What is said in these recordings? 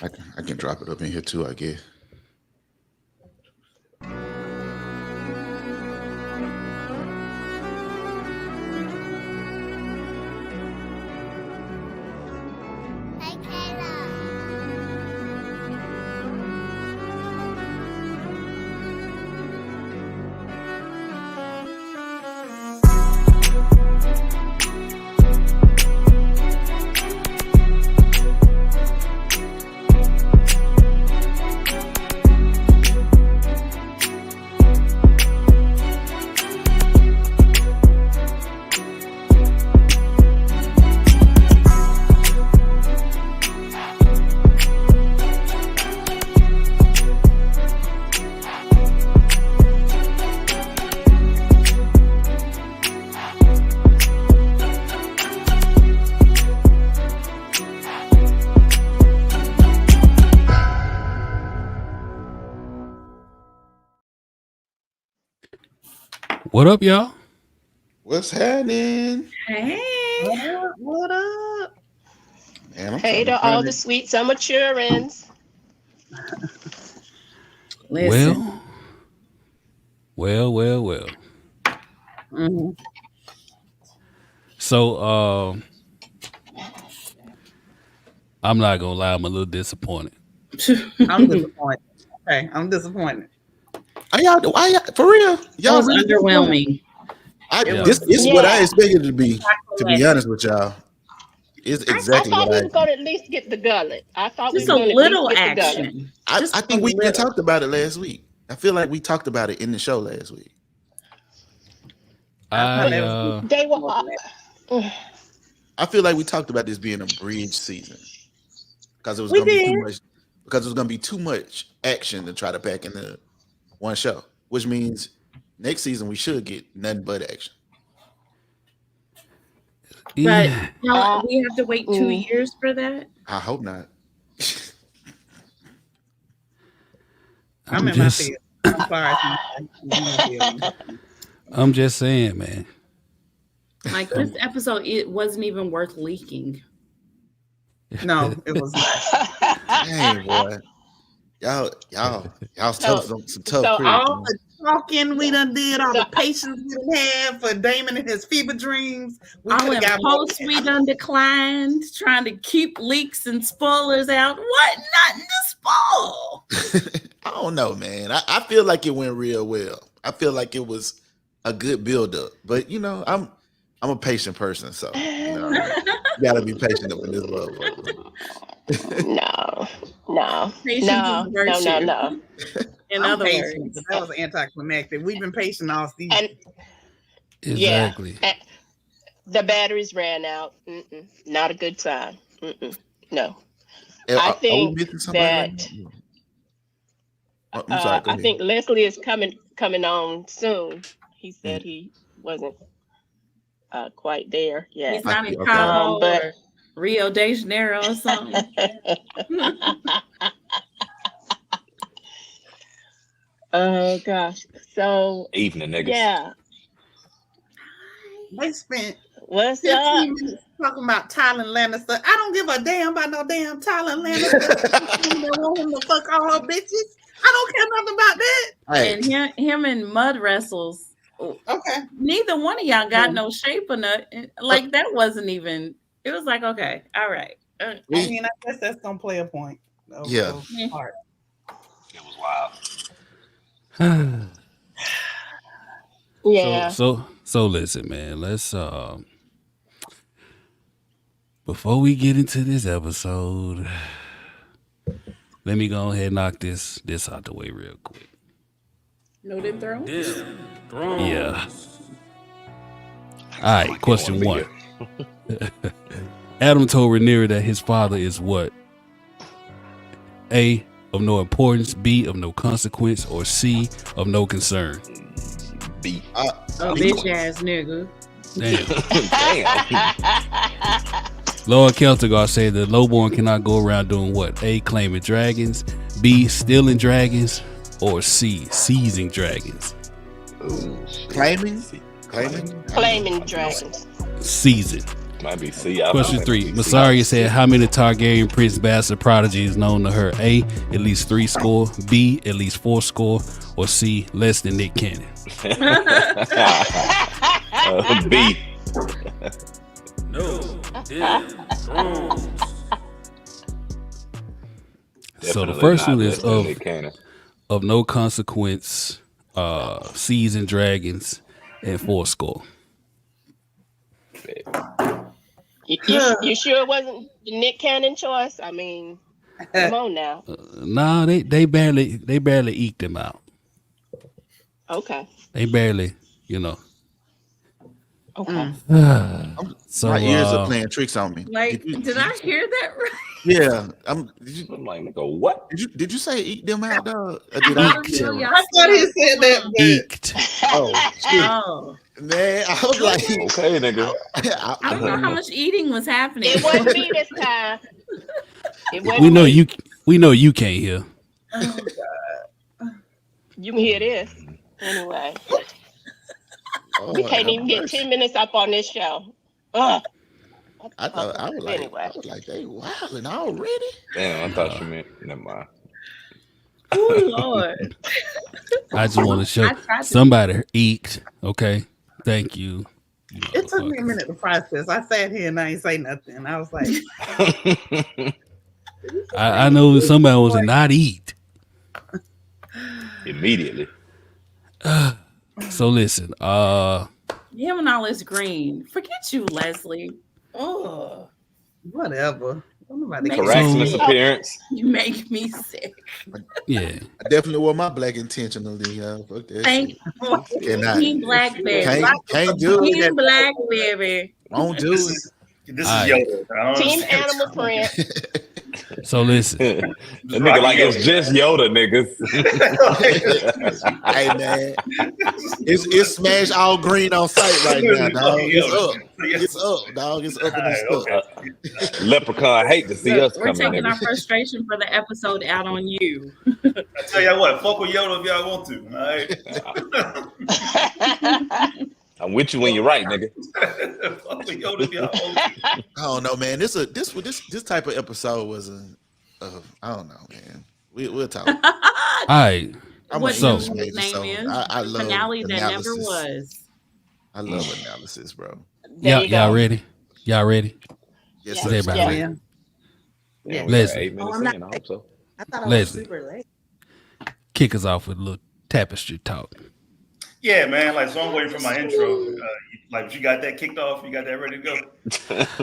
I can drop it up in here too, I guess. What up, y'all? What's happening? Hey, What up? Man, Hey to all the sweet summer childrens. listen. Well. Mm-hmm. So, I'm not gonna lie, I'm a little disappointed. I'm disappointed. Okay, I'm disappointed. Why y'all for real? That Y'all was underwhelming. This is what I expected it to be. To be honest with y'all, it's exactly I thought what we were going to at least get the gullet. I thought Just we a were going to little get the gullet. action. I think we even talked about it last week. I feel like we talked about it in the show last week. They were. I feel like we talked about this being a bridge season because it was going to be too much. Because it was going to be too much action to try to pack into one show, which means next season we should get nothing but action. But we have to wait 2 years for that. I hope not. I'm in my field. I'm sorry. I'm just saying, man. Like this episode, it wasn't even worth leaking. No, it was not. Dang, boy. Y'all tough, some tough so critics, All man. the talking we done did, all the patience we done had for Daemon and his fever dreams. We All could the have got more. posts we done declined, trying to keep leaks and spoilers out. What? Nothing to spoil. I don't know, man. I feel like it went real well. I feel like it was a good build-up. But I'm a patient person, so you gotta be patient up in this motherfucker. No. In I'm other patient, words, but that was anticlimactic. We've been patient all season. Exactly. Yeah, the batteries ran out. Not a good sign. No. I think that. I'm sorry, I think Leslie is coming on soon. He said he wasn't quite there yet. he's not in Cabo or Rio de Janeiro or something. Oh gosh. So evening, niggas. yeah. They spent What's 15 up? minutes talking about Tyland Lannister. I don't give a damn about no damn Tyland Lannister. They want him to fuck all her bitches. I don't care nothing about that. Hey, And him and mud wrestles. Okay. Neither one of y'all got no shape or nothing. Like that wasn't even. It was like, okay, all right. I mean, I guess that's gonna play a point. Yeah. Part. It was wild. Yeah. So listen, man. Let's before we get into this episode, let me go ahead and knock this out the way real quick. No, them throws. Yeah. All right. Question 1. Adam told Rhaenyra that his father is what? A, of no importance. B, of no consequence. Or C, of no concern. B. Bitch ass nigga. Damn. Damn. Lord Keltigar said the lowborn cannot go around doing what? A, claiming dragons. B, stealing dragons. Or C, seizing dragons. claiming Claiming dragons. Seizing. Might be C. Question 3. Masaria said, how many Targaryen prince bastard prodigies known to her? A, at least 3 score. B, at least 4 score. Or C, less than Nick Cannon. B. No. So the first one is of no consequence, Seas and Dragons, and 4 score. You sure it wasn't the Nick Cannon choice? I mean, come on now. No, they barely eked him out. Okay. They barely, Okay. So my ears are playing tricks on me. Like, did I hear that right? Yeah. I'm like, nigga, what? Did you say eat them out, dog? I thought he said that. Eked. Oh, shit. Oh. Man, I was like, okay, nigga. I don't know how much eating was happening. It wasn't me this time. We know you can't hear. Oh, God. You can hear this. Anyway. oh, We can't even get 10 minutes up on this show. Ugh. I was like, they wilding already. Damn, I thought you meant. Never mind. Oh, Lord. I just want to show somebody eked. Okay, thank you. It took me a minute to process. I sat here and I ain't say nothing. I was like, I know somebody was not eat. Immediately. So listen, Him and all his green. Forget you, Leslie. Oh, whatever. Harassment appearance. You make me sick. yeah. I definitely wore my black intentionally. Fuck that. Thank shit. you. Cannot. Team Blackberry. Can't do Team it. Blackberry. Won't do it. This is Yoda. Team Animal Print. So listen, the nigga like it's just Yoda, niggas. Hey man, it's smash all green on sight right now, dog. It's up, dog. It's up in the stuff. Leprechaun hate to see us We're coming. taking our frustration for the episode out on you. I tell y'all what, fuck with Yoda if y'all want to. All right. I'm with you when you're right, nigga. Fuck with Yoda if y'all want to. I don't know, man. This type of episode was I don't know, man. We'll talk. all right. What so- his name is? I love Finale that analysis. never was. I love analysis, bro. Y'all ready? Y'all ready? Yes, Yeah. sir. Is everybody ready? Yeah. Yeah, Leslie. 8 minutes in, I hope so. I thought I was Leslie. super late. Kick us off with a little tapestry talk. Yeah, man. Like, so I'm waiting for my intro. Like, you got that kicked off? You got that ready to go?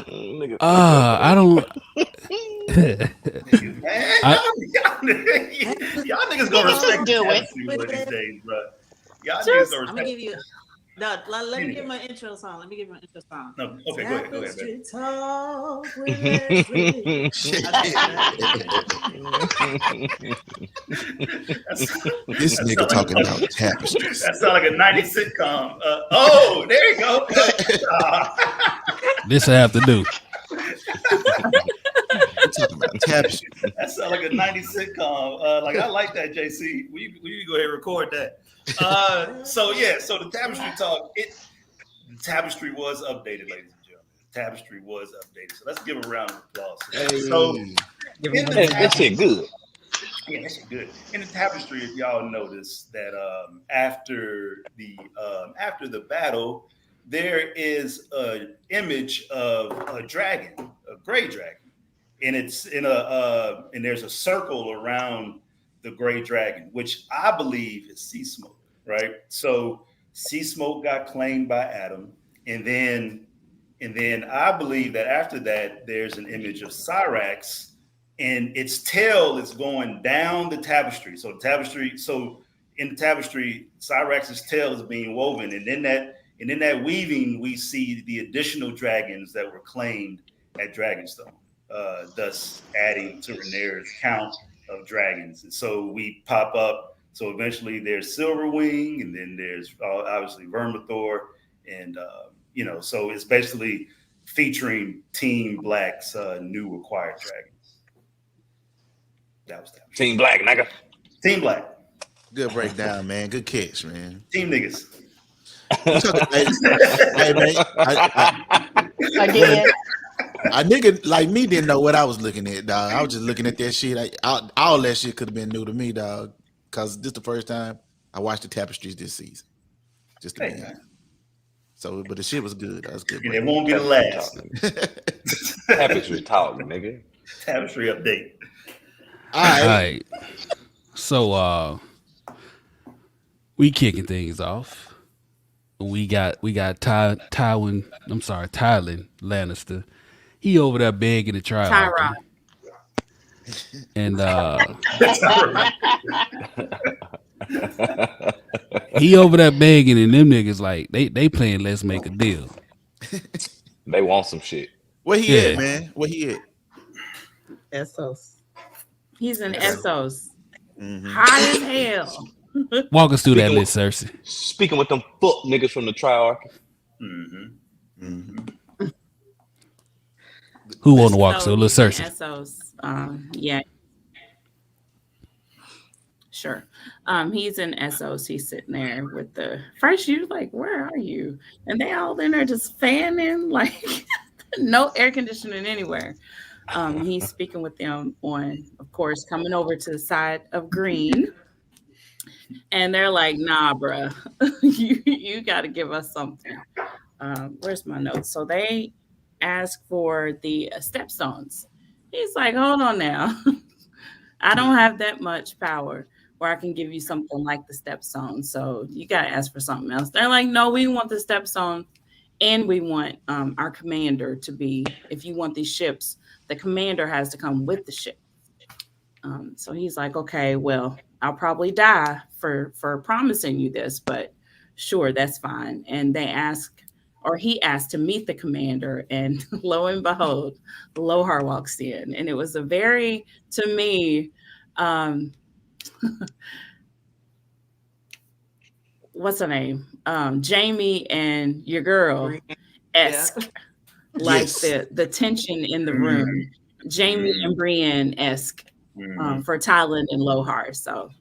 Nigga. I don't. Man, y'all niggas gonna respect Do it. Tapestry one of these days, bro. Y'all niggas Just- gonna I'm gonna respect. give you. No, let me give my intro song. Let me give my intro song. No, okay, go ahead. Tapestry talk with Leslie. This nigga talking about tapestries. That sounds like a 90s sitcom. Oh, there you go. This I have to do. We're talking about tapestry. That sounds like a 90s sitcom. Like, I like that, JC. We go ahead and record that. So the Tapestry talk, the Tapestry was updated, ladies and gentlemen. The Tapestry was updated. So let's give a round of applause. Hey. So That shit good. yeah, that shit good. In the Tapestry, if y'all notice that after the battle, there is an image of a dragon, a gray dragon, and it's in and there's a circle around the gray dragon, which I believe is Sea Smoke, right? So Sea Smoke got claimed by Adam, and then I believe that after that there's an image of Syrax, and its tail is going down the tapestry. So in the tapestry, Syrax's tail is being woven, and in that weaving, we see the additional dragons that were claimed at Dragonstone, thus adding to Rhaenyra's count of dragons. And so we pop up. So eventually there's Silverwing, and then there's obviously Vermithor, and so it's basically featuring Team Black's new acquired dragons. That was that. Team Black, nigga. Team Black. Good breakdown, man. Good catch, man. Team niggas. Hey man, Again. a nigga like me didn't know what I was looking at, dog. I was just looking at that shit. All that shit could have been new to me, dog. Because this is the first time I watched the Tapestries this season. Just to be honest. So, but the shit was good. That was good. And it won't be the last. Tapestry talk, nigga. Tapestry update. All right. So we kicking things off. We got Tyland Lannister. He over there begging to try. Tyrod. And he over there begging, and them niggas like they playing let's make a deal. They want some shit. Where he at, man? Where he at? Essos. He's in Essos. High as hell. Walk us through that list, Cersei. Speaking with them fuck niggas from the Triarchy. Who want to walk? So little Cersei. Essos. Yeah. Sure. He's in Essos. He's sitting there with the first. You like, where are you? And they all in there just fanning, like no air conditioning anywhere. He's speaking with them on, of course, coming over to the side of Green. And they're like, nah, bruh, you got to give us something. Where's my notes? So they ask for the stepstones. He's like, hold on now. I don't have that much power where I can give you something like the stepstone. So you got to ask for something else. They're like, no, we want the stepstone. And we want our commander to be, if you want these ships, the commander has to come with the ship. So he's like, okay, well, I'll probably die for promising you this, but sure, that's fine. And they ask, or he asked to meet the commander, and lo and behold, Lohar walks in. And it was a very, to me, what's her name? Jamie and your girl esque, like the tension in the room. Jamie and Brienne esque for Tyland and Lohar. So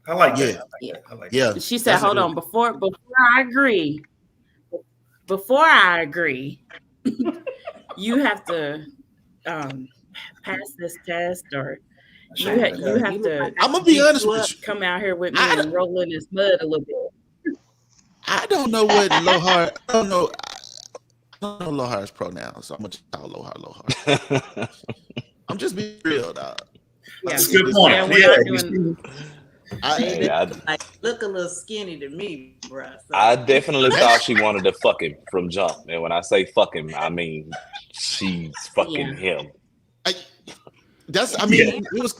I like that. I like that. She said, hold on, before I agree, you have to pass this test, or you have to. I'm gonna be honest with you. Come out here with me and roll in this mud a little bit. I don't know what Lohar. I don't know Lohar's pronouns, so I'm gonna just call Lohar. I'm just being real, dog. Yeah, that's a good point. Like look a little skinny to me, bro. So. I definitely thought she wanted to fuck him from jump, and when I say fuck him, I mean she's fucking him. It was.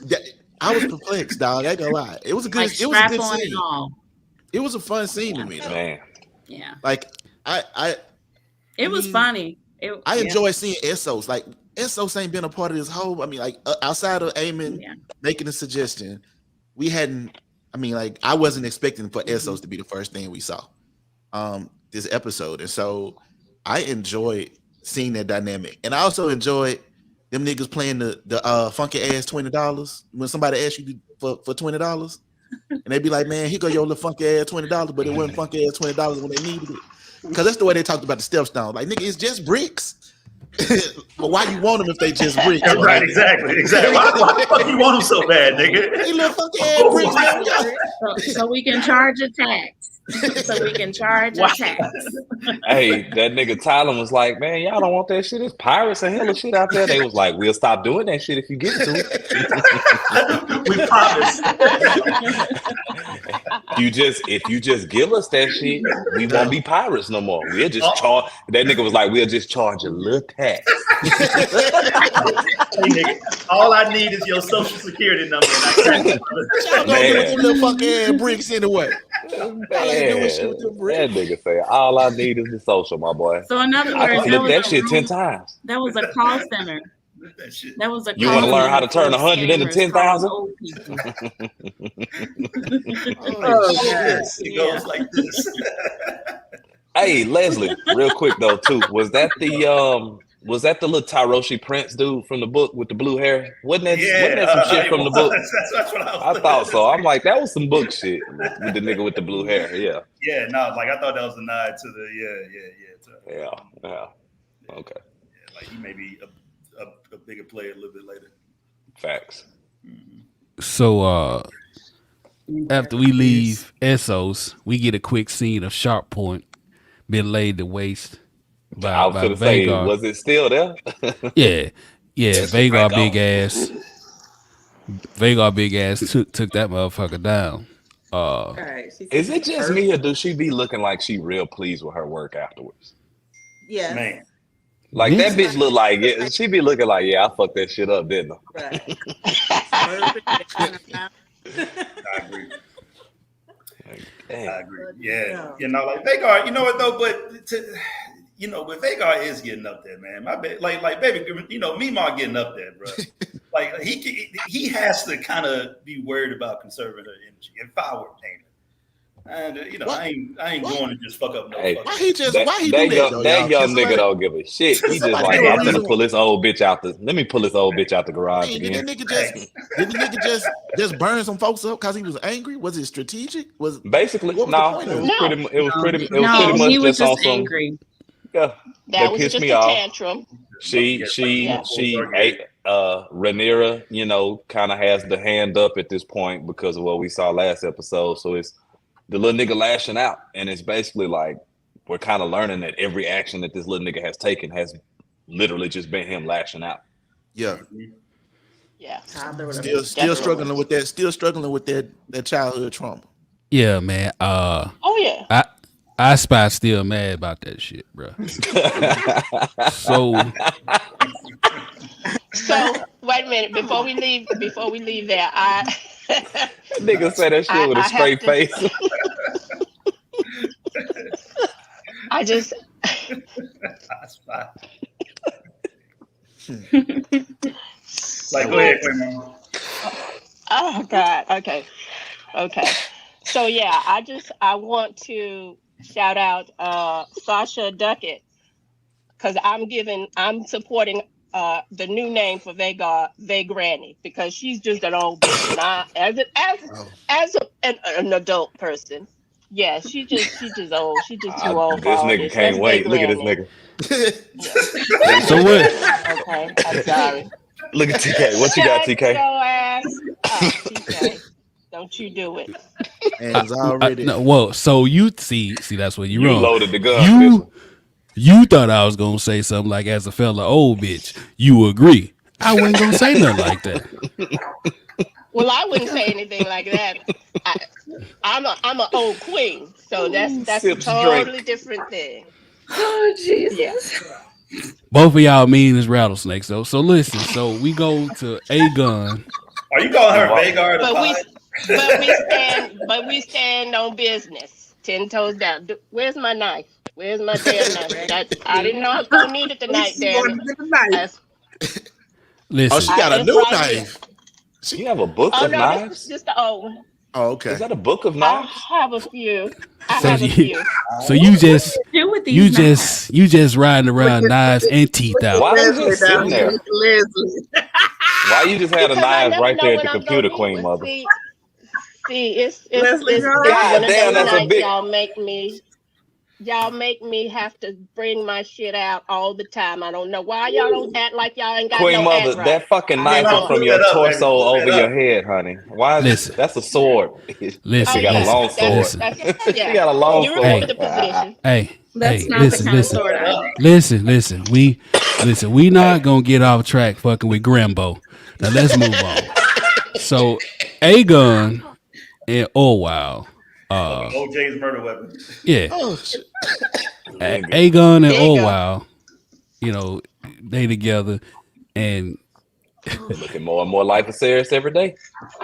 I was perplexed, dog. I ain't gonna lie. It was a good. Like, it was a good scene. All. It was a fun scene to me, though. Man. Yeah. Like It was funny. I enjoy seeing Essos. Like Essos ain't been a part of this whole. I mean, like outside of Aemond making a suggestion, we hadn't. I mean, like I wasn't expecting for Essos to be the first thing we saw this episode, and so I enjoyed seeing that dynamic, and I also enjoyed them niggas playing the funky ass $20 when somebody asks you for $20, and they be like, man, here go your little funky ass $20, but it wasn't funky ass $20 when they needed it. Because that's the way they talked about the stepstone. Like, nigga, it's just bricks. But why you want them if they just bricks? Right, exactly. Why the fuck you want them so bad, nigga? They little funky ass bricks. So we can charge a tax. Hey, that nigga Tyland was like, man, y'all don't want that shit. There's pirates and hella shit out there. They was like, we'll stop doing that shit if you give it to us. We promise. If you just give us that shit, we won't be pirates no more. We'll just charge. That nigga was like, we'll just charge a little tax. Hey, nigga, all I need is your social security number. Y'all gonna put them little funky ass bricks anyway. That nigga say, all I need is the social, my boy. So in other words, I can flip that shit 10 times. That was a call center. That was a. You want to learn how to turn 100 into 10,000? It goes like this. Hey, Leslie, real quick though, too. Was that the Was that the little Tyroshi Prince dude from the book with the blue hair? Wasn't that some shit from the book? That's what I was I thought so. I'm like, that was some book shit with the nigga with the blue hair. Yeah. Yeah, no, like I thought that was a nod to the Yeah. Okay. Yeah, like he may be a bigger player a little bit later. Facts. Mm-hmm. So after we leave Essos, we get a quick scene of Sharp Point being laid to waste by Vhagar. Was it still there? Yeah. Vhagar big ass took that motherfucker down. Is it just me or does she be looking like she real pleased with her work afterwards? Yeah, man. Like that bitch look like it. She be looking like, yeah, I fucked that shit up, didn't I? right. I agree. I agree. Yeah. You know, like Vhagar, you know what though, but Vhagar is getting up there, man. My like baby, you know, Mima getting up there, bro. Like he has to kind of be worried about conserving her energy. If I were Dana. And you know, I ain't going to just fuck up no. Hey, why he do that? That young nigga don't give a shit. He just like, I'm gonna pull this old bitch out let me pull this old bitch out the garage again. Did the nigga just burn some folks up because he was angry? Was it strategic? Was basically no. It was pretty much he was just angry. Yeah, that was pissed just me a off. tantrum. She ate Rhaenyra, you know, kind of has the hand up at this point because of what we saw last episode. So it's the little nigga lashing out, and it's basically like we're kind of learning that every action that this little nigga has taken has literally just been him lashing out. Yeah. Yeah. Still struggling with that. Still struggling with that childhood trauma. Yeah, man. Oh yeah. I Spy still mad about that shit, bro. So wait a minute before we leave there, nigga say that shit with a straight face. I just like go ahead, Mom. Oh God. Okay. So yeah, I want to shout out Sasha Duckett because I'm supporting the new name for Vhagar, Vagranny, because she's just an old bitch. And as an adult person, yeah, she's just old. She's just too old. This nigga can't wait. Look at this nigga. Yeah. So what? Okay, I'm sorry. Look at TK. What you got, TK? TK, don't you do it. And it's already so you see that's what you wrong. Loaded the gun. You thought I was gonna say something like, as a fella old bitch, you agree. I wasn't gonna say nothing like that. Well, I wouldn't say anything like that. I'm an old queen, so that's a totally different thing. Oh Jesus! Yeah. Both of y'all mean as rattlesnakes though. So listen, so we go to Aegon. Are you calling her Vhagar? But we stand on business, 10 toes down. Where's my knife? Where's my damn knife? I didn't know I was gonna need it tonight, damn it. Listen. Oh, she got a new knife. You have a book of knives? This is just the old one. Oh, okay. Is that a book of knives? I have a few. So you just riding around knives and teeth out. Why is it sitting there? Why you just had a knife right there at the computer, queen mother? See, it's God damn, that's a big. Y'all make me have to bring my shit out all the time. I don't know why y'all don't act like y'all ain't got Queen no mother, act right. that fucking knife is from your torso over your head, honey. Why is that's a sword? Listen, she got a long sword. She got a long sword. You remember the position. Listen. We not gonna get off track fucking with Grimbo. Now let's move on. So Aegon and OJ's murder weapon. Yeah. Aegon and OJ, you know, they together and looking more and more like a serious every day.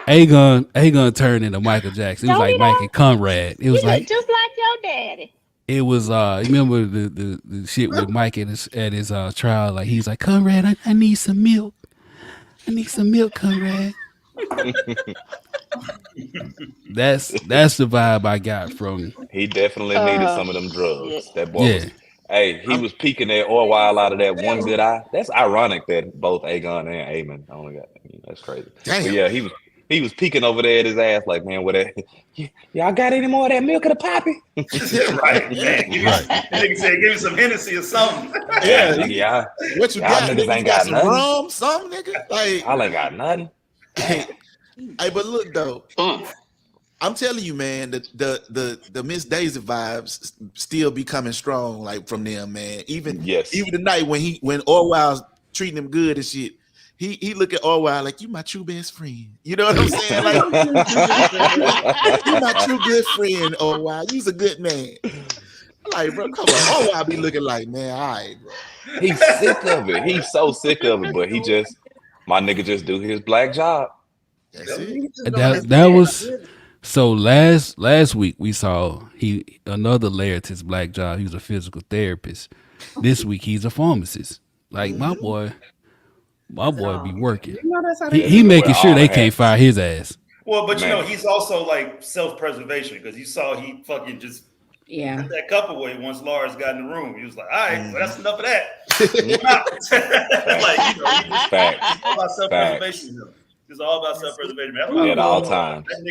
Aegon turned into Michael Jackson. It was like Mike and Conrad. It was like just like your daddy. It was remember the shit with Mike at his trial, like he's like, Conrad, I need some milk. I need some milk, Conrad. That's the vibe I got from. He definitely needed some of them drugs. That boy Hey, he was peeking at Orwell out of that one good eye. That's ironic that both Aegon and Aemond only got. That's crazy. Damn. But yeah, he was peeking over there at his ass like, man, what? Y'all got any more of that milk of the poppy? Right, man. That nigga said, give me some Hennessy or something. Yeah, nigga, what you y'all got? niggas Niggas ain't got got some nothing. rum, something, nigga. Like, y'all ain't got nothing. hey, but look though. I'm telling you, man, the Miss Daisy vibes still be coming strong, like from them, man. Even tonight when Orwell's treating him good and shit, he look at Orwell like, you my true best friend. You know what I'm saying? Like, you my true good friend, Orwell. You's a good man. Like, bro, come on. Orwell be looking like, man, all right, bro. He's sick of it. He's so sick of it, but my nigga just do his black job. That's it. That was. So last week we saw another layer to his black job. He was a physical therapist. This week he's a pharmacist. Like my boy be working. He making sure they can't fire his ass. Well, but he's also like self-preservation because you saw he fucking just put that cup away once Larys got in the room. He was like, all right, well, that's enough of that. Like, all about self-preservation. It's all about self-preservation. At all times. That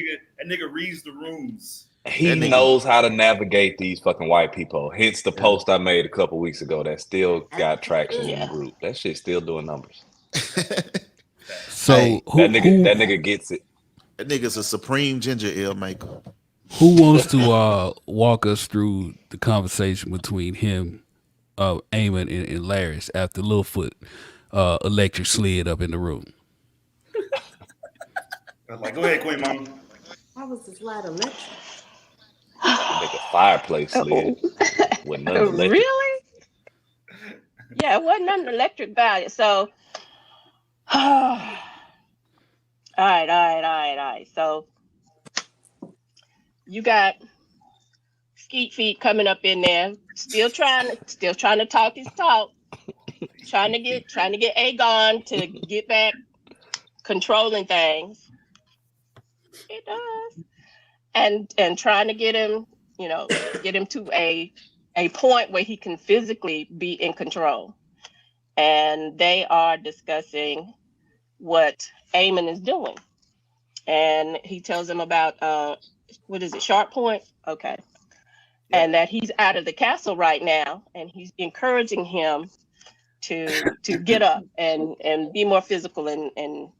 nigga reads the rooms. He knows how to navigate these fucking white people. Hence the post I made a couple weeks ago that still got traction in the group. That shit's still doing numbers. So that nigga gets it. That nigga's a supreme ginger ale maker. Who wants to walk us through the conversation between him, Aemond, and Larys after Littlefoot electric slid up in the room? Like, go ahead, Queen Mama. How was the slide electric? Make a fireplace slid with nothing electric. Really? Yeah, it wasn't nothing electric about it. So, all right. So, you got Skeet Feet coming up in there, still trying to talk his talk, trying to get Aegon to get back controlling things. It does, and trying to get him to a point where he can physically be in control. And they are discussing what Aemond is doing, and he tells him about what is it, Sharp Point? Okay, and that he's out of the castle right now, and he's encouraging him to get up and be more physical and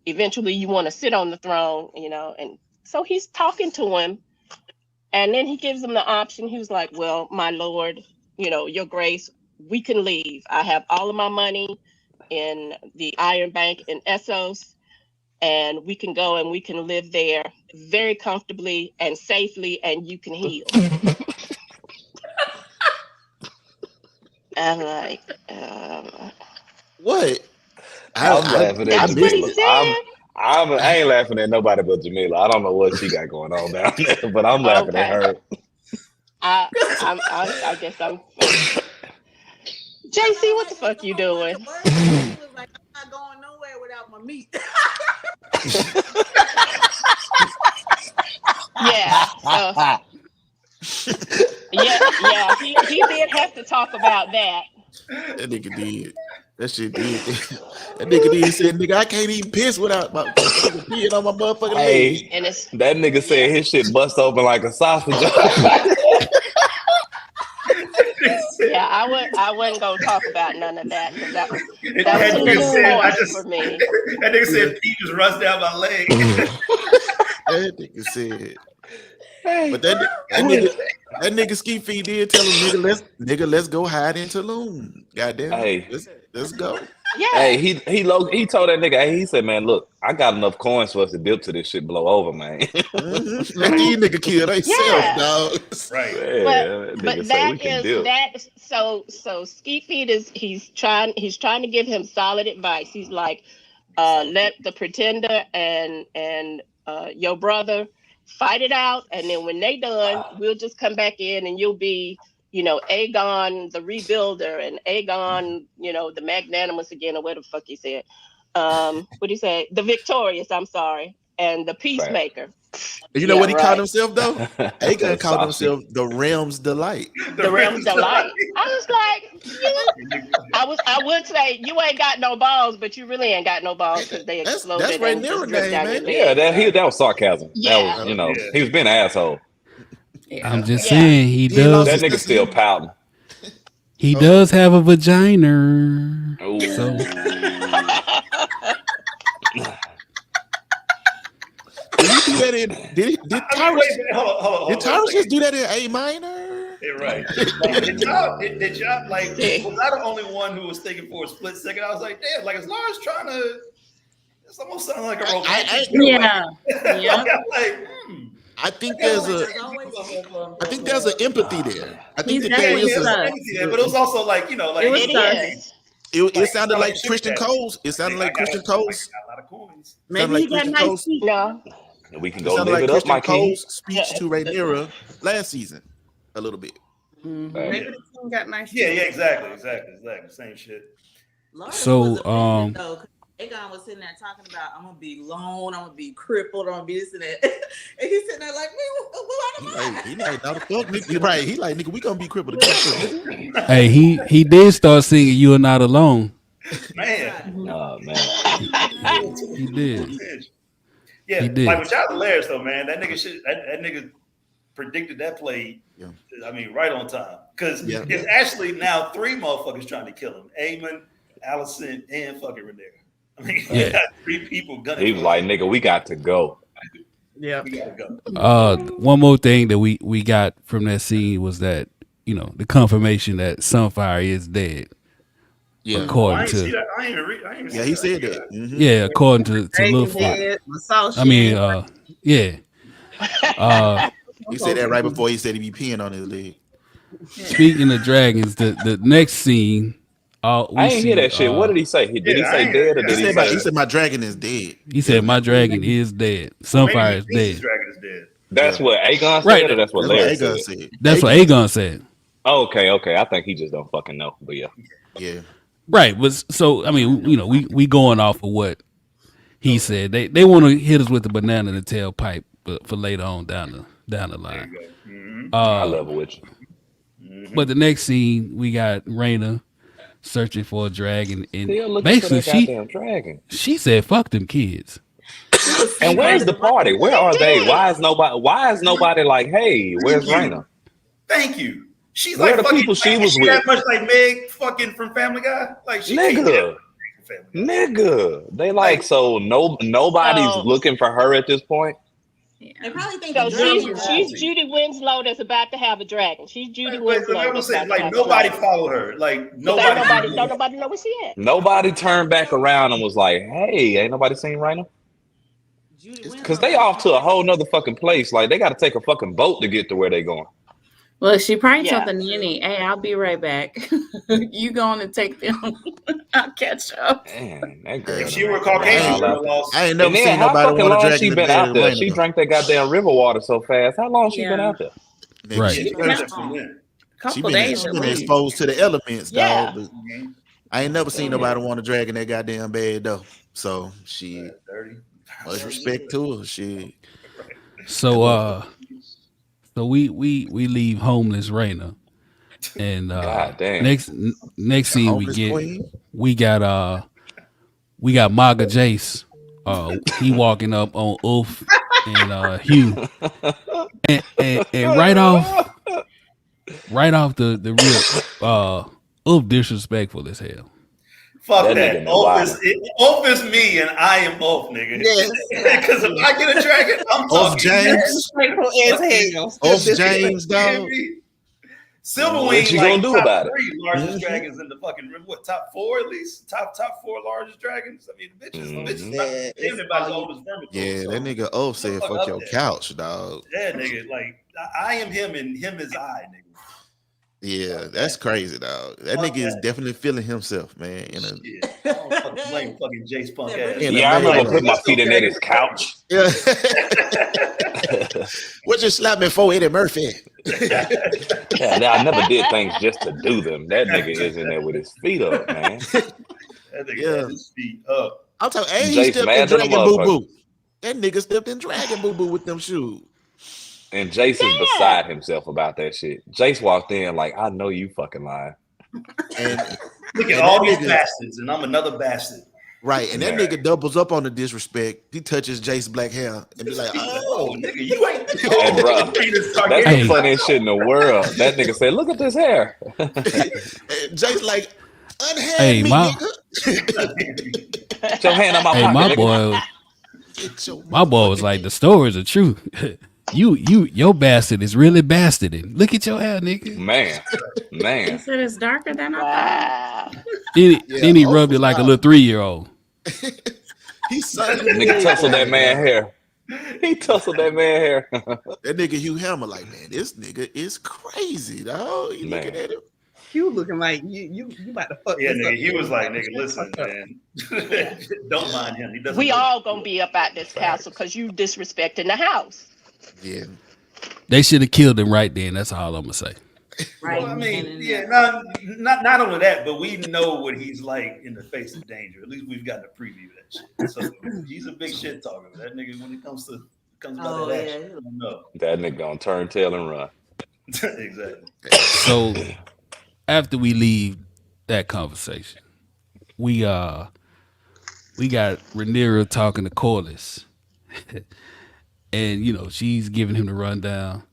eventually you want to sit on the throne, and so he's talking to him, and then he gives him the option. He was like, well, my lord, your grace, we can leave. I have all of my money in the Iron Bank in Essos, and we can go and we can live there very comfortably and safely, and you can heal. I'm like, what? I'm laughing at Jamila. I ain't laughing at nobody but Jamila. I don't know what she got going on down there, but I'm laughing at her. I guess I'm. JC, what the fuck you doing? He was like, I'm not going nowhere without my meat. Yeah. So, yeah. He did have to talk about that. That nigga did. That shit did. That nigga did say, nigga, I can't even piss without my peeing on my motherfucking leg. And that nigga said his shit bust open like a sausage. Yeah, I wasn't gonna talk about none of that because that was a little harsh for me. That nigga said pee just runs down my leg. That nigga said. But that nigga Ski Feet did tell him, let's go hide into Loom. Goddamn. Hey, let's go. Yeah. Hey, he told that nigga, he said, man, look, I got enough coins for us to dip to this shit blow over, man. Mm-hmm. Let these nigga kill themselves, dog. Right. Yeah, but that is so Ski Feet he's trying to give him solid advice. He's like, let the Pretender and your brother fight it out, and then when they done, we'll just come back in and you'll be, Aegon the rebuilder and Aegon, the magnanimous again, or what the fuck he said. What he say? The victorious, I'm sorry. and the Peacemaker. You know what he right. called himself though? Aegon called himself the Realm's Delight. The Realm's Delight. I was like, I would say you ain't got no balls, but you really ain't got no balls because they exploded. That's Rhaenyra name, man. Yeah, that was sarcasm. Yeah. That was, he was being an asshole. Yeah. I'm just saying he does. That nigga still pouting. He does have a vagina. Ooh. So Did he do that in? Did Tyrus just do that in A minor? Yeah, right. Did y'all like? Was I the only one who was thinking for a split second? I was like, damn, like is Lars trying to? It's almost sounding like a romantic. Yeah. I think there's an empathy there. I think that there is but it was also like, like it sounded like Criston Cole's. It sounded like Criston Cole's. A lot of coins. Maybe he got nice feet. No. And we can go live it up, Criston my king. Cole's speech to Rhaenyra last season, a little bit. Maybe the king got nice feet. Yeah, exactly. Same shit. So, Aegon was sitting there talking about, I'm gonna be lone, I'm gonna be crippled, I'm gonna be this and that. And he's sitting there like, He like, no, the fuck, nigga. He like, nigga, we gonna be crippled. hey, he did start singing "You Are Not Alone." Man. Oh man. He did. Yeah, he did. like with y'all Larys though, man. That nigga predicted that play. Yeah. I mean, right on time. Because it's actually now 3 motherfuckers trying to kill him: Aemond, Alicent, and fucking Rhaenyra. I mean, we got 3 people gunning. He was like, nigga, we got to go. Yeah. We gotta go. One more thing that we got from that scene was that, the confirmation that Sunfire is dead. Yeah. According to he said that. Mm-hmm. Yeah, according to Littlefoot. I mean, he said that right before he said he'd be peeing on his leg. Speaking of dragons, the next scene. I didn't hear that shit. What did he say? Did he say dead or did he say? He said my dragon is dead. He said my dragon is dead. Sunfire is dead. His dragon is dead. That's what Aegon said, or that's what Larry said? That's what Aegon said. Okay. I think he just don't fucking know. But yeah. Right, but so I mean, we going off of what he said. They want to hit us with the banana in the tailpipe, but for later on down the line. I love it with you. But the next scene, we got Rhaena searching for a dragon, and Still basically she said, "Fuck them kids." And where's the party? Where are they? Why is nobody like, hey, where's Rhaena? Thank you. She's Where like the people she was with? That much like Meg fucking from Family Guy. Like she Nigga. They like so nobody's looking for her at this point. They probably think so. She's Judy Winslow that's about to have a dragon. She's Judy Winslow. Like nobody followed her. Like nobody know where she at. Nobody turned back around and was like, "Hey, ain't nobody seen Rhaena?" Because they off to a whole nother fucking place. Like they got to take a fucking boat to get to where they going. Well, she probably told the nanny, "Hey, I'll be right back. You going to take them? I'll catch up." Man, that girl. If she were Caucasian, I ain't never seen nobody want a dragon. She been out there. She drank that goddamn river water so fast. How long she been out there? Right. She been exposed to the elements, dog. But I ain't never seen nobody want a dragon that goddamn bad though. So she much respect to her. She. So we leave homeless Rhaena, and next scene we got Maga Jace. He walking up on Ulf and Hugh, and right off the rip, Ulf disrespectful as hell. Fuck that. Ulf is me and I am Ulf, nigga. Yes. Because if I get a dragon, I'm Ulf James. Ulf James, dog. Silverwing, what you gonna do about it? Largest dragons in the fucking top 4 at least. Top 4 largest dragons. I mean, the bitches. Everybody's old as vermin. Yeah, that nigga Ulf said, "Fuck your couch, dog." Yeah, nigga. Like I am him and him is I, nigga. Yeah, that's crazy, dog. That nigga is definitely feeling himself, man. I don't fucking blame fucking Jace punk ass. Yeah, I'm gonna put my feet in his couch. Yeah. What you slap me for, Eddie Murphy? Yeah, I never did things just to do them. That nigga is in there with his feet up, man. That nigga has his feet up. I'm talking, and he stepped in Dragon Boo Boo. That nigga stepped in dragon boo boo with them shoes. And Jace is beside himself about that shit. Jace walked in like, I know you fucking lying. And look at all these bastards, and I'm another bastard. Right, and that nigga doubles up on the disrespect. He touches Jace's black hair and be like, "Oh, nigga, you ain't." Hey, bro, that's the funniest shit in the world. That nigga said, "Look at this hair." Jace like, unhand Hey, me, nigga. Put your hand on my pocket, my nigga. boy was like, the stories are true. Your bastard is really bastarding. Look at your hair, nigga. Man. He said it's darker than I thought. Then he rubbed it like a little 3-year-old. He sucked nigga tussled that man hair. He tussled that man hair. That nigga Hugh Hammer like, man, this nigga is crazy, dog. You looking at him? You looking like you about to fuck. Yeah, this nigga, up. he was like, nigga, listen, man. Don't mind him. He doesn't. We all gonna be up at this castle because you disrespecting the house. Yeah. They should have killed him right then. That's all I'm gonna say. Right. Well, I mean, yeah, not only that, but we know what he's like in the face of danger. At least we've gotten a preview of that shit. So he's a big shit talker. That nigga, when it comes about that action, I don't know. That nigga gonna turn tail and run. Exactly. So after we leave that conversation, we got Rhaenyra talking to Corlys. And she's giving him the rundown.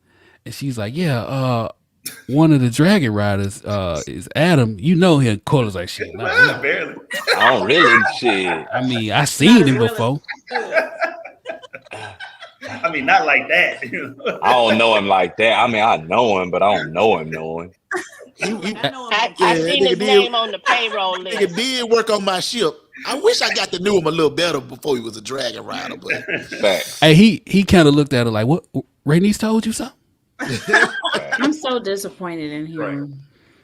And she's like, yeah, one of the dragonriders is Adam. You know him. Corlys like, shit. Nah, barely. I don't really shit. I mean, I seen him before. I mean, not like that. I don't know him like that. I mean, I know him, but I don't know him. I seen his name on the payroll list. Nigga did work on my ship. I wish I got to know him a little better before he was a dragon rider. But hey, he kind of looked at her like, "What? Rhaenys told you something?" I'm so disappointed in him. Right.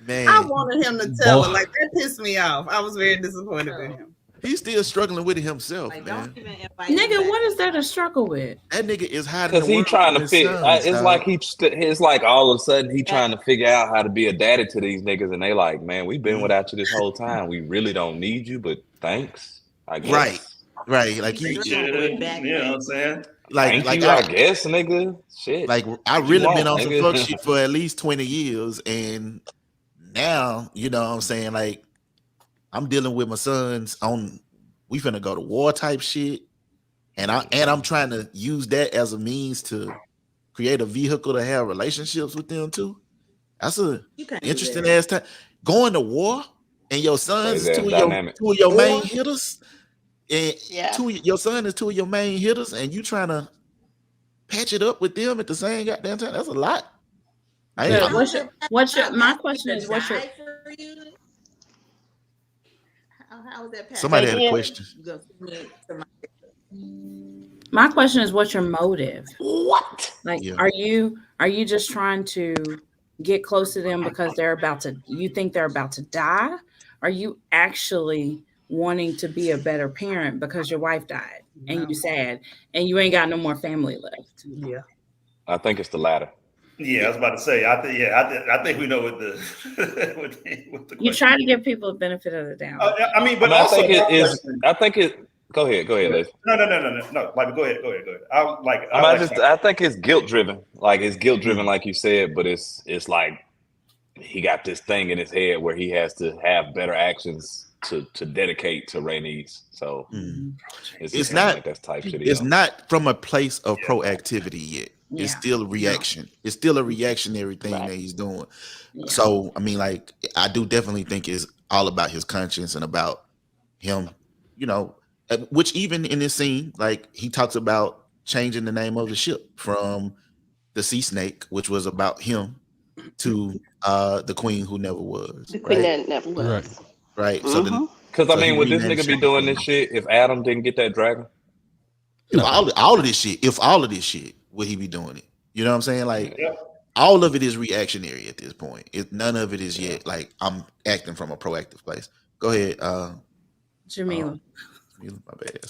Man, I wanted him to tell her. Like, that pissed me off. I was very disappointed in him. He's still struggling with it himself, man. Nigga, what is there to struggle with? That nigga is hiding. Because he trying to fit. It's like all of a sudden he trying to figure out how to be a daddy to these niggas, and they like, man, we've been without you this whole time. We really don't need you, but thanks. I guess. Right. Like you know what I'm saying? Like I guess, nigga. Shit. Like I really been on some fuck shit for at least 20 years, and now you know what I'm saying. Like I'm dealing with my sons on. We finna go to war type shit, and I'm trying to use that as a means to create a vehicle to have relationships with them too. That's a interesting ass time. Going to war and your sons is two of your main hitters, and your son is two of your main hitters, and you trying to patch it up with them at the same goddamn time. That's a lot. My question is, what's your how was that? Somebody had a question. My question is, what's your motive? What? Like, are you just trying to get close to them because you think they're about to die? Are you actually wanting to be a better parent because your wife died and you sad and you ain't got no more family left? Yeah. I think it's the latter. Yeah, I was about to say. I think we know what the what the you try to give people the benefit of the doubt. I mean, but also I think it. Go ahead, Liz. No. Like, go ahead. I think it's guilt driven. Like it's guilt driven, like you said. But it's like he got this thing in his head where he has to have better actions to dedicate to Rhaenys. So it's not like that's type shit. It's not from a place of proactivity yet. It's still a reaction. It's still a reactionary thing that he's doing. Yeah. So, I mean, like, I do definitely think it's all about his conscience and about him, which even in this scene, like, he talks about changing the name of the ship from the Sea Snake, which was about him, to the Queen Who Never Was. The Queen that never was. Right. Mm-hmm. Because, I mean, would this nigga be doing this shit if Adam didn't get that dragon? If all of this shit, would he be doing it? You know what I'm saying? Like, all of it is reactionary at this point. None of it is yet like I'm acting from a proactive place. Go ahead, Jamila. My bad.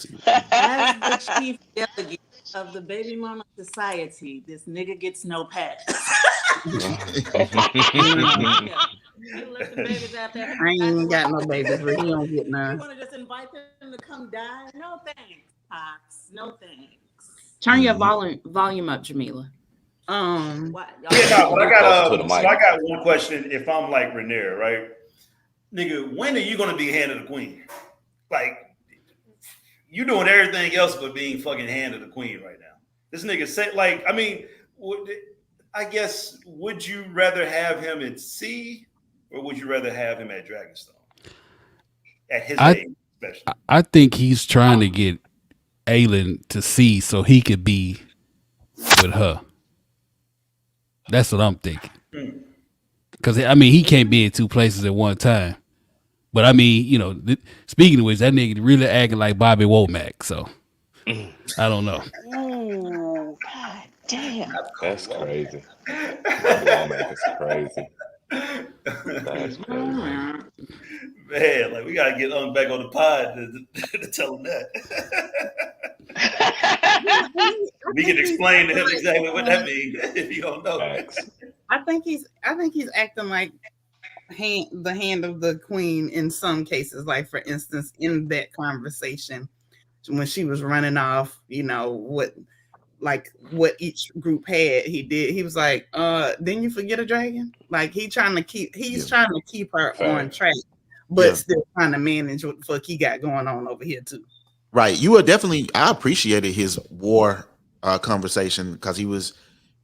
As the chief delegate of the Baby Mama Society, this nigga gets no pass. I ain't even got no babies, but he don't get none. You want to just invite them to come die? No thanks, Pops. No thanks. Turn your volume up, Jamila. What? But I got one question. If I'm like Rhaenyra, right, nigga, when are you gonna be hand of the queen? Like, you doing everything else but being fucking hand of the queen right now. This nigga said, like, I mean, I guess, would you rather have him at sea or would you rather have him at Dragonstone? At his age, especially. I think he's trying to get Aelin to sea so he could be with her. That's what I'm thinking. Because, I mean, he can't be in two places at one time. But, I mean, you know, speaking of which, that nigga really acting like Bobby Womack. So, I don't know. Oh, God damn. That's crazy. Bobby Womack is crazy. That's crazy. Man, like, we got to get back on the pod to tell him that. We can explain to him exactly what that means if you don't know. I think he's acting like the hand of the queen in some cases. Like, for instance, in that conversation when she was running off, you know, what each group had, he was like, didn't you forget a dragon? Like, he's trying to keep her on track, but still trying to manage what the fuck he got going on over here too. Right. You were definitely, I appreciated his war conversation because he was,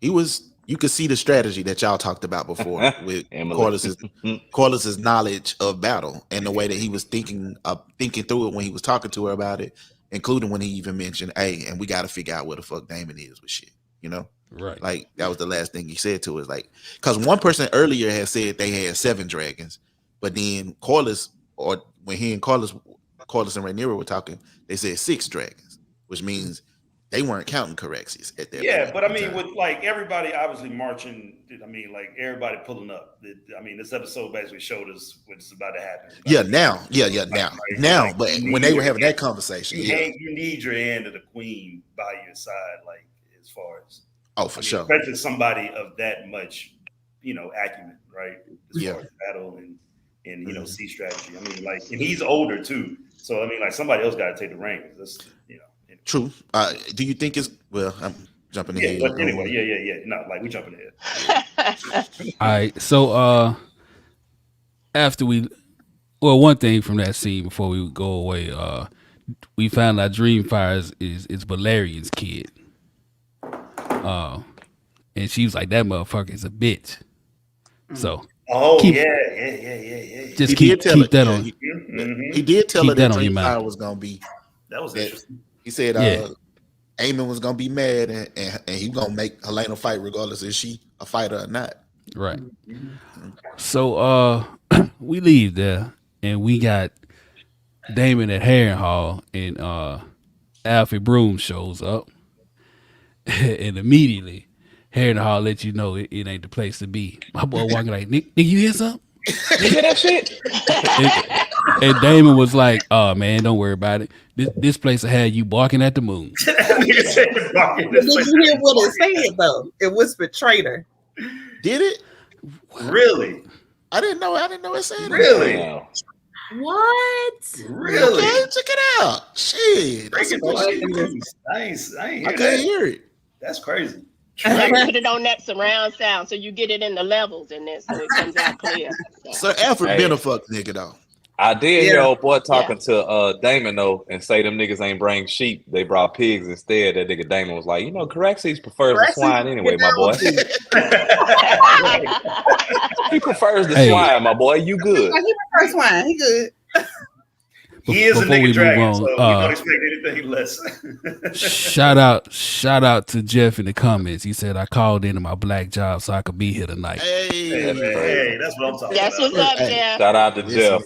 you could see the strategy that y'all talked about before with Corlys's knowledge of battle and the way that he was thinking through it when he was talking to her about it, including when he even mentioned, hey, and we got to figure out where the fuck Daemon is with shit, you know? Right. Like, that was the last thing he said to us. Like, because one person earlier had said they had 7 dragons, but then Corlys, or when he and Corlys and Rhaenyra were talking, they said 6 dragons, which means they weren't counting Caraxes at that point. Yeah, but I mean, with like everybody obviously marching, I mean, like everybody pulling up. I mean, this episode basically showed us what's about to happen. Now, but when they were having that conversation, you need your hand of the queen by your side, like, as far as sure, especially somebody of that much, you know, acumen, right? As far as battle and you know, sea strategy. I mean, like, and he's older too, so I mean, like, somebody else got to take the reins. That's, you know. True. Do you think it's I'm jumping ahead? But anyway, no, like, we jumping ahead. All right. So after one thing from that scene before we go away, we found out Dreamfire is Valerian's kid. And she was like, that motherfucker is a bitch. So yeah. Just keep that on. He did tell her that Dreamfire was gonna be. That was interesting. He said Aemond was gonna be mad and he gonna make Helena fight regardless if she a fighter or not. Right. So we leave there and we got Daemon at Harrenhal and Alfred Broom shows up and immediately Harrenhal let you know it ain't the place to be. My boy walking like, nigga, you hear something? You hear that shit? And Daemon was like, "Oh man, don't worry about it. This place will have you barking at the moon." Did you hear what it said though? It whispered traitor. Did it? Really? I didn't know it said really. It. What? Really? Okay, check it out. Shit. I can't hear it. That's crazy. Put it on that surround sound so you get it in the levels and then so it comes out clear. So Alfred been a fuck nigga though. I did hear old boy talking to Daemon though and say them niggas ain't bring sheep, they brought pigs instead. That nigga Daemon was like, you know, Caraxes prefers the swine anyway, my boy. He prefers the swine, my boy. You good. He prefers swine, he good. He is a nigga dragon, so we don't expect anything less. shout out to Jeff in the comments. He said, I called into my black job so I could be here tonight. Hey, that's what I'm talking about. That's what's up, Jeff. Shout out to Jeff.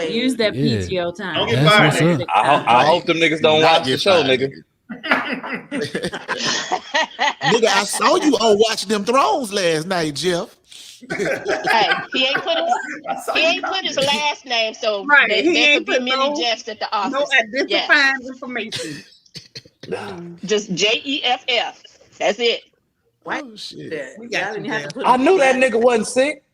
Use that PTO time. Don't get fired, nigga. I hope them niggas don't watch the show, nigga. Nigga, I saw you on Watching Them Thrones last night, Jeff. Hey, he ain't put his last name, so right. there could be many Jeffs at the office. No identifying information. Just JEFF. That's it. What? Oh, shit. We got I knew that nigga wasn't sick.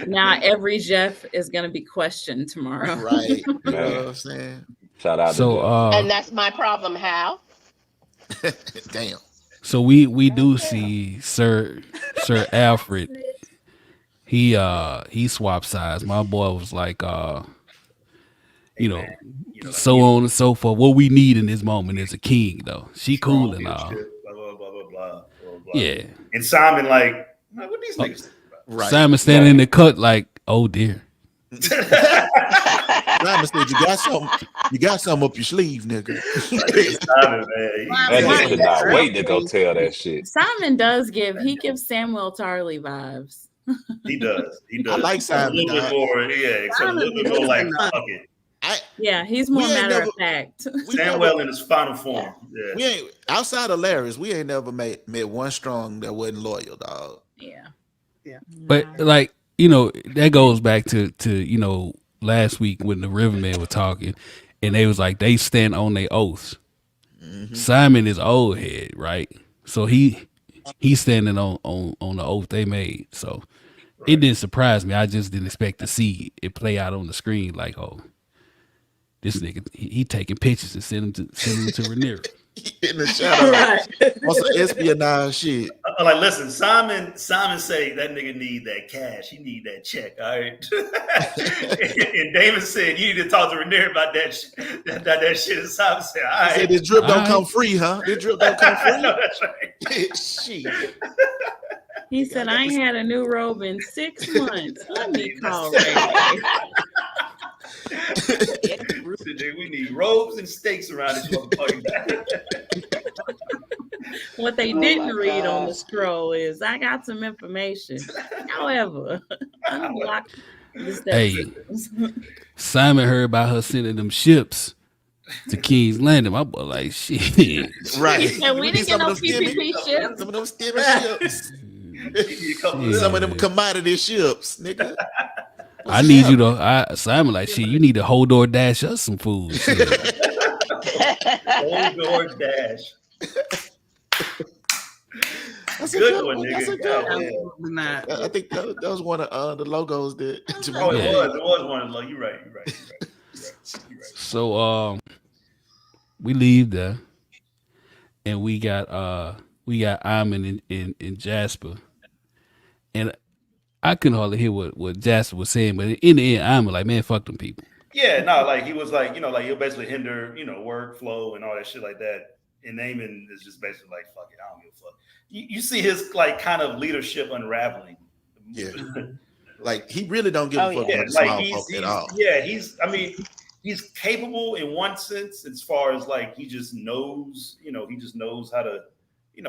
Now every Jeff is gonna be questioned tomorrow. Right. You know what I'm saying? Shout out So to And that's my problem, Hal. Damn. so we do see Sir Alfred. He swapped sides. My boy was like you know, so on and so forth. What we need in this moment is a king, though. She cool and all. Blah, blah, blah, blah, blah, blah. Yeah. And Simon, like, what these niggas think about? Right. Simon standing in the cut like, oh dear. Simon said, you got something up your sleeve, nigga. Simon, man. that nigga could not wait to go tell that shit. Simon gives Samuel Tarly vibes. He does. I like Simon. A little bit more, except a little bit more like, fuck it. Yeah, he's more matter of fact. Samuel in his final form. Yeah. We ain't outside of Larys, we ain't never met one strong that wasn't loyal, dog. Yeah. But like, that goes back to last week when the Rivermen were talking and they was like they stand on their oaths. Mm-hmm. Simon is old head, right? So he's standing on the oath they made. So it didn't surprise me. I just didn't expect to see it play out on the screen like, oh, this nigga, he taking pictures and send them to Rhaenyra. In the shadow. Right. On some espionage shit. Like, listen, Simon say that nigga need that cash. He need that check, all right? And Daemon said, you need to talk to Rhaenyra about that shit. And Simon said, all right. He said, this drip don't come free, huh? This drip don't come free? No, that's right. Shit. He said, I ain't had a new robe in 6 months. Let me call Ray. We need robes and steaks around this motherfucking. What they didn't read on the scroll is I got some information. However, unlock this. Hey, Simon heard about her sending them ships to King's Landing. My boy like shit. Right. And we didn't get no PPP ships. Some of them stimmy ships. Some of them commodity ships, nigga. I need you to Simon like shit, you need to hold door dash us some food. Hold door dash. That's good one, nigga. That's a good one. I think that was one of the logos that. It was one of the logos. You're right. So we leave there, and we got Aemond and Jasper, and I couldn't hardly hear what Jasper was saying, but in the end, I'm like, man, fuck them people. Yeah, no, like he was like, like he'll basically hinder, workflow and all that shit like that. And Aemond is just basically like, fuck it, I don't give a fuck. You see his like kind of leadership unraveling. Yeah, like he really don't give a fuck about the small folk at all. Yeah, he's capable in one sense as far as like he just knows, how to.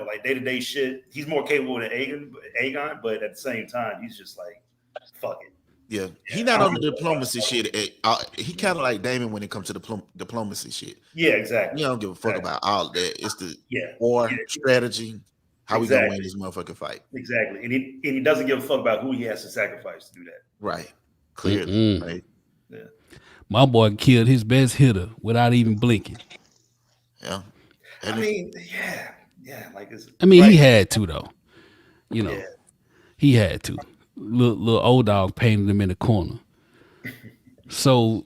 Like day-to-day shit. He's more capable than Aegon, but at the same time, he's just like, fuck it. Yeah. He not on the diplomacy shit. He kind of like Daemon when it comes to the diplomacy shit. Yeah, exactly. You don't give a fuck about all of that. It's the war strategy. How we gonna win this motherfucking fight? Exactly. And he doesn't give a fuck about who he has to sacrifice to do that. Right. Clearly. Right. Yeah. My boy killed his best hitter without even blinking. Yeah. Yeah, like it's. He had to though. He had to. Little old dog painted him in the corner. So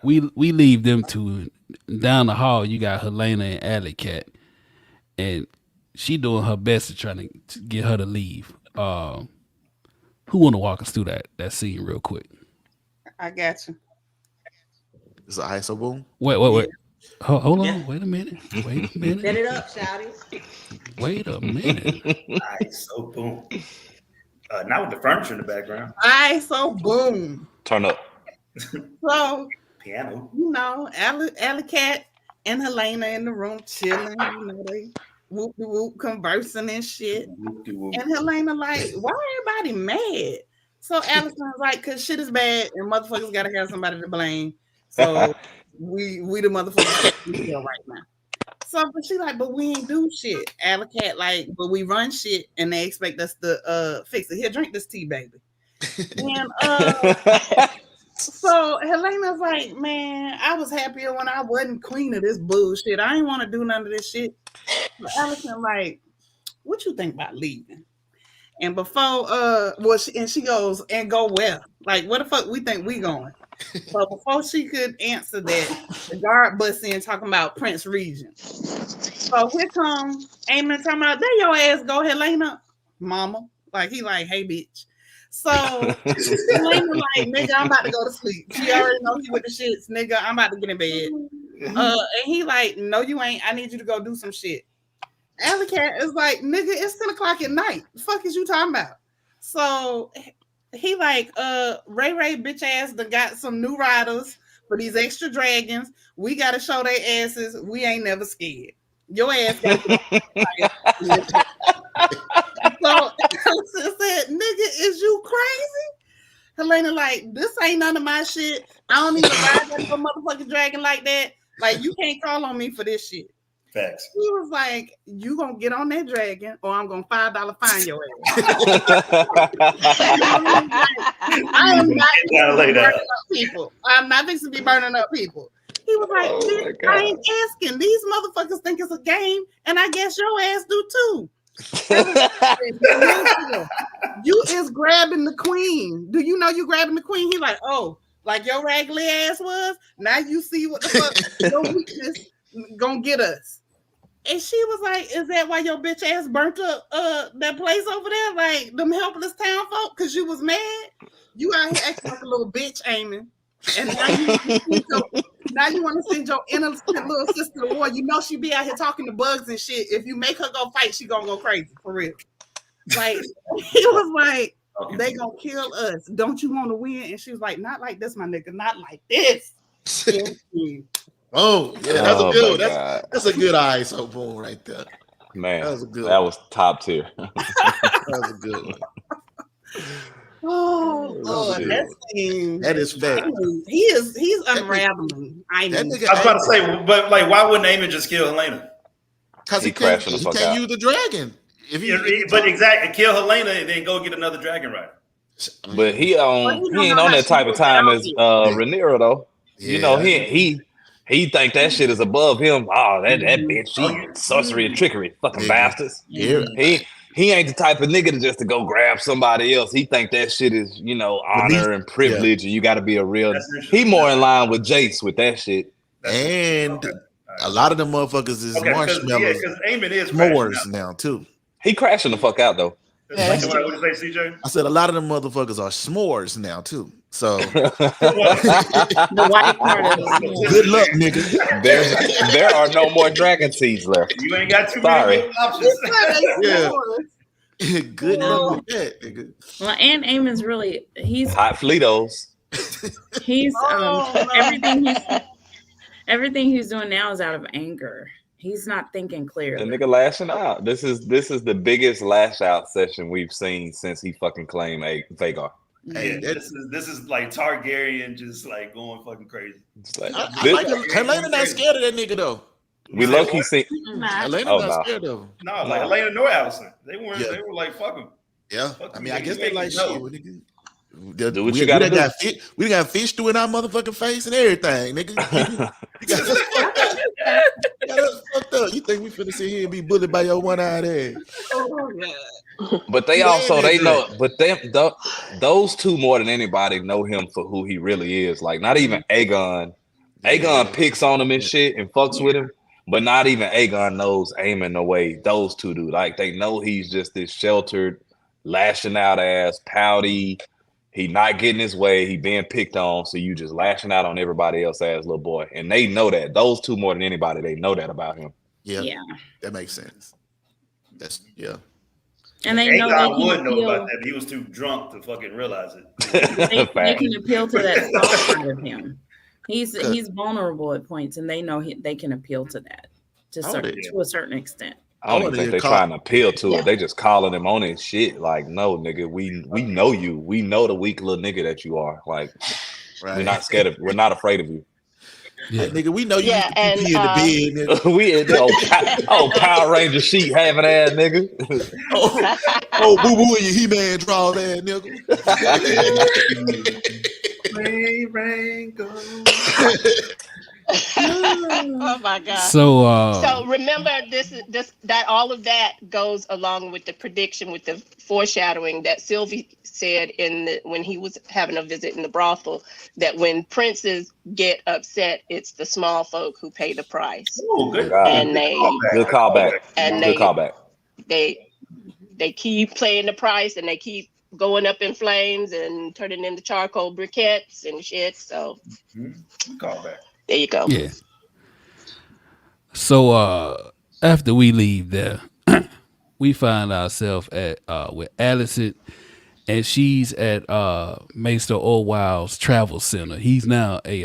we leave them two. Down the hall. You got Rhaenyra and Alicent, and she doing her best to try to get her to leave. Who want to walk us through that scene real quick? I got you. Is it ISO boom? Wait. Hold on. Wait a minute. Set it up, shouty. Wait a minute. ISO boom. Not with the furniture in the background. ISO boom. Turn up. So piano. Alicent and Rhaenyra in the room chilling. They whoop conversing and shit. And Rhaenyra like, why everybody mad? So Alicent's like, cause shit is bad and motherfuckers gotta have somebody to blame. So we the motherfuckers right now. So but she like, but we ain't do shit. Alicent like, but we run shit and they expect us to fix it. Here, drink this tea, baby. And so Helena's like, man, I was happier when I wasn't queen of this bullshit. I ain't want to do none of this shit. So Alicent like, what you think about leaving? And before she goes, and go where? Like, where the fuck we think we going? So before she could answer that, the guard busts in talking about Prince Regent. So here come Aemond talking about, there your ass go, Helena, mama. Like, he like, hey, bitch. So Helena like, nigga, I'm about to go to sleep. She already know he with the shits, nigga, I'm about to get in bed. And he like, no, you ain't. I need you to go do some shit. Alley Cat is like, nigga, it's 10 o'clock at night. The fuck is you talking about? So he like, Ray bitch ass done got some new riders for these extra dragons. We gotta show their asses. We ain't never scared. Your ass got So Alicent said, nigga, is you crazy? Helena like, this ain't none of my shit. I don't even ride that little motherfucking dragon like that. Like, you can't call on me for this shit. Facts. He was like, you gonna get on that dragon or I'm gonna $5 fine your ass. I am not burning up people. I'm not fixing to be burning up people. He was like, I ain't asking. These motherfuckers think it's a game, and I guess your ass do too. You is grabbing the queen. Do you know you grabbing the queen? He like, oh, like your raggedy ass was. Now you see what the fuck your weakness gonna get us. And she was like, is that why your bitch ass burnt up that place over there? Like them helpless town folk? Cause you was mad? You out here acting like a little bitch, Aemond. And now you want to send your innocent little sister to war. You know she be out here talking to bugs and shit. If you make her go fight, she gonna go crazy, for real. Like, he was like, they gonna kill us. Don't you want to win? And she was like, not like this, my nigga. Not like this. Oh, yeah, that's a good one. That's a good ISO boom right there. Man, that was a good that was top tier. That was a good one. Oh, Lord, that is fact. He's unraveling. I know. I was about to say, but like, why wouldn't Aemond just kill Helena? Because he can't use the dragon. But exactly, kill Helena and then go get another dragon rider. But he ain't on that type of time as Rhaenyra though. Yeah. You know, he think that shit is above him. Oh, that bitch, she sorcery and trickery, fucking bastards. Yeah. He ain't the type of nigga to go grab somebody else. He think that shit is, you know, honor and privilege, and you got to be a real. He more in line with Jace with that shit. And a lot of them motherfuckers is marshmallows. Because Aemond is s'mores now too. He crashing the fuck out though. What did you say, CJ? I said a lot of them motherfuckers are s'mores now too. So the white part of it. Good luck, nigga. There are no more dragon seeds left. You ain't got too many options. Yeah. Good luck with that, nigga. Well, and Aemond's really he's hot Fleetos. He's everything he's doing now is out of anger. He's not thinking clearly. The nigga lashing out. This is the biggest lash out session we've seen since he fucking claimed Vhagar. Hey, this is like Targaryen just like going fucking crazy. Like, Helena not scared of that nigga though. We low key see Helena not scared of him. No, like Helena nor Alicent. They weren't. Yeah. They were like fuck him. Yeah, I mean, I guess they like shit. Do what you gotta do. We got fish through in our motherfucking face and everything, nigga. You got us fucked up. You think we finna sit here and be bullied by your one-eyed ass? Oh god. But they also know. But those two more than anybody know him for who he really is. Like not even Aegon. Aegon picks on him and shit and fucks with him. But not even Aegon knows Aemond the way those two do. Like they know he's just this sheltered, lashing out ass, pouty. He not getting his way. He being picked on. So you just lashing out on everybody else as little boy. And they know that. Those two more than anybody, they know that about him. Yeah. That makes sense. That's And they know that would know about that. He was too drunk to fucking realize it. They can appeal to that soft side of him. He's vulnerable at points, and they know they can appeal to that to a certain extent. I don't even think they're trying to appeal to it. They just calling him on his shit. Like, no, nigga, we know you. We know the weak little nigga that you are. Like, we're not scared of. We're not afraid of you. Yeah, nigga, we know you in the bed. We in the Power Ranger sheet having ass nigga. Boo boo in your He-Man draws ass nigga. Rain, go. Oh my God. So remember that all of that goes along with the prediction, with the foreshadowing that Sylvie said when he was having a visit in the brothel, that when princes get upset, it's the small folk who pay the price. Oh, good. And Good callback. And Good callback. They keep playing the price, and they keep going up in flames and turning into charcoal briquettes and shit. So Callback. there you go. yeah. So after we leave there, we find ourselves at with Alicent, and she's at Maester Orwell's travel center. He's now a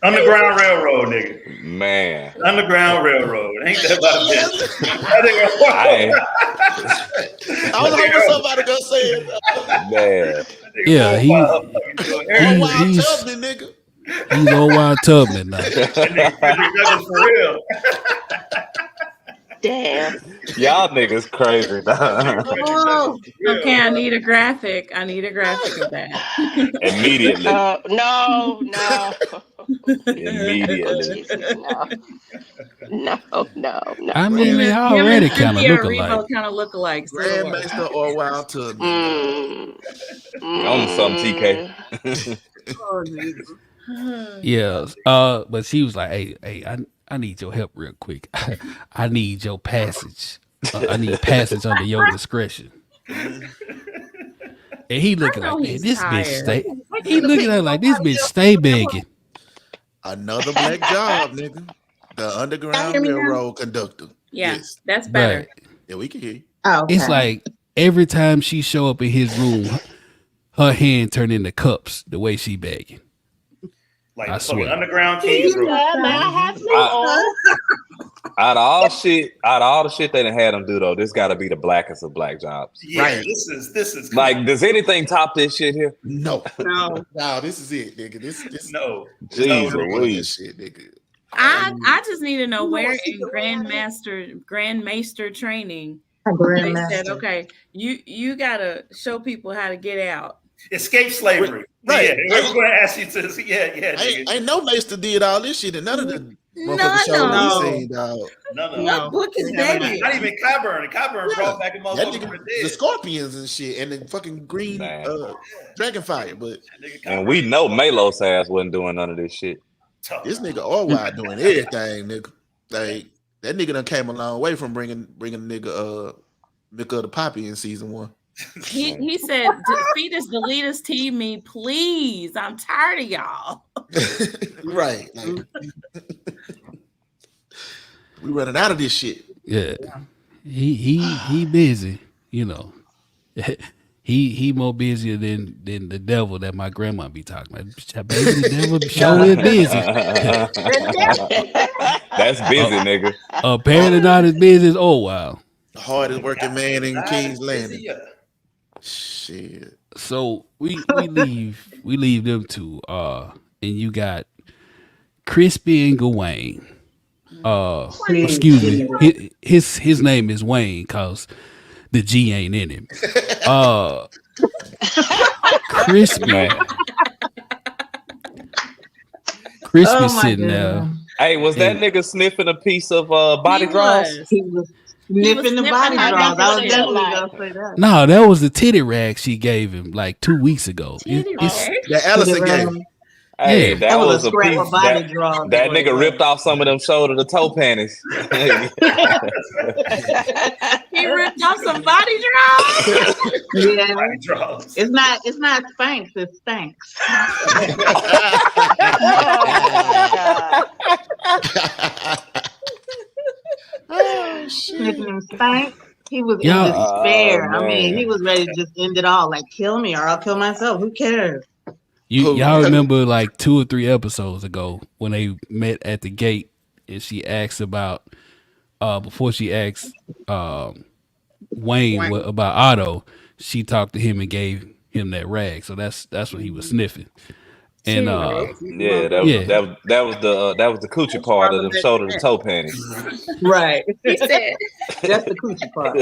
Underground Railroad, nigga. Man. Underground Railroad. Ain't that about I was hoping somebody gonna say it. Man. yeah. He's Tubman, nigga. He's old wild Tubman now. For real. Damn. Y'all niggas crazy. Oh, okay, I need a graphic. I need a graphic of that. Immediately. No. Immediately. No. I mean, they already kind of look alike. Kind of look alike. So Grandmaster or Wild Tubman. On some TK. Yeah. But she was like, hey, I need your help real quick. I need your passage. I need passage under your discretion. And he looking like, man, this bitch stay. He looking at her like, this bitch stay begging. Another black job, nigga. The Underground Railroad conductor. Yeah, Yes. that's better. Right. Yeah, we can hear you. Oh, okay. It's like every time she show up in his room, her hand turn into cups the way she begging. Like I fucking swear. Underground Kings, bro. Out of all the shit they done had them do though, this gotta be the blackest of black jobs. Yeah, Right. this is Like, does anything top this shit here? No. No. No, this is it, nigga. This no. Jeez no Louise. shit, nigga. I just need to know where in Grandmaster training they said, okay, you gotta show people how to get out. Escape slavery. Right. Yeah, we're going to ask you to. Yeah. Ain't no Maester did all this shit, and none of the motherfucking shows No. we seen, dog. What book is that in? Not even Kyburn. Kyburn brought back a That motherfucker nigga, from the dead. scorpions and shit, and the fucking green dragonfire. But And we know Malos ass wasn't doing none of this shit. this nigga Orwell doing everything, nigga. Like that nigga done came a long way from bringing nigga Mika the Poppy in season 1. He said, "Fetus, delete us, team me, please. I'm tired of y'all." Right. Like, we running out of this shit. Yeah. He busy, you know. He more busier than the devil that my grandma be talking about. Baby, the devil sure is busy. That's busy, nigga. Apparently not as busy as Orwell. The hardest working man in King's Landing. Shit. So we leave them two. And you got Crispy and Gawain. Excuse me. His name is Wayne because the G ain't in him. Crispy. Crispy sitting there. Hey, was that nigga sniffing a piece of body draws? He was sniffing the body draws. I was definitely gonna say that. No, that was the titty rag she gave him like 2 weeks ago. That Allison game. Hey, Yeah. that was a scrap piece of body draw. that nigga ripped off some of them shoulder to toe panties. He ripped off some body draws. Yeah. Body draws. It's not Spanx, it's Stanks. Sniffing him Stank. He was in despair. I mean, he was ready to just end it all. Like, kill me or I'll kill myself. Who cares? Y'all remember like 2 or 3 episodes ago when they met at the gate and she asked about before she asked Wayne about Otto, she talked to him and gave him that rag. So that's what he was sniffing. And that was the coochie part of the shoulder to toe panties. Right. He said, That's the coochie part.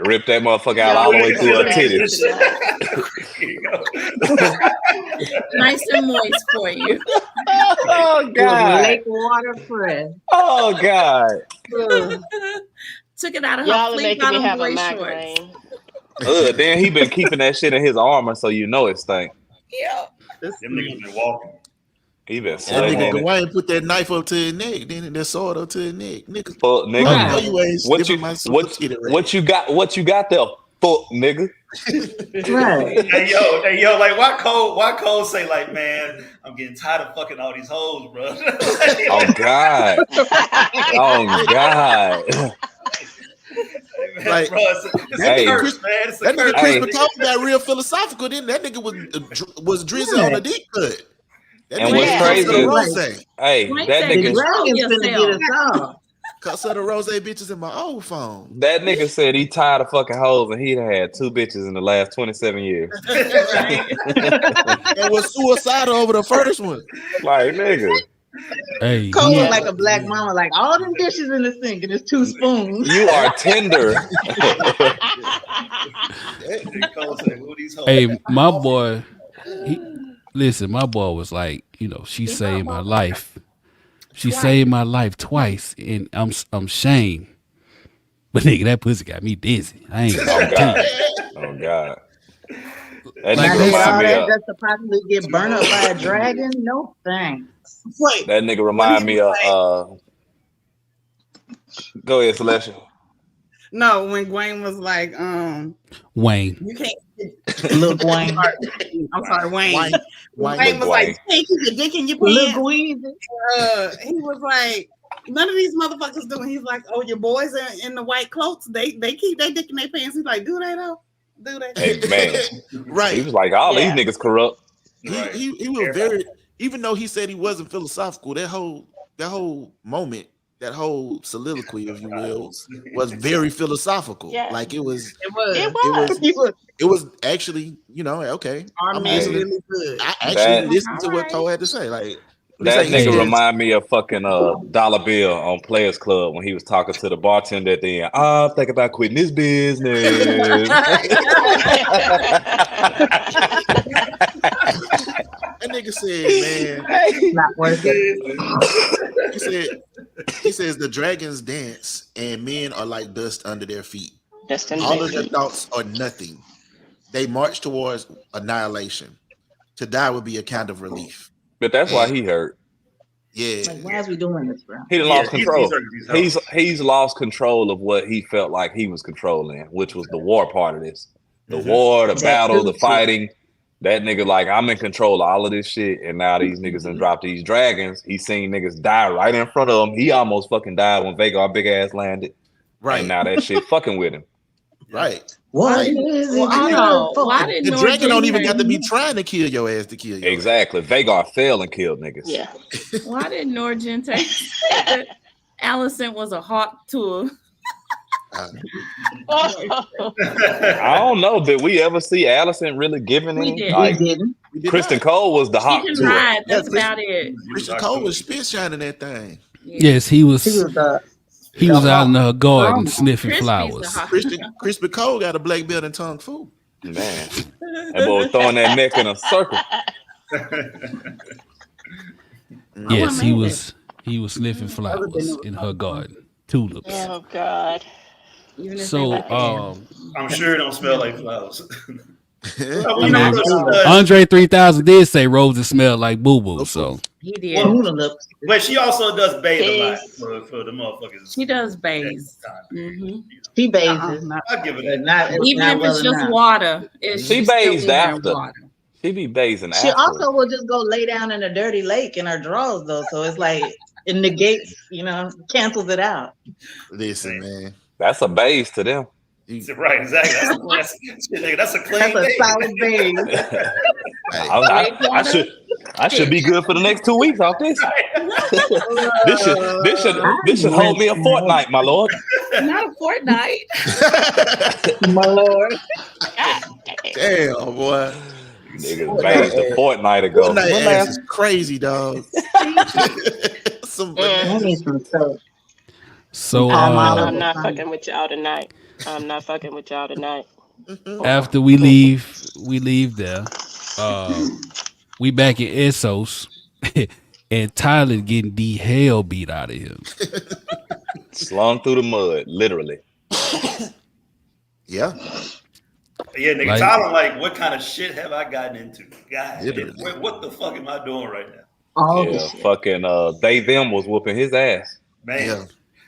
Rip that motherfucker out all the way through her titties. Nice and moist for you. Oh God. Lake water fresh. Oh God. Took it out of Y'all her are fleet making me bottom have a boy migraine. shorts. Then he been keeping that shit in his armor, so you know it stink. Yeah. Them niggas been walking. He been That slinging nigga it. Dwayne put that knife up to his neck, then that sword up to his neck. Nigga, Fuck, nigga. I know you ain't What sniffing you my what you got? What you got there? Fuck, nigga. Right. Hey yo, like why Cole say like, man, I'm getting tired of fucking all these hoes, bro. Oh God. Oh God. Man, Like, bro, it's a Hey. curse, man. It's a that nigga curse. Hey. Criston Cole got real philosophical. Then that nigga was drizzy on the deep cut. That And nigga what's was crazy the is- rose. Hey, Dwayne that said The nigga. dragon's finna get us all. Cuss of the rose bitches in my old phone. That nigga said he tired of fucking hoes and he'd had 2 bitches in the last 27 years. Right. And was suicidal over the first one. Like, nigga. Hey, Cole he- look like a black mama, like all them dishes in the sink and it's 2 spoons. You are tender. Cole said, who these hoes? hey, my boy. Listen, my boy was like, she saved my life. She saved my life twice, and I'm shamed. But nigga, that pussy got me dizzy. I ain't Oh gonna God. God. Oh God. That Like, nigga Now did remind all me that of just to possibly get burned up by a dragon? No thanks. Wait, that nigga remind me of go ahead, Celeste. no, when Gwen was like, Wayne. you can't. Look, Wayne. I'm sorry, Wayne. Wayne. Wayne was like, Wayne. you can't keep your dick in your Look, pants. Weezy. He was like, none of these motherfuckers do. He's like, oh, your boys in the white cloaks, they keep their dick in their pants. He's like, do they though? Do they? Hey man. Right. He was like, all these niggas corrupt. He was very, even though he said he wasn't philosophical, that whole moment, that whole soliloquy, if you will, was very philosophical. Yeah. Like it was actually, okay. Our I'm man listening. really good. I actually That- listened to what Cole had to say. Like That he nigga said, remind me of fucking Dollar Bill on Players Club when he was talking to the bartender at the end. I'm thinking about quitting this business. that nigga said, man, Not worth it. he says the dragons dance and men are like dust under their feet. Destin All of Baby. their thoughts are nothing. They march towards annihilation. To die would be a kind of relief. But that's why he hurt. Yeah. Like, why is we doing this, bro? He done Yeah, lost control. he's He's lost control of what he felt like he was controlling, which was the war part of this. The war, the That battle, too, the fighting. That nigga like, I'm in control of all of this shit, and now these niggas done dropped these dragons. He seen niggas die right in front of him. He almost fucking died when Vhagar big ass landed. Right. And now that shit fucking with him. Right. What Right. is it? I know. Why did The Nord dragon don't even Jr. got to be trying to kill your ass to kill you. Exactly. Vhagar fell and killed niggas. Yeah. Why did Norgent say that Alicent was a hawk to I don't know. Did we ever see Alicent really giving We in? did. Like, We didn't. We did Criston not. Cole was the hot She can to it. ride. That's Yeah, about it. Criston Cole was spit shining that thing. Yes, he He was. was the He was out in her garden Oh. sniffing Crispy's flowers. the hawk. Crispy Cole got a black belt and tongue fool. Man, that boy was throwing that neck in a circle. Yes, he made was. He was sniffing flowers in her garden, tulips. Oh God. Even if So, they like I'm sure it don't smell like flowers. I mean, Andre 3000 did say roses smell like boo boo. So he did. Well, Tuna lips. but she also does bathe a lot Yes. for the motherfuckers. She does bathe. Mm-hmm. She bathes. I'll give it But that. not, Even not if well it's just enough. water, She still bathes in there after. water. She be bathing She after. also will just go lay down in a dirty lake in her drawers, though. So it's like it negates, cancels it out. Listen, man. That's a base to them. Right, exactly. That's a clean That's a day. solid bathe. I should be good for the next 2 weeks off this. This should hold me a fortnight, my lord. Not a fortnight. My lord. Damn, boy. Niggas bathed a fortnight ago. Fortnite ass is crazy, dog. I need some soap. So I'm not fucking with y'all tonight. I'm not fucking with y'all tonight. after we leave there. We back in Essos, and Tyland getting the hell beat out of him. Slung through the mud, literally. Yeah. Yeah, nigga, Like- Tyler, like, what kind of shit have I gotten into? God, Literally. what the fuck am I doing right now? All Yeah, this shit. fucking they them was whooping his ass. Man, Yeah.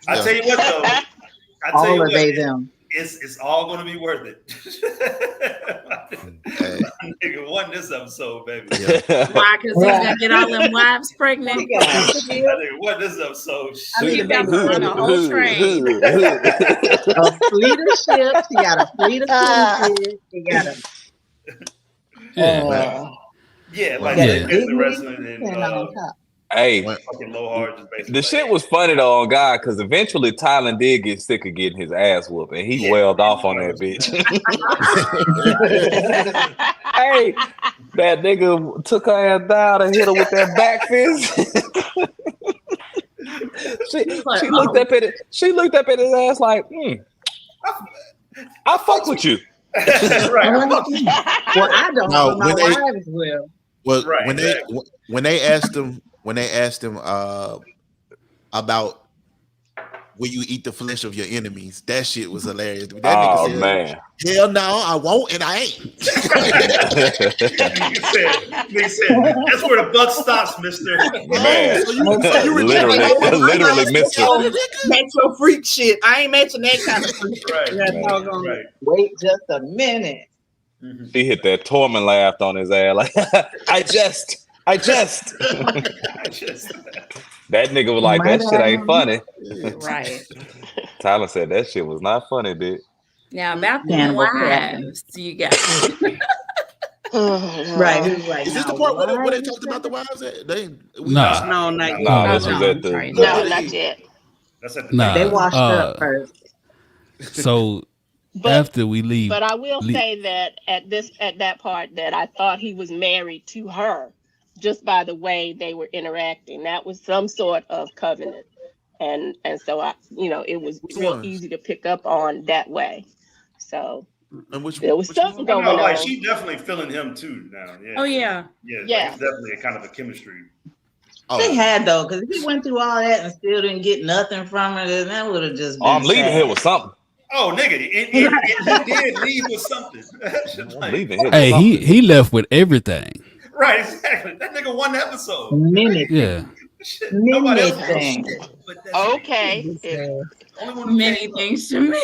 I tell you what, though. I tell you All what, of they them. it's all going to be worth it. Hey, Nigga, won this episode, baby. yeah. Why? Because he's gonna get all them wives pregnant. He got a That shield, nigga won this episode. I mean, you got to run a whole train. a fleet of ships. He got a fleet of cruises. He got a Yeah, Yeah, like Yeah. the wrestling and and on top. Hey, fucking low hard just basically. the shit was funny though on God, because eventually Tyland did get sick of getting his ass whooped, and he wailed off on that bitch. Hey, that nigga took her ass down and hit her with that back fist. she looked up at it. She looked up at his ass like, I fuck with you. Right. Well, I don't No, know. My when they- wives will. Well, Right, when they asked him about will you eat the flesh of your enemies, that shit was hilarious. That Oh nigga said, man. hell no, I won't, and I ain't. Nigga said, that's where the buck stops, mister. Man. So you Literally, mister. That's your freak shit. I ain't matching that kind of freak. Right, That right, doggone- right. Wait just a minute. He hit that Tormund laughed on his ass like, I just. That nigga was like, that shit ain't funny. Right. Tyler said that shit was not funny, bitch. Now about the Cannibal Captain. wives, you got Right. Who's like, Is this the no, part where why they is talked that? about the wives? Nah. No, not yet. Nah, this was no, at the. sorry. No, not yet. That's at the Nah. They washed up first. So But after we leave, but I will say that at that part that I thought he was married to her just by the way they were interacting. That was some sort of covenant. And so it was real one? easy to pick up on that way. So And which, there was which something one? going like on. she definitely feeling him too now. Yeah. Oh yeah. Yeah. Yeah. It's definitely a kind of a chemistry. Oh, They had though, because if he went through all that and still didn't get nothing from her, then that would have just been. Oh, I'm leaving sad. here with something. Oh, nigga, it did leave with something. I'm leaving here with hey, something. he left with everything. Right, exactly. That nigga won the episode. Many, Yeah. Shit, many nobody else things. but that Okay. nigga. Only one who Many came up. things to me.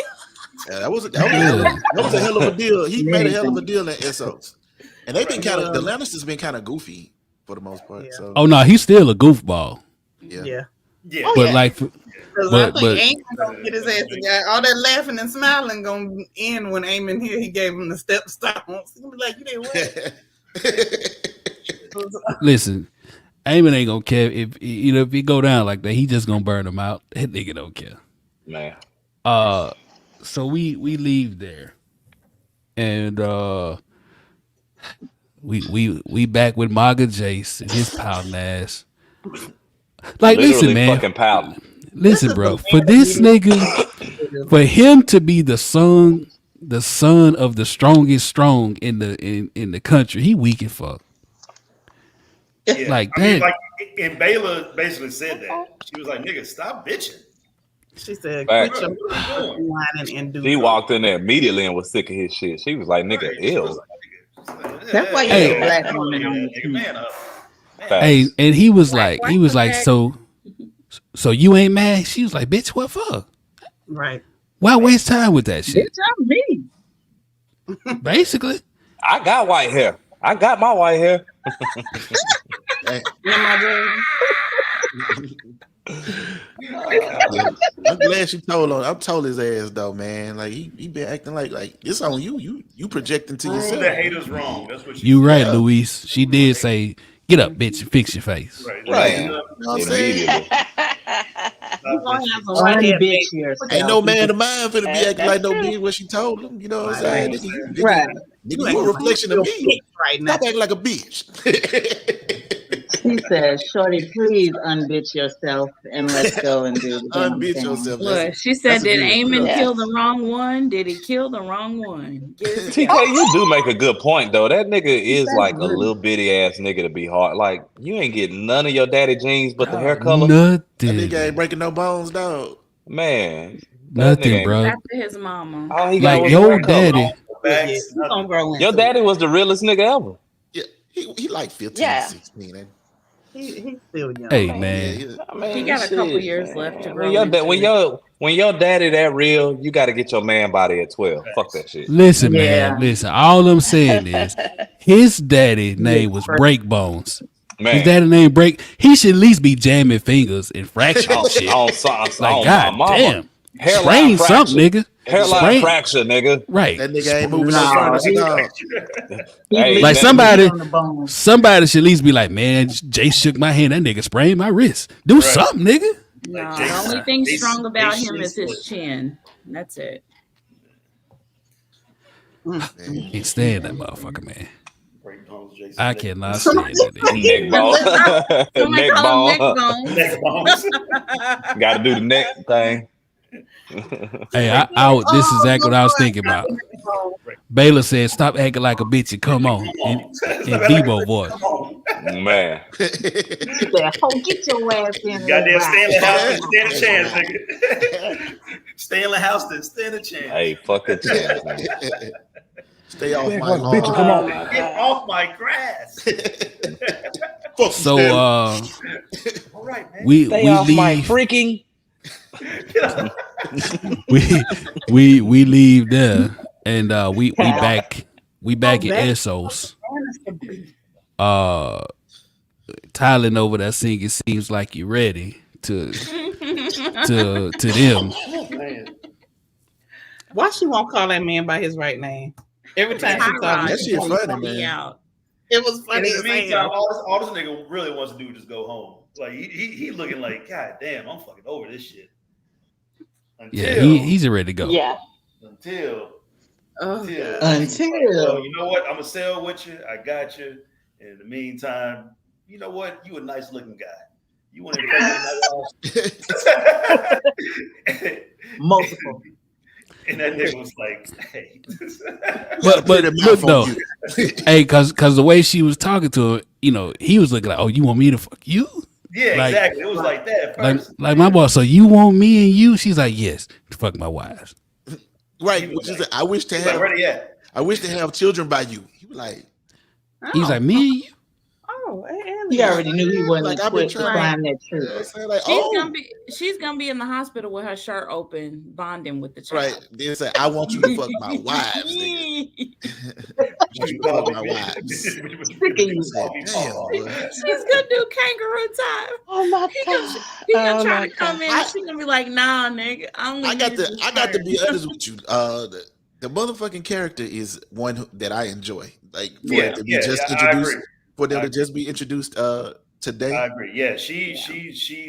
yeah, that was a hell of a deal. He made a hell of a deal in Essos, and they've been kind of the Lannisters been kind of goofy for the most part. Yeah. So Oh no, he's still a goofball. yeah. Yeah. Yeah. But like, Because But- I but- think Aemon gonna get his ass together. All that laughing and smiling gonna end when Aemon here. He gave him the step stones. He be like, you did what? listen, Aemon ain't gonna care if he go down like that. He just gonna burn him out. That nigga don't care. Man. So we leave there, and we back with Maga Jace and his pouting ass. Like, Literally listen, man. fucking pouting. Listen, bro. For this nigga, for him to be the son of the strongest strong in the country, he weak as fuck. Yeah. Like I mean, that. like, and Bayla basically said that. She was like, nigga, stop bitching. She said, Right. quit your whining and do She something." walked in there immediately and was sick of his shit. She was like, nigga, She was ew. like, nigga, That's why you Hey. get a black woman on the nigga, team. man up. Hey, and he was like, Black. so you ain't mad? She was like, bitch, what for? Right. Why waste time with that shit? Bitch, I'm me. Basically. I got white hair. I got my white hair. I'm glad she told on. I told his ass though, man. Like he been acting like it's on you. You projecting to Prove yourself. the haters wrong. That's what she You said. right, Luis. She did say, get up, bitch, and fix your face. Right. Right. You know what I'm saying? Immediately. You gonna have some Only white bitch hair, yourself. Ain't no man of mine finna be That's acting like no true. bitch what she told him. You know what I'm saying? Nigga, Right. nigga, you a reflection of me. right now. Stop acting like a bitch. He says, "Shorty, please unbitch yourself and let's go and do the damn Unbitch thing." yourself. Look, she said, that's a did good Aemond Yeah. kill the wrong one? Did he kill the wrong one? Get it TK, together. you do make a good point though. That nigga is That's like a good. little bitty ass nigga to be hard. Like you ain't getting none of your daddy jeans but the hair color. That Nothing. nigga ain't breaking no bones, dog. Man, that nigga Nothing, ain't- bro. After his mama. all he got Like was your hair color. daddy. Facts, He's nothing. gonna grow into Your daddy was the realest nigga ever. Yeah, he like 15, Yeah. 16. it. He's still young. Hey Yeah, man, he- I mean, He got a couple shit, years man. left to When grow your, into when your daddy that real, you got to get your man body at 12. Fuck that shit. listen, Yeah. man, listen. All I'm saying is his daddy name was Breakbones. Man, His daddy name Break. He should at least be jamming fingers and fracturing on, shit. on, Like my God mama. damn, Hairline sprain fracture. something, nigga. Hairline Sprain- fracture, nigga. Right. that nigga ain't moving Nah, no furniture, dog. He Hey, leaves Like the somebody- meat on the bone. Somebody should at least be like, man, Jace shook my hand. That nigga sprained my wrist. Do Right. something, nigga. No, Like the Jace- only thing Jace- strong about Jace him is split. his chin. That's it. Can't stand that motherfucker, man. Break bones, Jason. I cannot stand that nigga. Neck bone. Somebody neck call him bone. neck bones. Neck bones. Got to do the neck thing. Hey, this is exactly what I was thinking about. Baylor said, "Stop acting like a bitch and come on." In Debo voice. Come on. Man. He said, "Oh, get your ass in there." Goddamn Stanley Right. Houston, stand a chance, nigga. Stanley Houston, stand a chance. Hey, fuck that chance, man. Stay off my Bitch, lawn. come on. Get off my grass. Fuck So you, All right, man. we Stay we off my leave freaking. we leave there and we back in Essos. Tyland over there singing "Seems Like You Ready" to them. Man. Why she won't call that man by his right name? Every time she talks, That shit funny, man. Out. it was And funny in as the meantime, hell. all this nigga really wants to do is just go home. Like he looking like, God damn, I'm fucking over this shit. Yeah, he's ready to go. Yeah. Until Oh, well, you know what? I'm gonna sail with you. I got you. And in the meantime, you know what? You a nice looking guy. You want to Multiple. And that nigga was like, hey. But look though, hey, cause the way she was talking to him, you know, he was looking like, "Oh, you want me to fuck you?" Yeah, Like- exactly. It was like that at first. Like my boss. So you want me and you? She's like, "Yes, to fuck my wives." Right. Which is, I wish to He's like, have. where they at? I wish to have children by you. He was like, He's like, "Me and you." Oh, He already knew he wasn't Like, I've been equipped to trying- climb that you know tree. what I'm saying? Like, she's gonna be in the hospital with her shirt open, bonding with the child. right. Then say, I want you to fuck my wives, nigga. I want you to fuck my wives. Sick of you. I said, damn, bro. She's gonna do kangaroo time. Oh my He god. gonna Oh try my to come in. And she's gonna be like, "Nah, nigga, I got to be honest with you. The motherfucking character is one that I enjoy. Like for it to be just I introduced, agree. for them I to just be introduced today. I agree. Yeah, she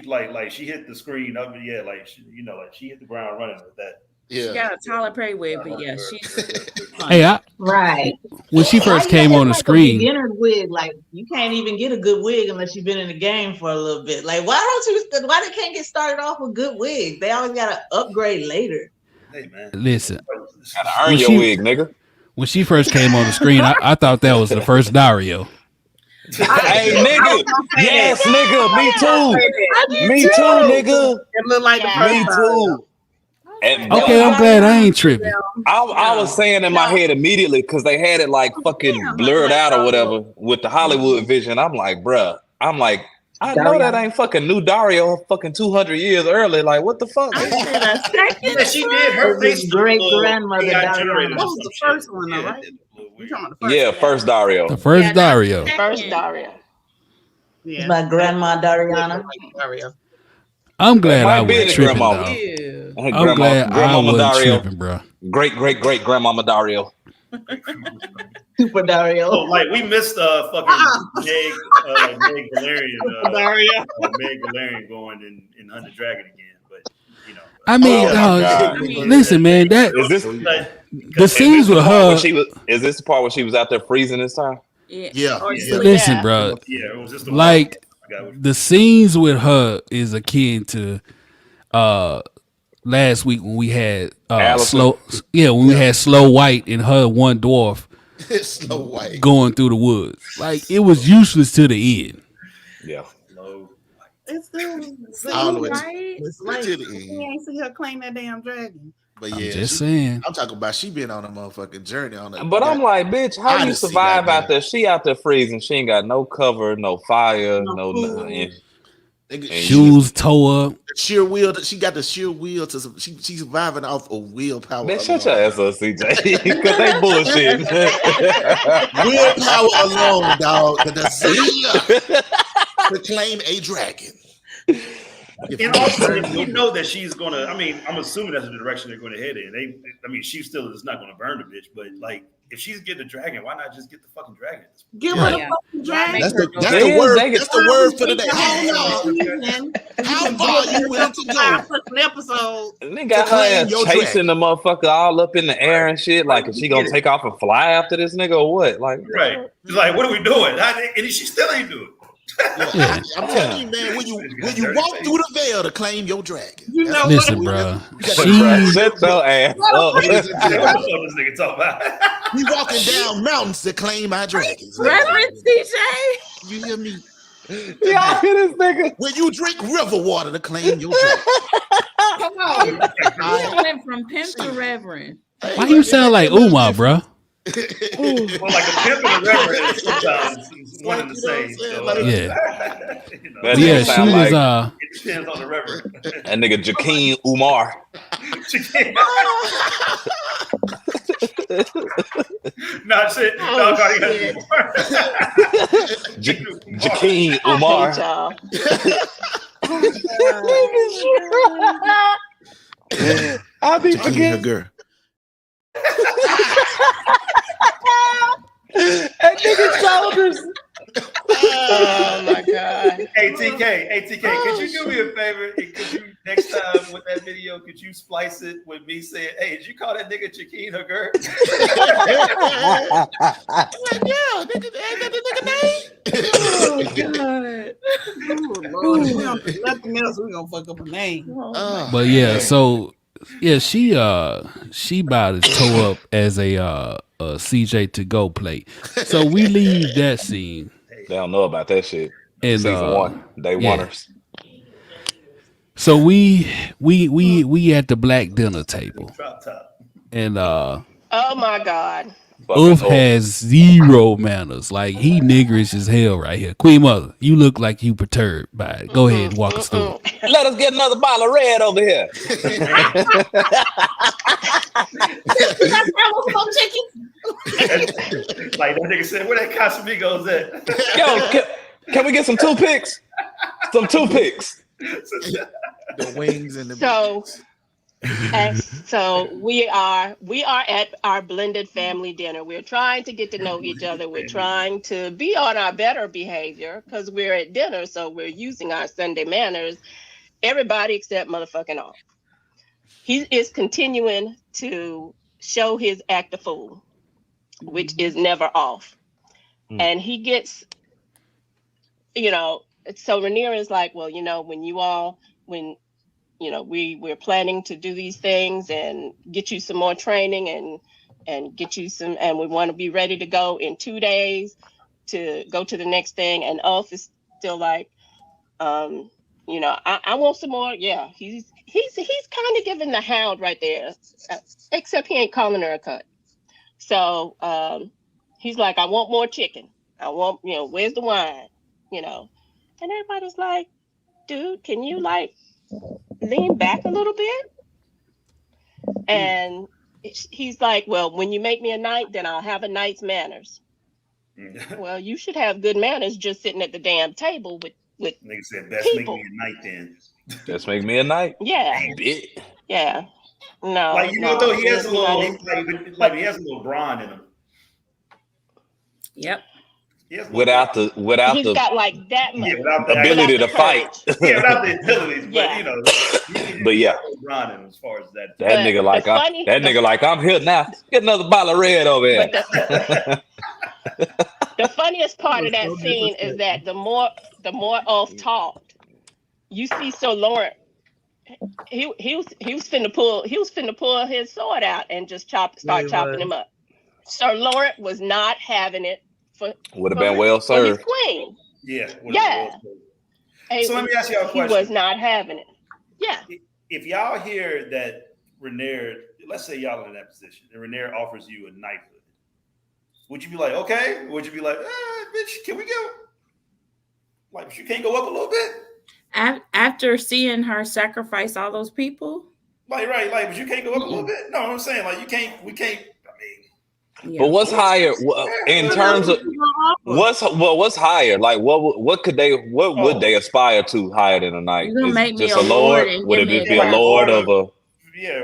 like she hit the screen up. Yeah, like she hit the ground running with that. She Yeah. got a Tyler Perry wig, but yeah, she's Hey, Right. when she first Why came you on the like a screen, beginner wig, like you can't even get a good wig unless you've been in the game for a little bit. Like, why they can't get started off with good wigs? They always gotta upgrade later. Hey man, listen, Gotta earn When your she- wig, nigga. when she first came on the screen, I thought that was the first Dario. Hey, nigga. Yes, nigga. Me too. Me too, nigga. It looked like the Yeah. first Me time. too. And Okay, I'm glad I ain't tripping. I was saying in my head immediately because they had it like fucking blurred out or whatever with the Hollywood vision. I'm like, bruh. I know that ain't fucking new Dario fucking 200 years early. Like, what the fuck? I said a second. yeah, she did. Her His face great-grandmother AI died generated on- or That was some the shit. first one, though, Yeah, right? it did look You weird. talking about the first Yeah, one? first Dario. The first Yeah, not Dario. second. First Dario. Yeah. My grandma Dariana. Dario. I'm glad Might I be wasn't the tripping, grandma. though. Ew. Hey, I'm glad I Grandmama wasn't Dario. tripping, bro. Great grandmama Dario. Super Dario. Oh, like we missed fucking Meg Valerian, Dario. Meg Valerian going in Under Dragon again, but you know. I mean, Oh, dog, God. listen, man, that Is this the scenes with her. Is this the part where she was out there freezing this time? Yeah. Yeah. Or Yeah. Listen, Yeah. bro, Yeah, it was just like the scenes with her is akin to last week when we had we had Slow White and her one dwarf Slow White going through the woods. Like it was useless to the end. Yeah. It's still all the way Right? to the we end. ain't see her claim that damn dragon. But I'm yeah, just saying. I'm talking about she been on a motherfucking journey on it. But I'm like, bitch, how you Odyssey, survive goddamn. out there? She out there freezing. She ain't got no cover, no fire, no nothing. Shoes toe up. Sheer will. She got the sheer will to. She's surviving off of willpower. Man, shut your ass up, CJ. Because they bullshit. Willpower alone, dog. The zeal to claim a dragon. And also, if you know that she's gonna, I mean, I'm assuming that's the direction they're going to head in. She still is not going to burn the bitch, but like, if she's getting a dragon, why not just get the fucking dragon? Give her the fucking dragon. That's the word. That's the word for today. How far are you willing to go? Episode. And they got her ass chasing the motherfucker all up in the air and shit. Like, is she gonna take off and fly after this nigga or what? Like, right? Like, what are we doing? And she still ain't doing it. Yeah. I'm telling you, man, when you walk through the veil to claim your dragon. You know Listen, what? bro. shut your ass up. What this nigga talking about? We walking down mountains to claim our dragons. Reverend CJ. You hear me? Y'all hear this nigga? When you drink river water to claim your dragon. Come on. You went from pimp to reverend. Why you sound like Umar, bro? Well, like a pimp and a reverend is sometimes one and the same. So, Yeah. That Yeah, nigga she sound was like, it depends on the reverend. that nigga Jakeem Umar. Nah, shit. No, Jakeem Umar. I'll be forgetting. Girl. That nigga's shoulders. Oh my god. Hey TK, could you do me a favor? Could you next time with that video, could you splice it with me saying, "Hey, did you call that nigga Jakeem Hagur?" Yeah, nigga, Oh god. Nothing else, we gonna fuck up a name. But yeah, so yeah, she about as toe up as a CJ to go plate. So we leave that scene. They don't know about that shit. And Season 1, they wanners. So we at the black dinner table, and Oh my god. Ulf has zero manners. Like he niggerish as hell right here. Queen Mother, you look like you perturbed by it. Go ahead and walk us through. Let us get another bottle of red over here. Like that nigga said, where that Casamigos at? Yo, can we get some toothpicks? Some toothpicks. The wings and the So we are at our blended family dinner. We're trying to get to know each other. We're trying to be on our better behavior because we're at dinner, so we're using our Sunday manners. Everybody except motherfucking off. He is continuing to show his act of fool, which is never off. And he gets, so Rhaenyra is like, well, when we're planning to do these things and get you some more training and get you some, and we want to be ready to go in 2 days to go to the next thing. And Ulf is still like, I want some more. Yeah, he's kind of giving the hound right there, except he ain't calling her a cunt. So he's like, I want more chicken. I want, where's the wine? And everybody's like, dude, can you lean back a little bit? And he's like, well, when you make me a knight, then I'll have a knight's manners. Well, you should have good manners just sitting at the damn table with nigga said, best people. make me a knight then. Just make me a knight. Yeah. Yeah. No. Though he has a little, he has a little brawn in him. Yep. Without the got like that much ability to fight. Yeah, without the abilities, but yeah. Brawn in him as far as that. That nigga like I'm here now. Get another bottle of red over here. The funniest part of that scene is that the more Ulf talked, you see Sir Lawrence. He was finna pull his sword out and just start chopping him up. Sir Lawrence was not having it would have been well for his served. queen. Yeah. So let me ask y'all a question. He was not having it. Yeah. If y'all hear that Rhaenyra, let's say y'all in that position, and Rhaenyra offers you a knighthood, would you be like, okay? Would you be like, bitch, can we go? Like, you can't go up a little bit? After seeing her sacrifice all those people? Like, right, like, but you can't go up a little bit? No, I'm saying, like, we can't, I mean. Yeah. But what's higher in terms of what's higher? Like what would they aspire to higher than a knight? Just a lord? Would it just be a lord of a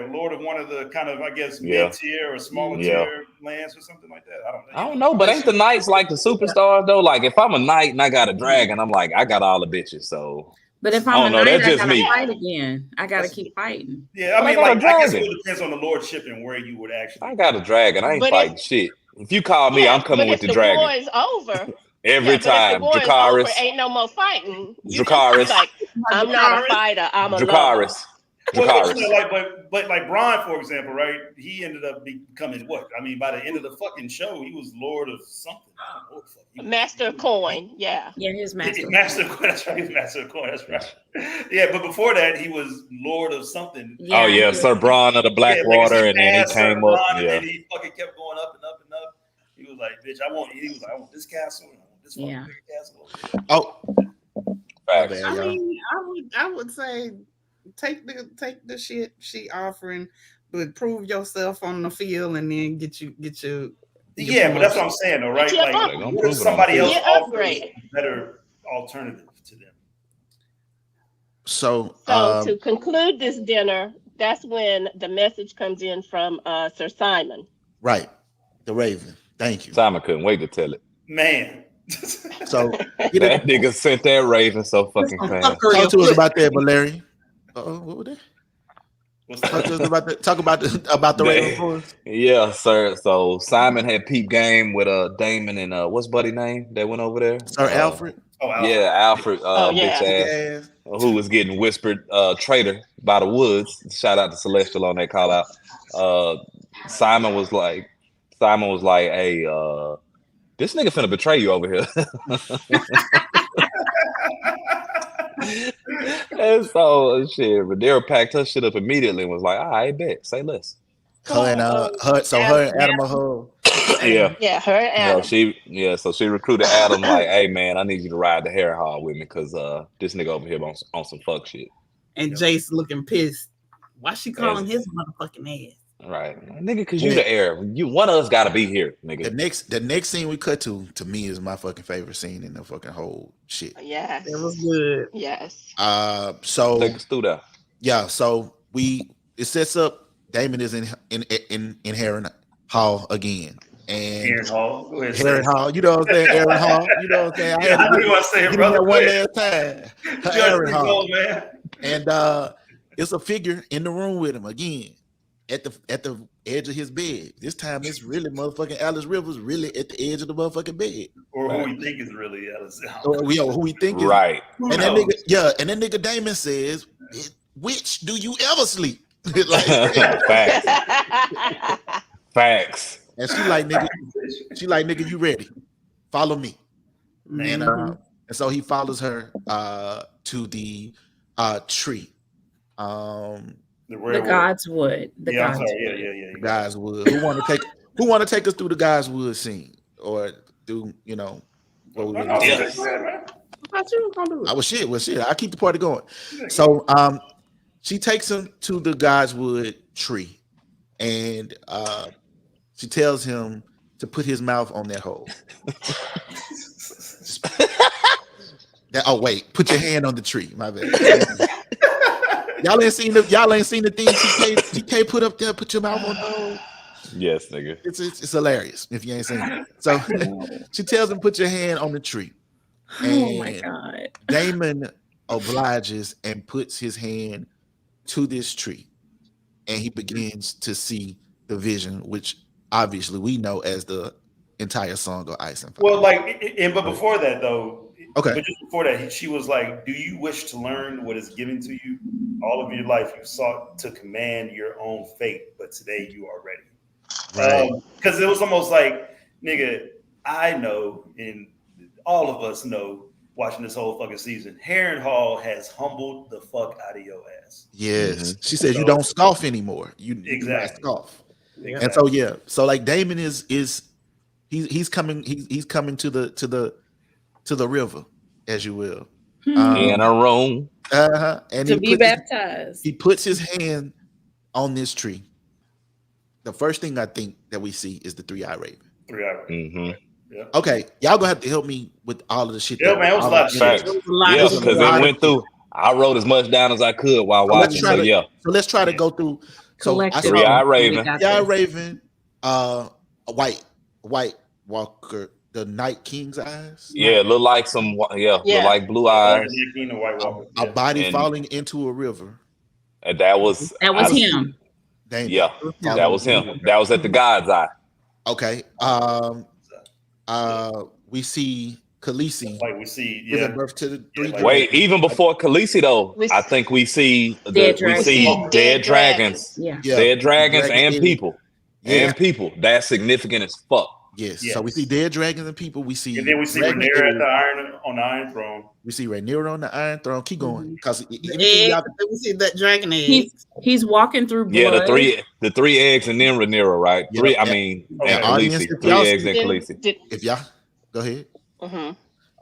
lord of one of the kind of, I guess, mid-tier or smaller tier lands or something like that? I don't know, but ain't the knights like the superstars though? Like if I'm a knight and I got a dragon, I'm like, I got all the bitches, so. But if I'm a knight, I gotta fight again. I gotta keep fighting. Yeah, I mean, like, I guess it depends on the lordship and where you would actually. I got a dragon. I ain't fighting shit. If you call me, I'm coming with the dragon. War is over. Every time, if the war is over, ain't no more fighting. Dracarys. Like, I'm not a fighter. I'm a Dracarys. But like Bronn, for example, right? He ended up becoming what? I mean, by the end of the fucking show, he was Lord of something. Master of Coin, yeah. Yeah, his master. Master of Coin, that's right. He's Master of Coin, that's right. Yeah, but before that, he was Lord of something. Yeah, Sir Bronn of the Blackwater, and then he came up. And then he fucking kept going up and up and up. He was like, "Bitch, I want this castle. I want this fucking big castle." Oh, I mean, I would say take the shit she offering, but prove yourself on the field, and then get your but that's what I'm saying, though, right? Like, what if somebody else offers a better alternative to them? So to conclude this dinner, that's when the message comes in from Sir Simon. Right, the Raven. Thank you. Simon couldn't wait to tell it. Man. So that nigga sent that Raven so fucking fast. Talk to us about that, Valeri. What was that? Talk about the Raven for us. Yeah, sir. So Simon had peep game with Daemon and what's buddy name that went over there? Sir Alfred. Alfred. Yeah, Alfred, bitch ass, who was getting whispered traitor by the woods. Shout out to Celestial on that call out. Simon was like, hey, this nigga finna betray you over here. And so shit, Rhaenyra packed her shit up immediately and was like, all right, bet, say less. Her and Adam her and Adam. So she recruited Adam like, hey man, I need you to ride the Harrenhal with me because this nigga over here on some fuck shit. And Jace looking pissed. Why she calling his motherfucking ass? Right, nigga, because you the heir. You one of us got to be here, nigga. The next scene we cut to me is my fucking favorite scene in the fucking whole shit. Yes, it was good. Yes. So take us through that. Yeah, so it sets up Daemon is in Harrenhal again. And Harrenhal, you know what I'm saying? Harrenhal, you know what I'm saying? I know you want to say it, brother. One last time. Harrenhal, man. And it's a figure in the room with him again. At the edge of his bed. This time it's really motherfucking Alice Rivers really at the edge of the motherfucking bed. Or who we think is really Alice. Who we think is right. And that nigga Daemon says, "Which do you ever sleep?" Facts. And she like, nigga, you ready? Follow me. Mm-hmm. And so he follows her to the tree. The God's Wood. The God's Wood. Who want to take us through the God's Wood scene, or do what we were doing? Well, shit. I keep the party going. So, she takes him to the God's Wood tree, and she tells him to put his mouth on that hole. Put your hand on the tree. My bad. Y'all ain't seen the thing TK put up there. Put your mouth on the hole. Yes, nigga. It's hilarious if you ain't seen it. So she tells him put your hand on the tree. Oh my God. Daemon obliges and puts his hand to this tree, and he begins to see the vision, which obviously we know as the entire Song of Ice and Fire. Well, but before that though, okay. But just before that, she was like, "Do you wish to learn what is given to you? All of your life you sought to command your own fate, but today you are ready." Right. Because it was almost like, nigga, I know, and all of us know, watching this whole fucking season, Harrenhal has humbled the fuck out of your ass. Yes. She said you don't scoff anymore. You do not scoff. Exactly. And so like Daemon is he's coming to the river, as you will. In a room. And to be baptized. He puts his hand on this tree. The first thing I think that we see is the 3-eyed raven. 3-eyed raven. Mm-hmm. Yeah. Okay, y'all gonna have to help me with all of the shit. Yeah, man, it was a lot of shit. Yeah, because it went through. I wrote as much down as I could while watching. So let's try to go through. So I saw 3-eyed raven. 3-eyed raven. White walker. The Night King's eyes. Yeah, look like some. Look like blue eyes. A body falling into a river. And that was him. Damn. Yeah, that was him. That was at the God's eye. Okay. We see Khaleesi. Like we see, giving birth to the 3 dragons. Wait, even before Khaleesi though, I think we see dead dragons. Yeah. Dead dragons and people. Yeah. And people. That's significant as fuck. Yes. So we see dead dragons and people. We see, and then we see Rhaenyra on the Iron Throne. We see Rhaenyra on the Iron Throne. Keep going, because we see that dragon egg. He's walking through blood. Yeah, the three eggs and then Rhaenyra, right? Yeah. Three. I mean, and Khaleesi. 3 eggs and Khaleesi. If y'all go ahead. Mm-hmm.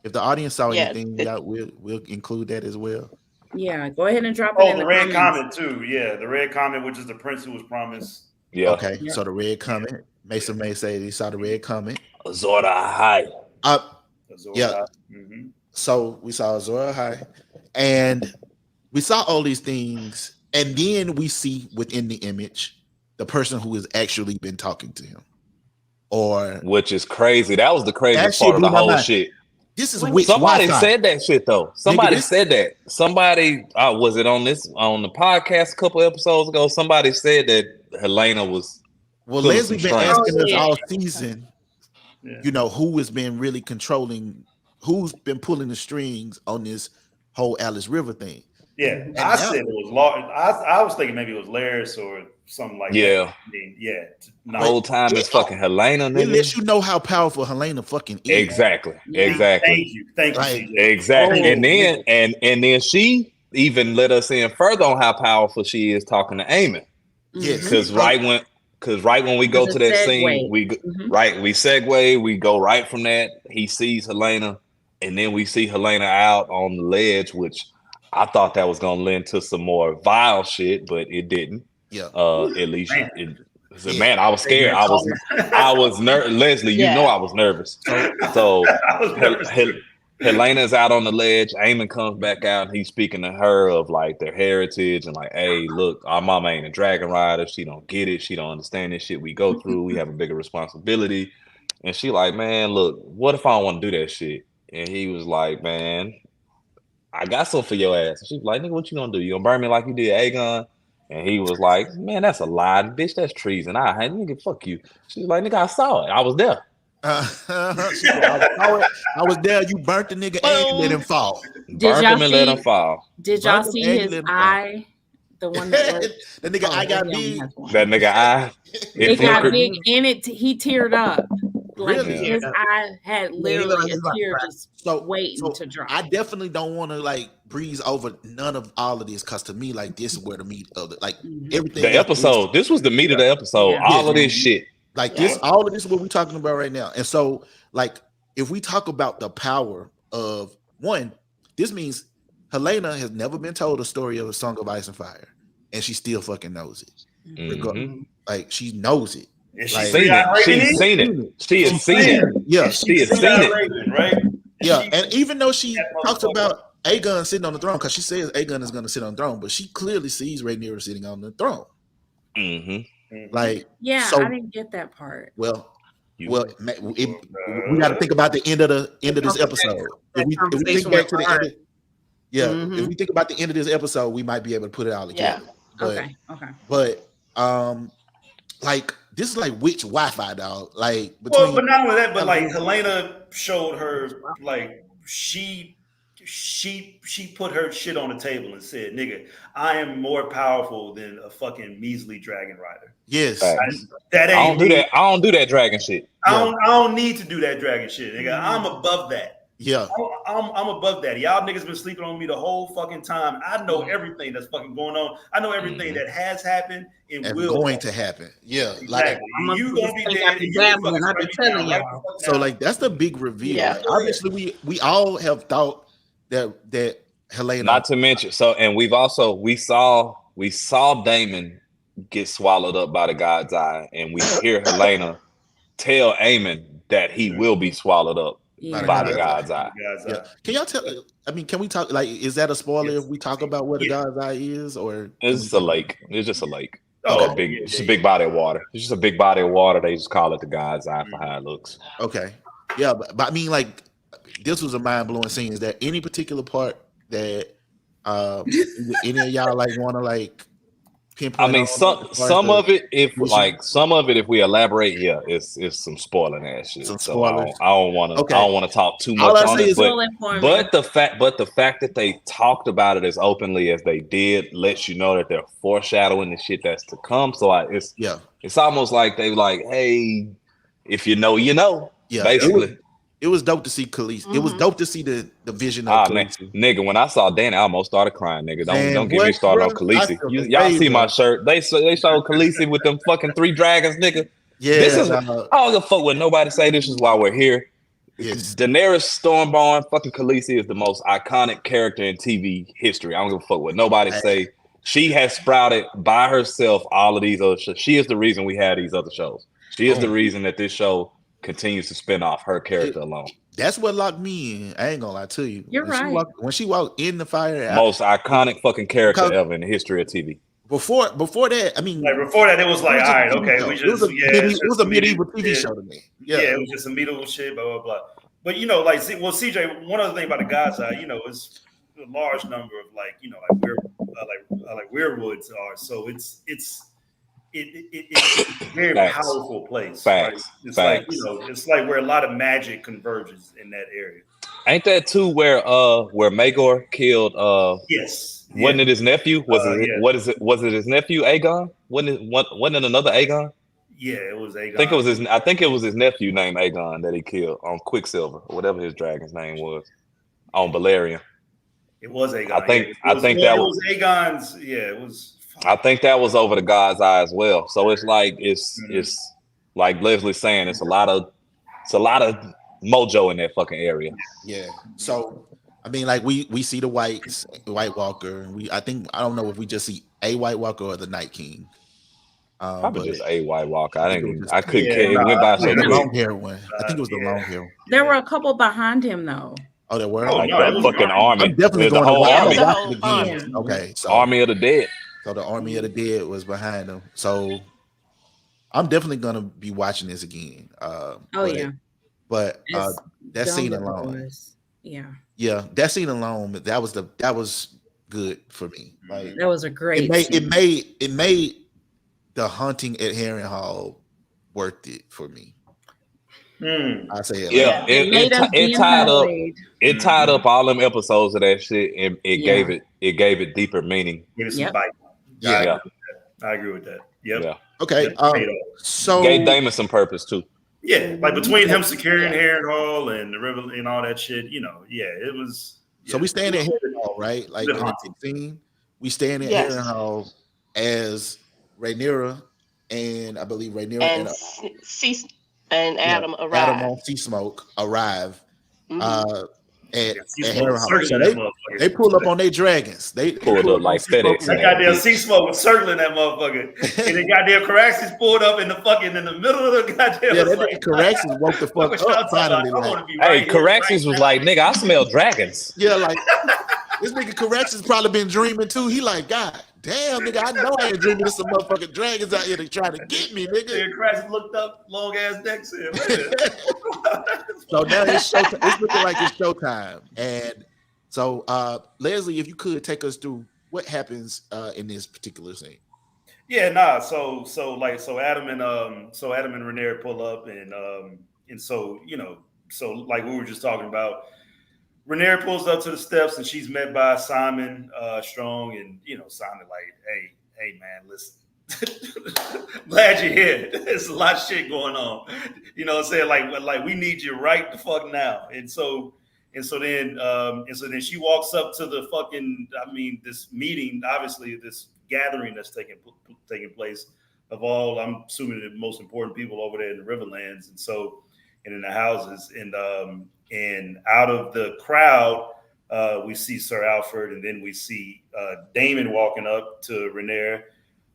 If the audience saw anything, we'll include that as well. Yeah, go ahead and drop it in the red comment too. Yeah, the red comment, which is the prince who was promised. Yeah. Okay. Yeah. So the red comment. Mason may say he saw the red comment. Azor Ahai. Yeah. Mm-hmm. So we saw Azor Ahai, and we saw all these things, and then we see within the image the person who has actually been talking to him, which is crazy. That was the craziest part of the whole shit. This is somebody said that shit though. Somebody said that. Somebody was it on the podcast a couple episodes ago? Somebody said that Helena was. Well, Leslie's been asking us all season, who has been really controlling, who's been pulling the strings on this whole Alice River thing. Yeah, and I said it was I was thinking maybe it was Larys or something like that. Yeah. The whole time it's fucking Helena. It lets you know how powerful Helena fucking is. Exactly. Thank you. Exactly. And then she even let us in further on how powerful she is talking to Aemond. Yes. Because right when we go to that scene, we segue, we go right from that. He sees Helena, and then we see Helena out on the ledge, which I thought that was gonna lend to some more vile shit, but it didn't. Yeah. At least man, I was scared. I was nervous. Leslie, you know I was nervous. So Helena's out on the ledge. Aemond comes back out and he's speaking to her of like their heritage and like, hey, look, our mama ain't a dragon rider. She don't get it. She don't understand this shit we go through. We have a bigger responsibility. And she like, man, look, what if I don't want to do that shit? And he was like, man, I got something for your ass. And she was like, nigga, what you gonna do? You gonna burn me like you did Aegon? And he was like, man, that's a lie. Bitch, that's treason. Nigga, fuck you. She was like, nigga, I saw it. I was there. I was there. You burnt the nigga and let him fall. Burnt him and let him fall. Did y'all see his eye? The one that the nigga eye got big. That nigga eye. It got big and he teared up. Like Really? his eye had literally a tear just waiting to drop. I definitely don't want to like breeze over none of all of this, because to me, like, this is where the meat of it, like everything. The episode. This was the meat of the episode. Yeah. All of this shit. Like this, all of this is what we're talking about right now. And so, like, if we talk about the power of one, this means Helena has never been told a story of a Song of Ice and Fire, and she still fucking knows it. Mm-hmm. Like, she knows it. She's Like, seen it. She's seen it. She has seen it. Yeah, she has seen it. Right? Yeah, and even though she talks about Aegon sitting on the throne, because she says Aegon is going to sit on the throne, but she clearly sees Rhaenyra sitting on the throne. Mm-hmm. Like, yeah, so, I didn't get that part. we got to think about the end of this episode. If we think back to the end, if we think about the end of this episode, we might be able to put it all together. Okay. But like, this is like witch Wi-Fi, dog. Like Well, between but not only that, but like Helena showed her like she put her shit on the table and said, "Nigga, I am more powerful than a fucking measly dragon rider." yes, That ain't I don't do that. I don't do that dragon shit. I don't need to do that dragon shit, nigga. I'm above that. yeah. I'm above that. Y'all niggas been sleeping on me the whole fucking time. I know everything that's fucking going on. I know everything that has happened and will going to happen. Yeah, exactly. like You gonna be dead. And you Daemon, I've been telling right y'all. so. Like that's the big reveal. Yeah. Like, obviously, we all have thought that Helena. Not to mention, and we saw Daemon get swallowed up by the God's Eye, and we hear Helena tell Aemond that he will be swallowed up by the God's Eye. Yeah. Can y'all tell? I mean, can we talk? Like, is that a spoiler if we talk about what the God's Eye is, or It's just a lake. It's just a lake. Oh, It's a big body of water. It's just a big body of water. They just call it the God's Eye for how it looks. Okay, yeah, but I mean, like, this was a mind blowing scene. Is there any particular part that any of y'all like want to like pinpoint? I mean, some of it, if we elaborate, yeah, it's some spoiling ass shit. Some So spoilers. I don't want to talk too All much I on say it. is- But the fact that they talked about it as openly as they did lets you know that they're foreshadowing the shit that's to come. So it's almost like they like, hey, if you know, you know. Yeah, basically. It was dope to see Khaleesi. It was dope to see the vision of Man, Khaleesi. nigga, when I saw Danny, I almost started crying, nigga. Man, Don't get me started on bro? I Khaleesi. feel the Y'all see pain, my bro. shirt? They showed Khaleesi with them fucking 3 dragons, nigga. Yeah, This is I don't give a fuck what nobody say. This is why we're here. Yes. Daenerys Stormborn, fucking Khaleesi is the most iconic character in TV history. I don't give a fuck what nobody say. She has sprouted by herself all of these other shows. She is the reason we have these other shows. She is the reason that this show continues to spin off her character alone. That's what locked me in. I ain't gonna lie to you. You're right. When she walked in the fire, Most iconic fucking character ever in the history of TV. Before that, I mean, like before that, it was like, all right, okay, we just it was a medieval TV show to me. Yeah, it was just a medieval shit, blah blah blah. But you know, like, CJ, one other thing about the God's Eye, you know, is a large number of like, you know, like weirwoods are. So it's a very powerful place. Facts. Right? It's like, you know, it's like where a lot of magic converges in that area. Ain't that too where Maegor killed Yes. Wasn't it his nephew? Was it his nephew Aegon? Wasn't it another Aegon? Yeah, it was Aegon. I think it was his nephew named Aegon that he killed on Quicksilver, or whatever his dragon's name was, on Valerian. It was Aegon. I think that was Aegon's. Yeah, it was. I think that was over the God's Eye as well. So it's like it's like Leslie's saying, it's a lot of mojo in that fucking area. Yeah. So I mean, like we see the White Walker, and I don't know if we just see a White Walker or the Night King. Probably just a White Walker. I couldn't care. It went by so the quick. long hair one. I think it was the long hair one. There were a couple behind him though. Oh, there were. Like that fucking army. I'm definitely There's going a whole to army. watch it again. Okay, so Army of the Dead. So the Army of the Dead was behind them. So I'm definitely gonna be watching this again. But that scene alone, yeah, that scene alone, that was good for me. Like that was a great. It made the hunting at Harrenhal worth it for me. I say it. Yeah, it tied up all them episodes of that shit, and gave it deeper meaning. Give it some bite. Yeah, I agree with that. Yep. Yeah. Okay. So gave Daemon some purpose too. Yeah, like between him securing Harrenhal and the river and all that shit, you know, it was. So we stand at Harrenhal, right? Like in the scene, we stand at Harrenhal as Rhaenyra, and I believe Rhaenyra and Adam arrive. Adam on Sea Smoke arrive. At Harrenhal. So they pull up on their dragons. They pulled up like FedEx. That goddamn Sea Smoke was circling that motherfucker. And the goddamn Caraxes pulled up in the middle of the goddamn. Yeah, that Caraxes woke the fuck up finally. Hey, Caraxes was like, nigga, I smell dragons. Yeah, like this nigga Caraxes probably been dreaming too. He like, God damn, nigga, I know I ain't dreaming of some motherfucking dragons out here to try to get me, nigga. Yeah, Caraxes looked up, long ass neck said, So now it's showtime. It's looking like it's showtime. And so Leslie, if you could take us through what happens in this particular scene. Yeah, nah. So Adam and Rhaenyra pull up, and so like we were just talking about, Rhaenyra pulls up to the steps, and she's met by Simon Strong, and Simon like, hey man, listen. Glad you're here. There's a lot of shit going on. You know what I'm saying? Like we need you right the fuck now. And so then she walks up to the this meeting, obviously this gathering that's taking place of all, I'm assuming, the most important people over there in the Riverlands, and in the houses, and out of the crowd, we see Sir Alfred, and then we see Daemon walking up to Rhaenyra.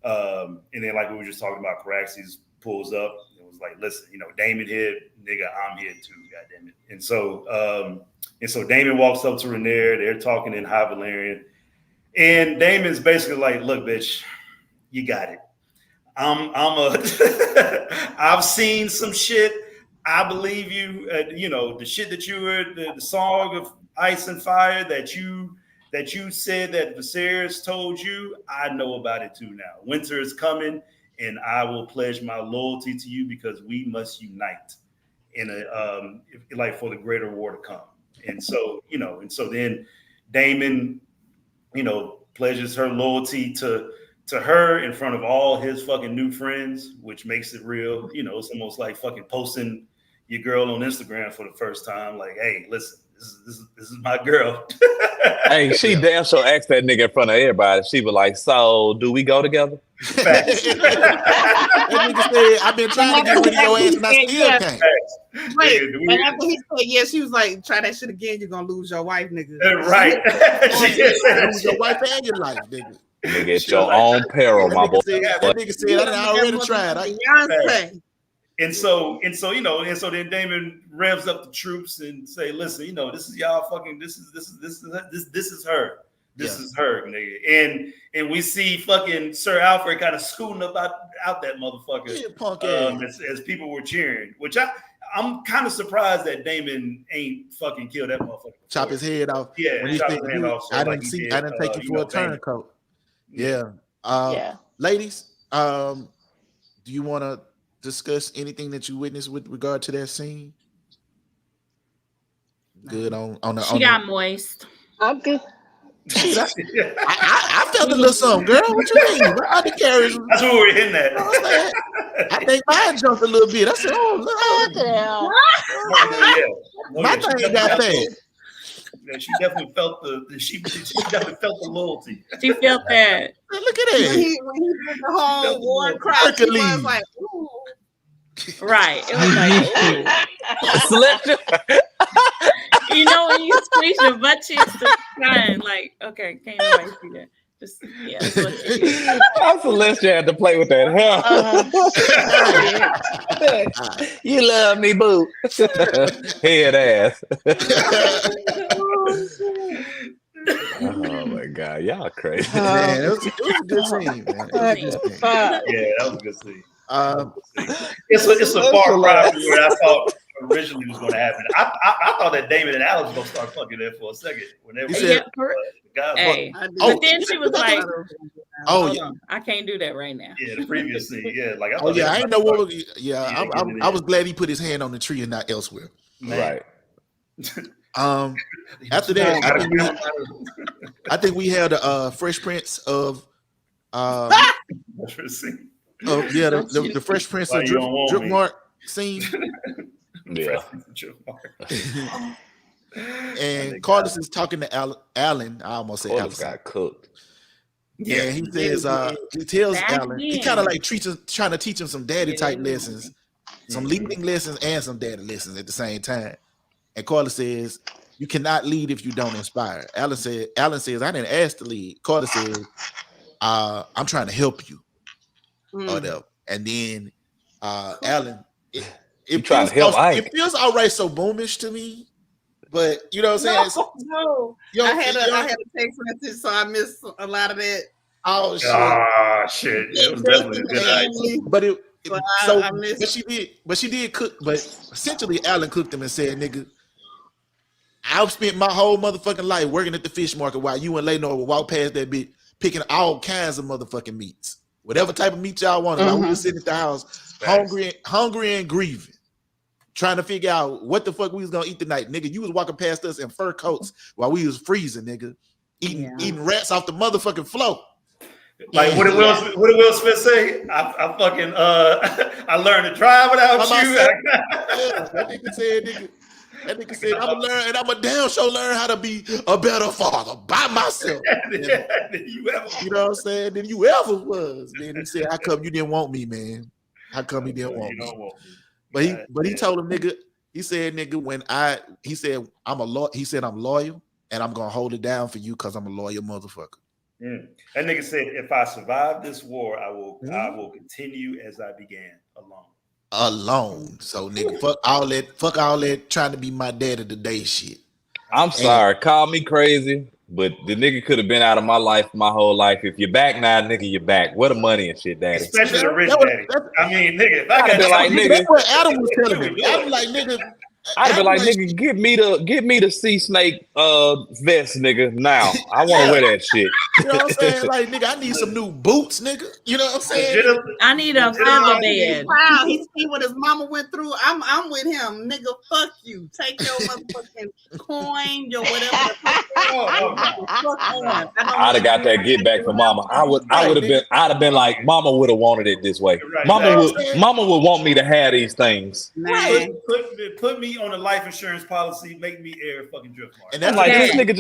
And then, like we were just talking about, Caraxes pulls up and was like, listen, Daemon here, nigga, I'm here too, goddammit. And so Daemon walks up to Rhaenyra, they're talking in High Valyrian, and Daemon's basically like, look, bitch, you got it. I've seen some shit. I believe you, the shit that you were, the song of Ice and Fire that you said that Viserys told you, I know about it too now. Winter is coming, and I will pledge my loyalty to you because we must unite for the greater war to come. And so then Daemon, pledges her loyalty to her in front of all his fucking new friends, which makes it real. It's almost like fucking posting your girl on Instagram for the first time. Like, hey, listen, this is my girl. Hey, she damn sure asked that nigga in front of everybody. She was like, so do we go together? That nigga said, I've been trying to get rid of your ass and I still can't. Wait, and after he said yes, she was like, try that shit again, you're gonna lose your wife, nigga. Right. Lose your wife and your life, nigga. Nigga, at your own peril, my boy. That nigga said, I already tried. And so then Daemon revs up the troops and say, listen, this is y'all fucking, this is her. This is her, nigga. And we see fucking Sir Alfred kind of scooting up out that motherfucker. Yeah, punk as people were cheering, which I'm kind of surprised that Daemon ain't fucking killed that motherfucker. Chop his head off. Yeah, when he chop said, his hand off. So I didn't take you for a turncoat. Yeah. Ladies, do you want to discuss anything that you witnessed with regard to that scene? Good on the. She got moist. I'm good. I felt a little something, girl. What you mean? My undercarriage. That's what we're hitting at. I think mine jumped a little bit. I said, "Oh, look, my thing got fast." Yeah, she definitely felt she definitely felt the loyalty. She felt that. Look at that. When he did the whole war cry, she was like, ooh. Right. It was like, when you squeeze your butt cheeks to crying, like, okay, can't nobody see that. Just, yeah. I'm Celestia had to play with that. You love me, boo. Head ass. Oh my god, y'all crazy. Man, it was a good scene, man. Yeah, that was a good scene. It's a far cry from where I thought originally was going to happen. I thought that Daemon and Alicent was going to start fucking there for a second when they were. But then she was like, I can't do that right now. Yeah, the previous scene. Yeah, like I ain't know what. I was glad he put his hand on the tree and not elsewhere. Right. After that, I think we had a Fresh Prince of. The Fresh Prince of Dripmark scene. Yeah. And Corlys is talking to Alyn. I almost said Corlys got cooked. Yeah, he says he tells Alyn, he kind of like trying to teach him some daddy type lessons, some leading lessons and some daddy lessons at the same time. And Corlys says, "You cannot lead if you don't inspire." Alyn says, "I didn't ask to lead." Corlys says, "I'm trying to help you." And then Alyn, it trying to help Ike. It feels all right, so boomish to me, but you know what I'm saying? No. I had a text message, so I missed a lot of that. Oh shit! It was definitely a good night. But she did cook. But essentially, Alyn cooked him and said, "Nigga, I've spent my whole motherfucking life working at the fish market while you and Rhaenyra would walk past that bitch picking all kinds of motherfucking meats. whatever type of meat y'all want. Like we was sitting at the house, hungry and grieving, trying to figure out what the fuck we was gonna eat tonight, nigga. You was walking past us in fur coats while we was freezing, nigga, eating rats off the motherfucking floor. Like what did Will Smith say? I fucking I learned to drive without you. That nigga said, I'm gonna learn, and I'm a damn sure learn how to be a better father by myself. than you ever. You know what I'm saying? Than you ever was. Then he said, "How come you didn't want me, man? How come he didn't want me?" But he told him, nigga. He said, nigga, he said I'm loyal, and I'm gonna hold it down for you because I'm a loyal motherfucker. That nigga said, if I survive this war, I will continue as I began, alone. So nigga, fuck all that trying to be my daddy today shit. I'm sorry, call me crazy, but the nigga could have been out of my life my whole life. If you're back now, nigga, you're back. Where the money and shit, daddy? Especially the rich daddy. I mean, nigga, if I got like, nigga, that's what Adam was telling me. Adam like, nigga. I'd be like, nigga, give me the sea snake vest, nigga. Now I want to wear that shit. You know what I'm saying? Like, nigga, I need some new boots, nigga. You know what I'm saying? I need a feather bed. Wow, he see what his mama went through. I'm with him, nigga. Fuck you. Take your motherfucking coin, your whatever. I'd have got that get back from mama. I'd have been like, mama would have wanted it this way. Mama would want me to have these things. Put me on a life insurance policy, make me air fucking drift mark. And that's like this nigga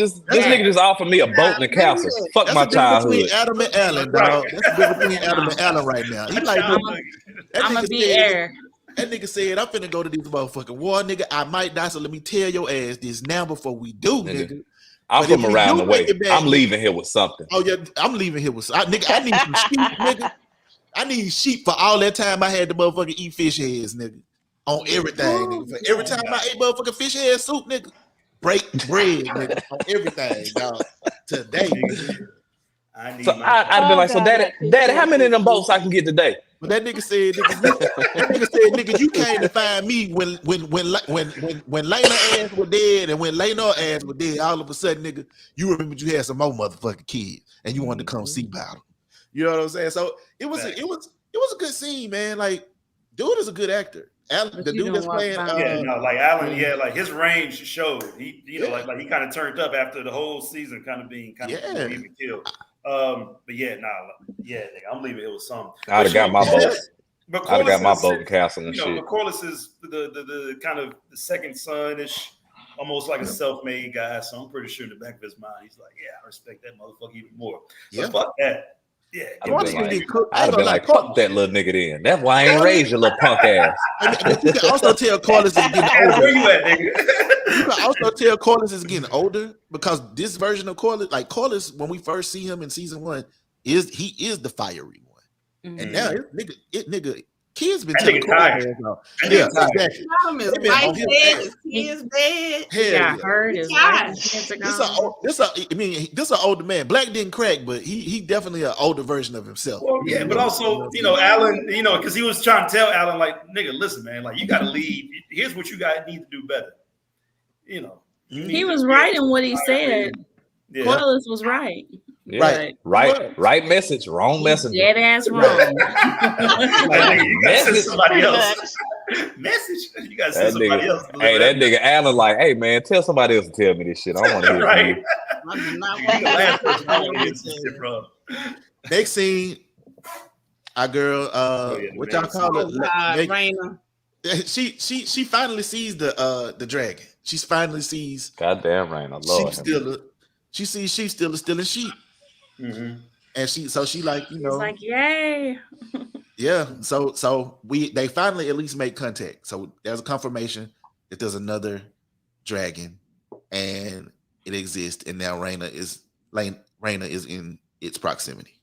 just offered me a boat and a castle. Fuck my childhood. Between Adam and Alyn, dog. That's the difference between Adam and Alyn right now. He like, I'm gonna be air. That nigga said, I'm finna go to this motherfucking war, nigga. I might die, so let me tell your ass this now before we do, nigga. I'm from around the way. I'm leaving here with something. Oh yeah, I'm leaving here with nigga. I need some sheep, nigga. I need sheep for all that time I had to motherfucking eat fish heads, nigga. On everything, nigga. For every time I ate motherfucking fish head soup, nigga, break bread, nigga. On everything, dog. Today, nigga. I'd be like, so daddy, how many of them boats I can get today? But that nigga said, nigga, you came to find me when Rhaenyra ass were dead and when Rhaenyra ass were dead. All of a sudden, nigga, you remembered you had some more motherfucking kids and you wanted to come see about them. You know what I'm saying? So it was a good scene, man. Like, dude is a good actor. The dude that's playing, like Alyn, like his range showed. He, like he kind of turned up after the whole season, kind of being killed. But nigga, I'm leaving it with something. I'd have got my boat. I'd have got my boat and castle and shit. But Corlys is the kind of the second son-ish, almost like a self-made guy. So I'm pretty sure in the back of his mind, he's like, I respect that motherfucker even more. So fuck that. Yeah, I'd have been like, fuck that little nigga then. That's why I ain't raised your little punk ass. But you can also tell Corlys is getting older. Where you at, nigga? You can also tell Corlys is getting older because this version of Corlys, like Corlys, when we first see him in season 1, he is the fiery one, and now nigga. Kids been telling tired. Yeah, exactly. He is dead. Yeah, hurt. This an older man. Black didn't crack, but he definitely an older version of himself. Well, yeah, but also, Alyn, because he was trying to tell Alyn, like, nigga, listen, man, like, you got to leave. Here's what you guys need to do better. He was right in what he said. Yeah. Corlys was right. Yeah. Right message, wrong message. Dead ass wrong. Message somebody else. Message. You gotta send somebody else. Hey, that nigga Alyn, like, hey man, tell somebody else to tell me this shit. I want to hear from you. Next scene, our girl, what y'all call it? Rhaena. She finally sees the dragon. She finally sees. Goddamn Rhaena, Lord. She sees sheep stealing sheep. Mm-hmm. And she like, She's like, yay. Yeah. So they finally at least make contact. So there's a confirmation that there's another dragon and it exists. And now Rhaena is in its proximity.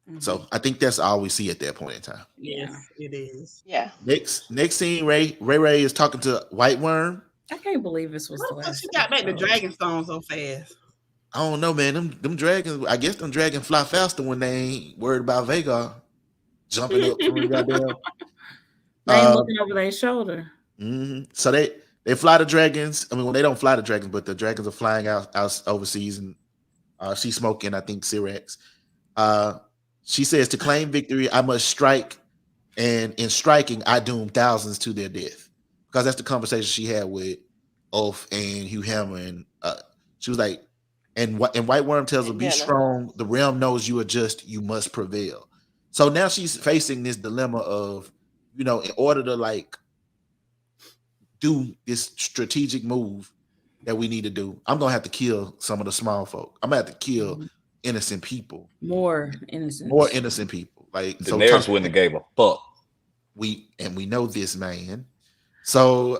Mm-hmm. So I think that's all we see at that point in time. Yeah, it is. Yeah. Next scene, Ray is talking to White Worm. I can't believe this was the last. She got back to Dragonstone so fast. I don't know, man. Them dragons, I guess them dragons fly faster when they ain't worried about Vhagar jumping up from the goddamn. They ain't looking over their shoulder. Mm-hmm. So they fly the dragons. I mean, when they don't fly the dragons, but the dragons are flying out overseas, and she's smoking, I think, Syrax. She says, to claim victory, I must strike, and in striking, I doom thousands to their death. Because that's the conversation she had with Ulf and Hugh Hammer, and she was like, and White Worm tells her, be strong. The realm knows you are just. You must prevail. So now she's facing this dilemma of, in order to like do this strategic move that we need to do, I'm gonna have to kill some of the small folk. I'm gonna have to kill innocent people. More innocent people. Like Daenerys wouldn't have gave a fuck. We know this, man. So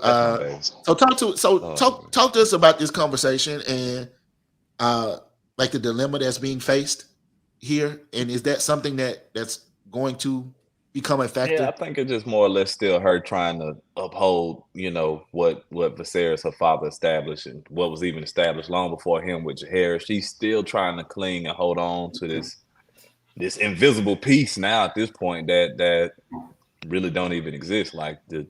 talk to us about this conversation and like the dilemma that's being faced here, and is that something that's going to become a factor? Yeah, I think it's just more or less still her trying to uphold, what Viserys, her father, established, and what was even established long before him with Jaehaerys. She's still trying to cling and hold on to this invisible piece now at this point that really don't even exist. Like the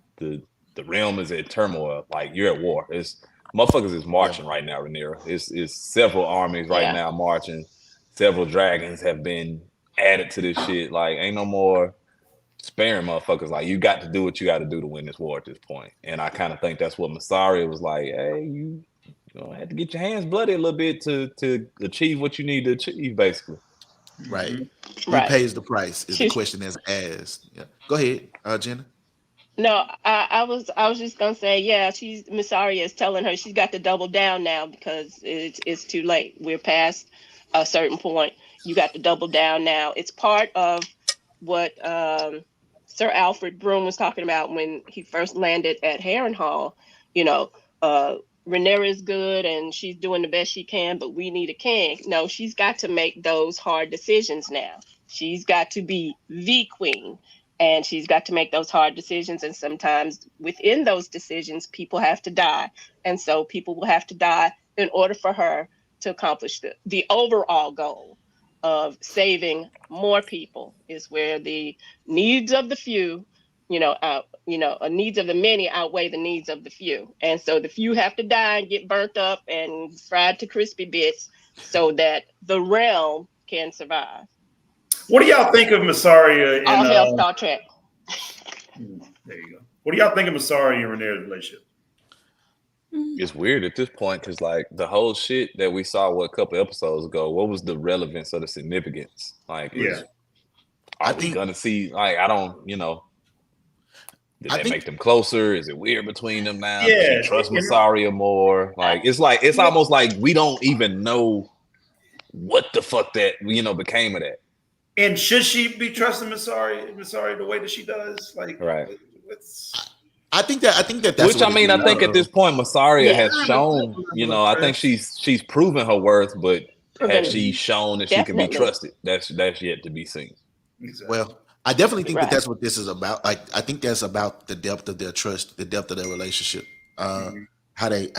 realm is in turmoil. Like you're at war. Motherfuckers is marching right now, Rhaenyra. It's several armies right now marching. Several dragons have been added to this shit. Like ain't no more sparing motherfuckers. Like you got to do what you got to do to win this war at this point. And I kind of think that's what Mysaria was like. Hey, you have to get your hands bloody a little bit to achieve what you need to achieve, basically. Right. Who pays the price is the question that's asked. Yeah. Go ahead, Jenna. No, I was just gonna say, Mysaria is telling her she's got to double down now because it's too late. We're past a certain point. You got to double down now. It's part of what Sir Alfred Broom was talking about when he first landed at Harrenhal. Rhaenyra is good and she's doing the best she can, but we need a king. No, she's got to make those hard decisions now. She's got to be the queen. And she's got to make those hard decisions. And sometimes within those decisions, people have to die. And so people will have to die in order for her to accomplish the overall goal of saving more people, is where the needs of the few, needs of the many outweigh the needs of the few. And so the few have to die and get burnt up and fried to crispy bits so that the realm can survive. What do y'all think of Mysaria and all hail Star Trek? There you go. What do y'all think of Mysaria and Rhaenyra's relationship? It's weird at this point because like the whole shit that we saw a couple episodes ago, what was the relevance or the significance? Like, are we gonna see? Like, I don't, did they make them closer? Is it weird between them now? Yeah, Does she trust Mysaria more? Like, it's almost like we don't even know what the fuck that became of that. And should she be trusting Mysaria the way that she does? Like, right. I think that's which I mean, I think at this point, Mysaria has shown, I think she's proven her worth, but has she shown that she can be trusted? That's yet to be seen. Exactly. Well, I definitely think that that's what this is about. Like, I think that's about the depth of their trust, the depth of their relationship, how they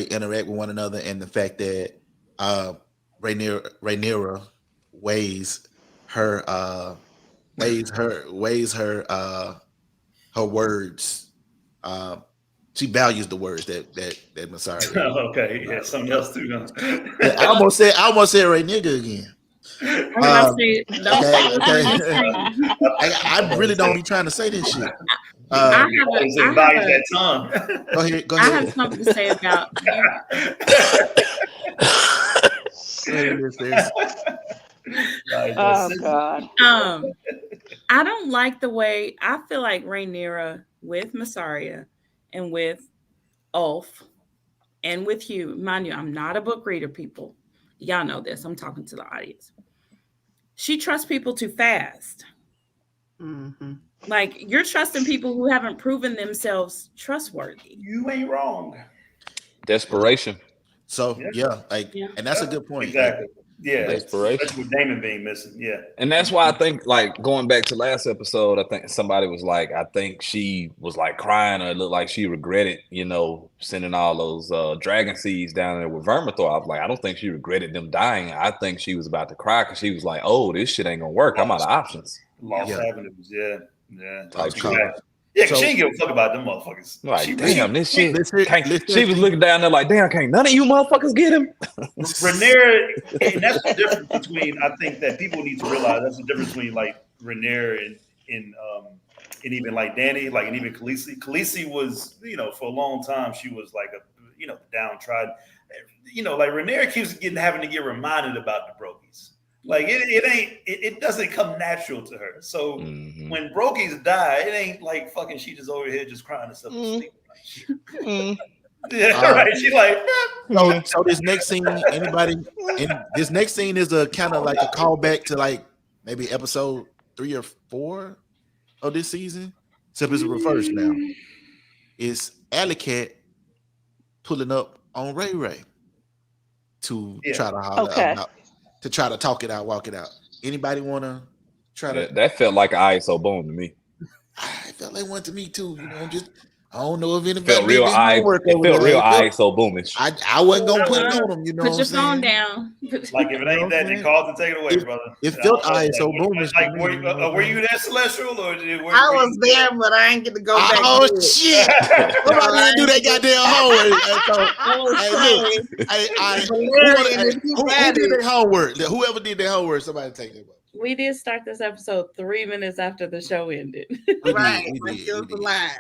interact with one another, and the fact that Rhaenyra weighs her words. She values the words that Mysaria. Okay, yeah, something else too. I almost said Rhaenyra again. I really don't be trying to say this shit. I have something to say about Oh God. I don't like the way I feel like Rhaenyra with Mysaria and with Ulf and with Hugh. Mind you, I'm not a book reader, people. Y'all know this. I'm talking to the audience. She trusts people too fast. Mm-hmm. Like, you're trusting people who haven't proven themselves trustworthy. You ain't wrong. Desperation. So and that's a good point. Exactly. Yeah, desperation. That's what Daemon being missing. Yeah, and that's why I think, like, going back to last episode, I think somebody was like, I think she was like crying, or it looked like she regretted, sending all those dragon seeds down there with Vermithor. I was like, I don't think she regretted them dying. I think she was about to cry because she was like, oh, this shit ain't gonna work. I'm out of options. Lost avenues. Yeah. Yeah, because she didn't give a fuck about them motherfuckers. Like, damn, this shit. Listen, she was looking down there like, damn, can't none of you motherfuckers get him? Rhaenyra, and that's the difference between, I think that people need to realize that's the difference between like Rhaenyra and even like Dany, like, and even Khaleesi. Khaleesi was, for a long time, she was like the downtrodden. Like Rhaenyra keeps having to get reminded about the brokies. Like it doesn't come natural to her. So when brokies die, it ain't like fucking she just over here just crying herself to sleep. Yeah, right. She's like, so this next scene, this next scene is a kind of like a callback to like maybe episode 3 or 4 of this season. Except it's reversed now. It's Alicent pulling up on Ray to try to holler about, to try to talk it out, walk it out. Anybody want to try to? That felt like an ISO boom to me. I felt like one to me too. I don't know if anybody felt real ISO boomish. I wasn't gonna put it on them. Put your phone down. Like if it ain't that, then call to take it away, brother. It felt ISO boomish. Like were you there, Celestial, or I was there, but I ain't get to go back. Oh shit! Nobody didn't do that goddamn homework. Who did their homework? Whoever did their homework, somebody take it. We did start this episode 3 minutes after the show ended. Right, it was a lie.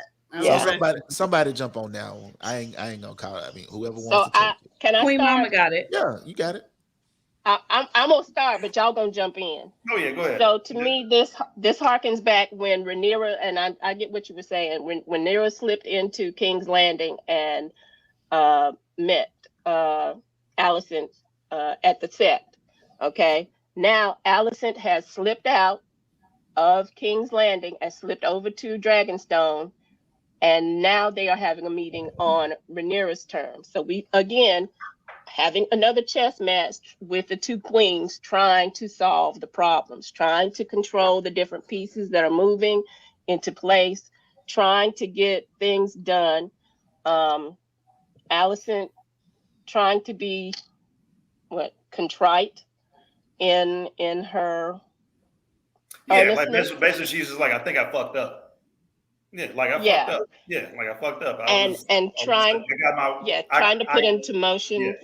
So somebody jump on now. I ain't gonna call it. I mean, whoever wants to take it. Can I Queen start? Mama got it. Yeah, you got it. I'm gonna start, but y'all gonna jump in. Oh yeah, go ahead. So to me, this harkens back when Rhaenyra, and I get what you were saying, when Rhaenyra slipped into King's Landing and met Alicent at the set. Okay, now Alicent has slipped out of King's Landing and slipped over to Dragonstone. And now they are having a meeting on Rhaenyra's terms. So we, again, having another chess match with the two queens trying to solve the problems, trying to control the different pieces that are moving into place, trying to get things done. Alicent trying to be, contrite in her... Yeah, like basically she's just like, I think I fucked up. Yeah, like I fucked up. Yeah, like I fucked up. Trying to put into motion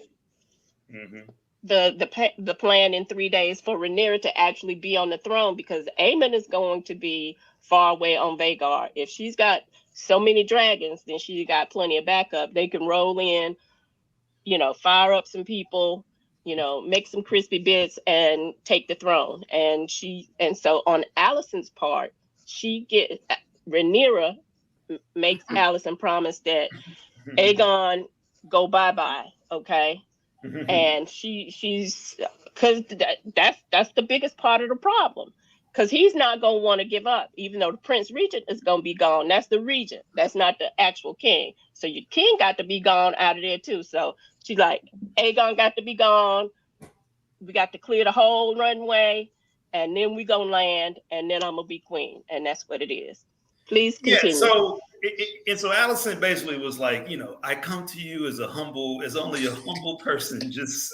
the plan in 3 days for Rhaenyra to actually be on the throne, because Aemond is going to be far away on Vhagar. If she's got so many dragons, then she got plenty of backup. They can roll in, fire up some people, make some crispy bits and take the throne. And so on Alicent's part, Rhaenyra makes Alicent promise that Aegon go bye-bye, okay? And she's because that's the biggest part of the problem, because he's not going to want to give up, even though the Prince Regent is going to be gone. That's the regent. That's not the actual king. So your king got to be gone out of there too. So she's like, Aegon got to be gone. We got to clear the whole runway, and then we gonna land, and then I'm gonna be queen, and that's what it is. Please continue. Yeah, so Alicent basically was like, I come to you as only a humble person, just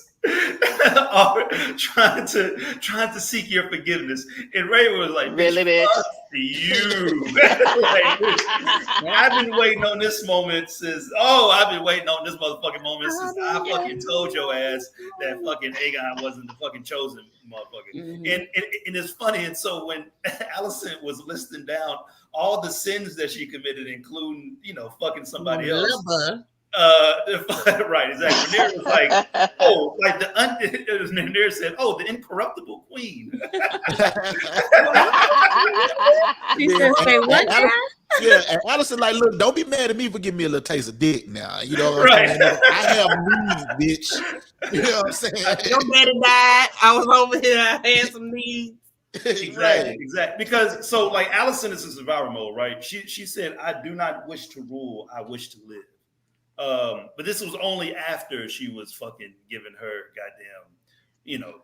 trying to seek your forgiveness. And Ray was like, really, bitch? You. I've been waiting on this moment since I fucking told your ass that fucking Aegon wasn't the fucking chosen motherfucker. And it's funny. And so when Alicent was listing down all the sins that she committed, including, fucking somebody else. Right, exactly. Rhaenyra was like, Rhaenyra said, the incorruptible queen. She said, say what now? Yeah, and Alicent like, look, don't be mad at me for giving me a little taste of dick now. You know what I'm saying? I have needs, bitch. You know what I'm saying? Your daddy died. I was over here. I had some needs. Exactly. Because like Alicent is in survival mode, right? She said, I do not wish to rule, I wish to live. But this was only after she was fucking giving her goddamn,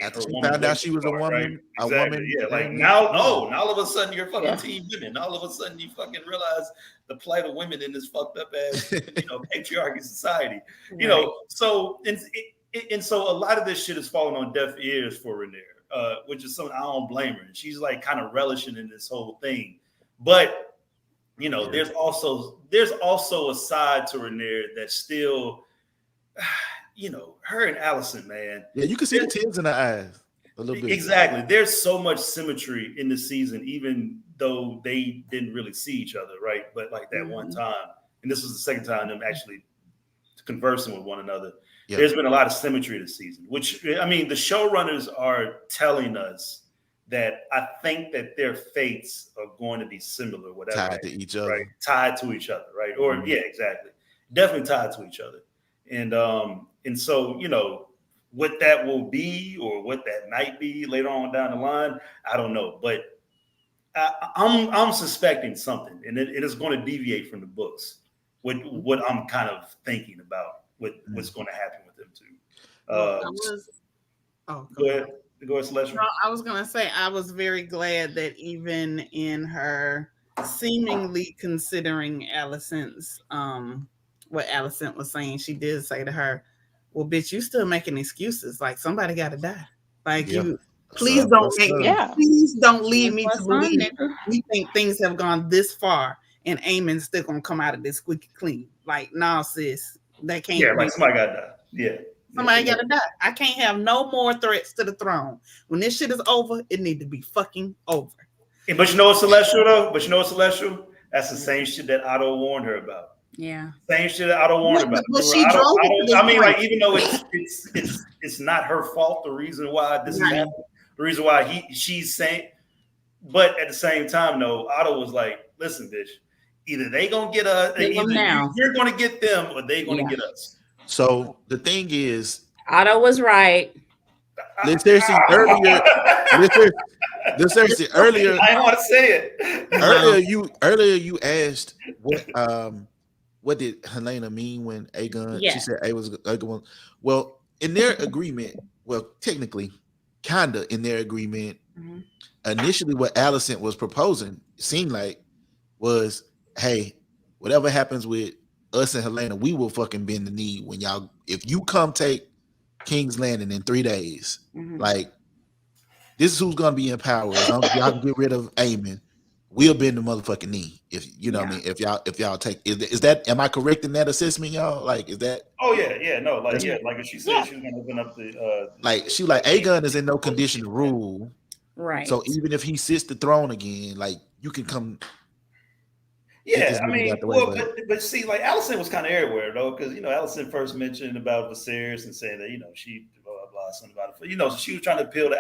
after she found out she was a woman, right? Exactly. A woman. Yeah, like now all of a sudden you're fucking team women. All of a sudden you fucking realize the plight of women in this fucked up ass, patriarchy society. So and so a lot of this shit is falling on deaf ears for Rhaenyra, which is something I don't blame her. She's like kind of relishing in this whole thing, but there's also a side to Rhaenyra that's still, her and Alicent, man. Yeah, you can see the tears in her eyes a little bit. Exactly. There's so much symmetry in the season, even though they didn't really see each other, right? But like that one time, and this was the second time them actually conversing with one another. Yeah. There's been a lot of symmetry this season, which, I mean, the showrunners are telling us that I think that their fates are going to be similar, whatever. Tied to each other. Right? Tied to each other, right? Or, yeah, exactly. Definitely tied to each other. And so, what that will be or what that might be later on down the line, I don't know. But I'm suspecting something, and it is going to deviate from the books. What I'm kind of thinking about what's going to happen with them too. Go ahead. Go ahead, Celestial. No, I was going to say, I was very glad that even in her seemingly considering Alicent's, what Alicent was saying, she did say to her, well, bitch, you still making excuses. Like, somebody got to die. Like, please don't lead me to believe we think things have gone this far and Aemond's still going to come out of this squeaky clean. Like, nah, sis, that can't. Yeah, like somebody got to die. Yeah. Somebody got to die. I can't have no more threats to the throne. When this shit is over, it need to be fucking over. Yeah, but you know what's Celestial though? That's the same shit that Otto warned her about. Yeah. Same shit that Otto warned about. But she drove I mean, like, even though it's not her fault, the reason why this is happening, the reason why she's saying, but at the same time, though, Otto was like, listen, bitch, either they gonna get us, either you're gonna get them, or they gonna get us. So the thing is, Otto was right. Seriously, earlier. I don't want to say it. Earlier you asked what did Helena mean when Aegon? Yeah. She said Aegon. Well, in their agreement, technically, kinda in their agreement, initially what Alicent was proposing seemed like was, hey, whatever happens with us and Helena, we will fucking bend the knee when if you come take King's Landing in 3 days, like, this is who's gonna be in power. As long as y'all can get rid of Aemond, we'll bend the motherfucking knee. If you know what I mean, if y'all take, is that, am I correct in that assessment, y'all? Like, is that? Oh yeah, no, like like she said, she was gonna open up the like Aegon is in no condition to rule, right? So even if he sits the throne again, like, you can come. Yeah, I mean, but see, like, Alicent was kind of everywhere though, because Alicent first mentioned about Viserys and saying that she blah blah blah something about it. She was trying to appeal to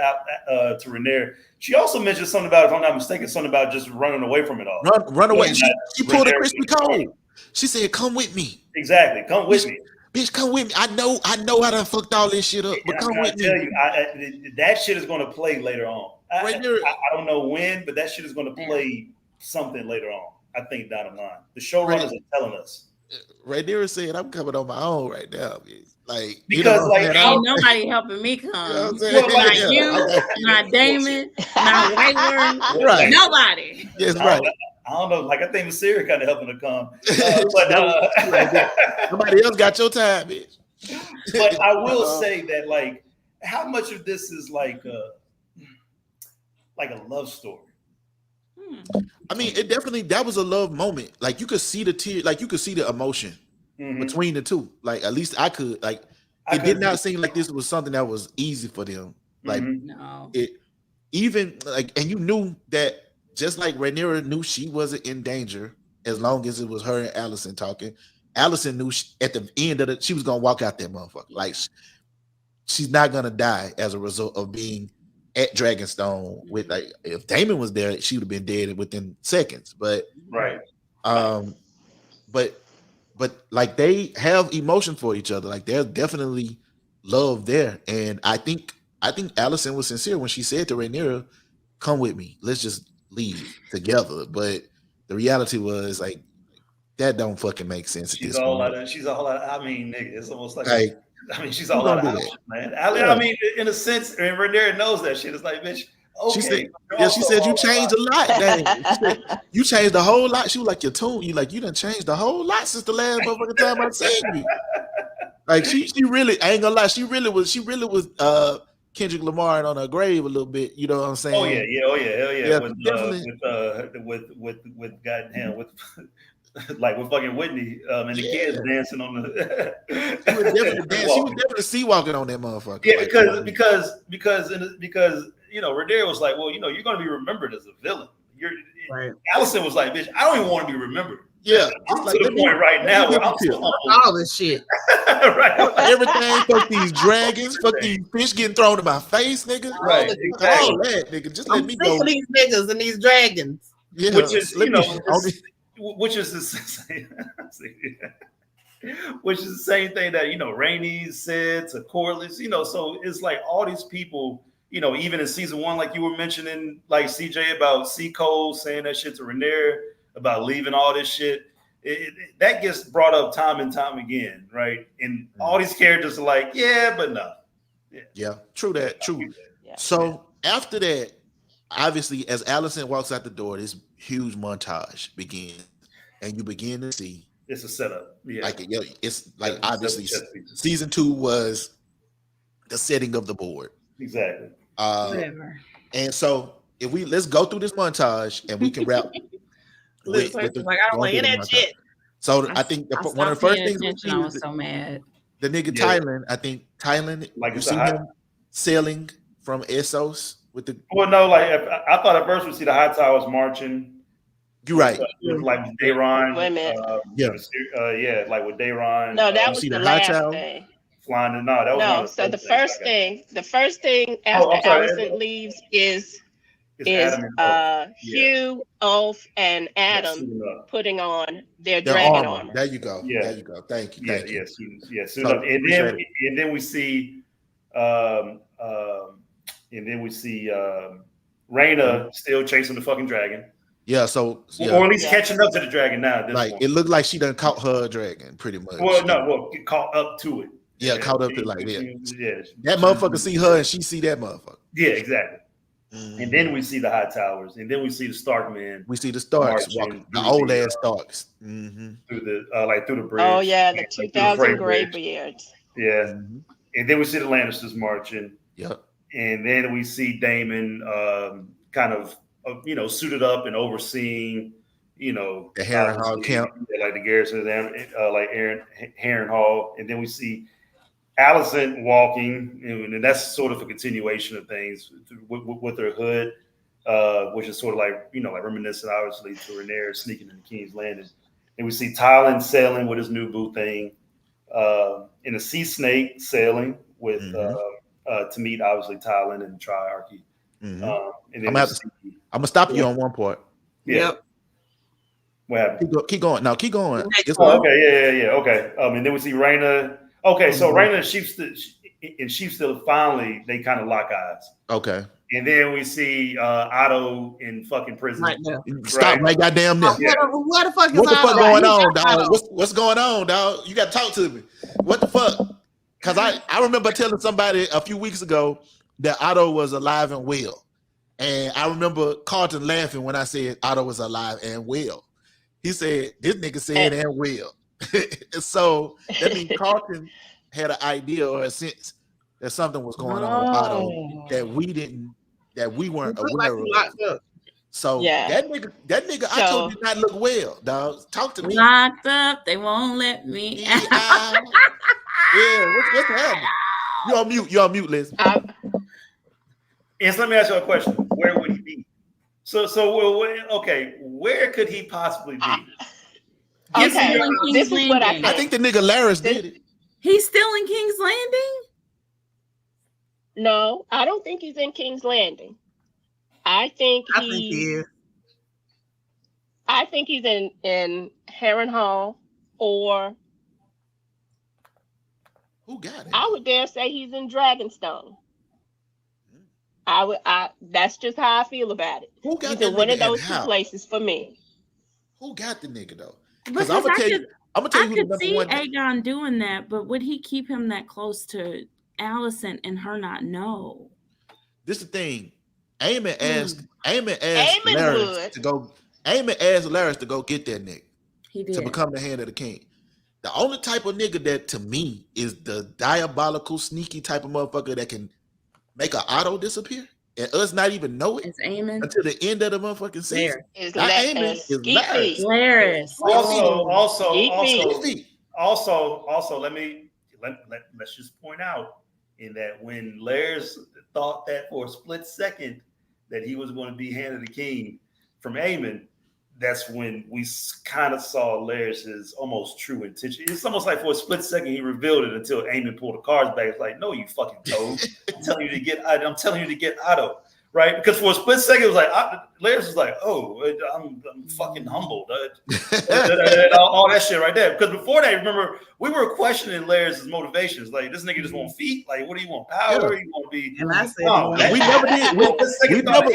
Rhaenyra. She also mentioned something about, if I'm not mistaken, something about just running away from it all. Run away. She pulled a Crispy Cole. She said, "Come with me." Exactly, come with me. Bitch, come with me. I know I done fucked all this shit up, but come with me. That shit is going to play later on. I don't know when, but that shit is going to play something later on. I think down the line, the showrunners are telling us. Rhaenyra said, "I'm coming on my own right now, bitch." Like, because ain't nobody helping me come. Not you, not Daemon, not White right? Nobody. Yes, right. I don't know. Like, I think Viserys kind of helping her come, but nobody else got your time, bitch. But I will say that, like, how much of this is like a love story? I mean, it definitely, that was a love moment. Like, you could see the tear, like, you could see the emotion between the two. Like, at least I could. Like, it did not seem like this was something that was easy for them. Like, no, it even like, and you knew that, just like Rhaenyra knew she wasn't in danger as long as it was her and Alicent talking. Alicent knew at the end of it, she was gonna walk out that motherfucker. Like, she's not gonna die as a result of being at Dragonstone with, like, if Daemon was there, she would have been dead within seconds. But but like, they have emotion for each other. Like, there's definitely love there, and I think Alicent was sincere when she said to Rhaenyra, "Come with me, let's just leave together." But the reality was, like, that don't fucking make sense. She's a whole lot of. I mean, nigga, it's almost like she's all out of options, man. I mean, in a sense, and Rhaenyra knows that shit. It's like, bitch, okay. She said you changed a lot. She said, you changed a whole lot. She was like, your tune. You done changed a whole lot since the last motherfucking time I seen you. Like, she really, I ain't gonna lie, she really was Kendrick Lamar on her grave a little bit. You know what I'm saying? Oh yeah, hell yeah. Yeah, With goddamn with like with fucking Whitney and the kids dancing on the. She was definitely dancing. She was definitely sea walking on that motherfucker. Yeah, like, because Rhaenyra was like, well, you're going to be remembered as a villain. Right. Alicent was like, bitch, I don't even want to be remembered. Yeah, I'm to the point right now where I'm all this shit. Right. Everything, fuck these dragons, fuck these fish getting thrown in my face, nigga. Right, All that, nigga. Just let me go. For these niggas and these dragons. Yeah, which is which is the same thing that Rhaenys said to Corlys. So it's like all these people. Even in season 1, like you were mentioning, like CJ about C. Cole saying that shit to Rhaenyra about leaving all this shit. That gets brought up time and time again, right? And all these characters are like, yeah, but no. Yeah, true that, true. Yeah. So after that, obviously, as Alicent walks out the door, this huge montage begins, and you begin to see it's a setup. Yeah, it's like obviously season 2 was the setting of the board. Exactly. Whatever. And so let's go through this montage and we can wrap. Like I don't want to hear that shit. So I think one of the first things we see I was so mad. The nigga Tyland. I think Tyland. Like you see him sailing from Essos with the. Well, no, like I thought at first we see the high towers marching. You're right. With like Daemon. Wait a minute. Yeah, like with Daemon. No, that was the last thing. Flying no, that was no. So the first thing after Alicent leaves is Hugh, Ulf, and Adam putting on their dragon armor. There you go. Yeah. There you go. Thank you. Thank you. Suit up. And then we see Rhaena still chasing the fucking dragon. Yeah, so or at least catching up to the dragon now. At this point. It looked like she done caught her dragon pretty much. Get caught up to it. Yeah, caught up to that motherfucker see her and she see that motherfucker. Yeah, exactly. Mm-hmm. And then we see the high towers, and then we see the Stark men. We see the Starks walking, the old ass Starks through the bridge. Oh yeah, the 2000 graybeards. Yeah, and then we see the Lannisters marching. Yep. And then we see Daemon, kind of suited up and overseeing, the Harrenhal camp, like the garrison, like Harrenhal, and then we see Alicent walking, and that's sort of a continuation of things with her hood, which is sort of like reminiscent, obviously, to Rhaenyra sneaking into King's Landing. And we see Tyland sailing with his new boo thing, and a sea snake sailing with to meet obviously Tyland and the Triarchy. And then I'm gonna stop you on one part. Yeah. Yep. What happened? Keep going. No, keep going. Okay. Yeah. Okay. And then we see Rhaena. Okay, so Rhaena and Sheepstill finally they kind of lock eyes. Okay. And then we see Otto in fucking prison. Right now. Stop right goddamn now. What the fuck is what the fuck going on, dog? Otto? What's going on, dog? You got to talk to me. What the fuck? Because I remember telling somebody a few weeks ago that Otto was alive and well. And I remember Carlton laughing when I said Otto was alive and well. He said, this nigga said and well. So that means Carlton had an idea or a sense that something was going on with Otto that we weren't aware of. So that nigga Otto did not look well, dog. Talk to me. Locked up, they won't let me out. What's happening? You're on mute, Liz. Yes, let me ask you a question. Where would he be? So where could he possibly be? Okay, this is what I think. I think the nigga Larys did it. He's still in King's Landing? No, I don't think he's in King's Landing. I think he's in Harrenhal, or who got it? I would dare say he's in Dragonstone. That's just how I feel about it. Who got he's in one of those two places for me. Who got the nigga though? Because I'm gonna tell you I who could the see number one. Aegon doing that, but would he keep him that close to Alicent and her not know? This is the thing. Aemond asked Larys to go. Aemond asked Larys to go get that nigga. He did. To become the hand of the king. The only type of nigga that to me is the diabolical, sneaky type of motherfucker that can make an auto disappear and us not even know it It's Aemond. until the end of the motherfucking season. It's Not La- Aemond, it's it's Geek Larys. Feet. Larys. Let's just point out in that when Larys thought that for a split second that he was going to be hand of the king from Aemond, that's when we kind of saw Larys's almost true intention. It's almost like for a split second he revealed it until Aemond pulled the cards back. It's like, no, you fucking toad. I'm telling you to get Otto. Right? Because for a split second, it was like, Larys was like, oh, I'm fucking humbled. All that shit right there. Because before that, remember, we were questioning Larys' motivations. Like, this nigga just want feet. Like, what do you want? Power? You want to be... And I said,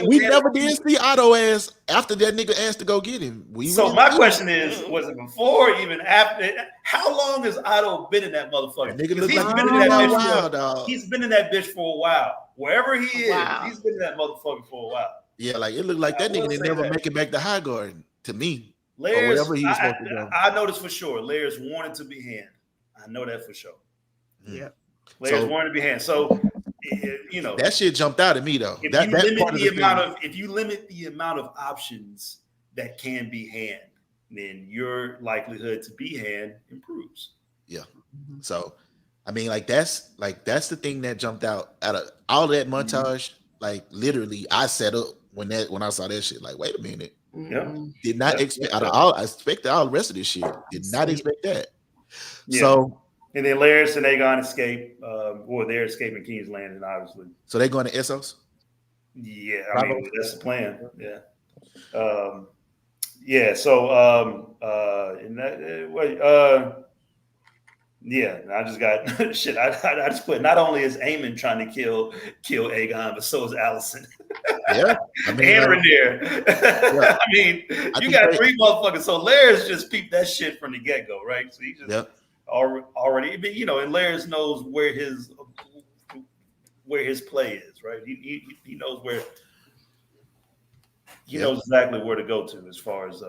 We never did see Otto ass after that nigga asked to go get him. My question is, was it before or even after? How long has Otto been in that motherfucker? Nigga look He's like been in that bitch wild, dog. He's been in that bitch for a while. Wherever he is, Wow. he's been in that motherfucker for a while. Yeah, like it looked like that nigga didn't never make it back to High Garden to me. Larys, wherever he was supposed to go. I know this for sure. Larys wanted to be hand. I know that for sure. yeah. Larys wanted to be hand. So, you know, that shit jumped out at me though. if you limit the amount of options that can be hand, then your likelihood to be hand improves. Yeah. So, I mean, that's the thing that jumped out of all that montage. Like literally, I set up when I saw that shit. Like, wait a minute. Yeah. Did not expect out of all. I expected all the rest of this shit. Did not expect that. Yeah. So, and then Larys and Aegon escape. They're escaping King's Landing, obviously. so they're going to Essos. Yeah, I mean that's the plan. Yeah. Yeah. So, in that yeah, I just got shit. I just put not only is Aemond trying to kill Aegon, but so is Alicent. Yeah, I mean, and Rhaenyra. Yeah. I mean, you got three motherfuckers. So Larys just peeped that shit from the get go, right? So he just already, and Larys knows where his play is, right? He knows where he knows exactly where to go to as far as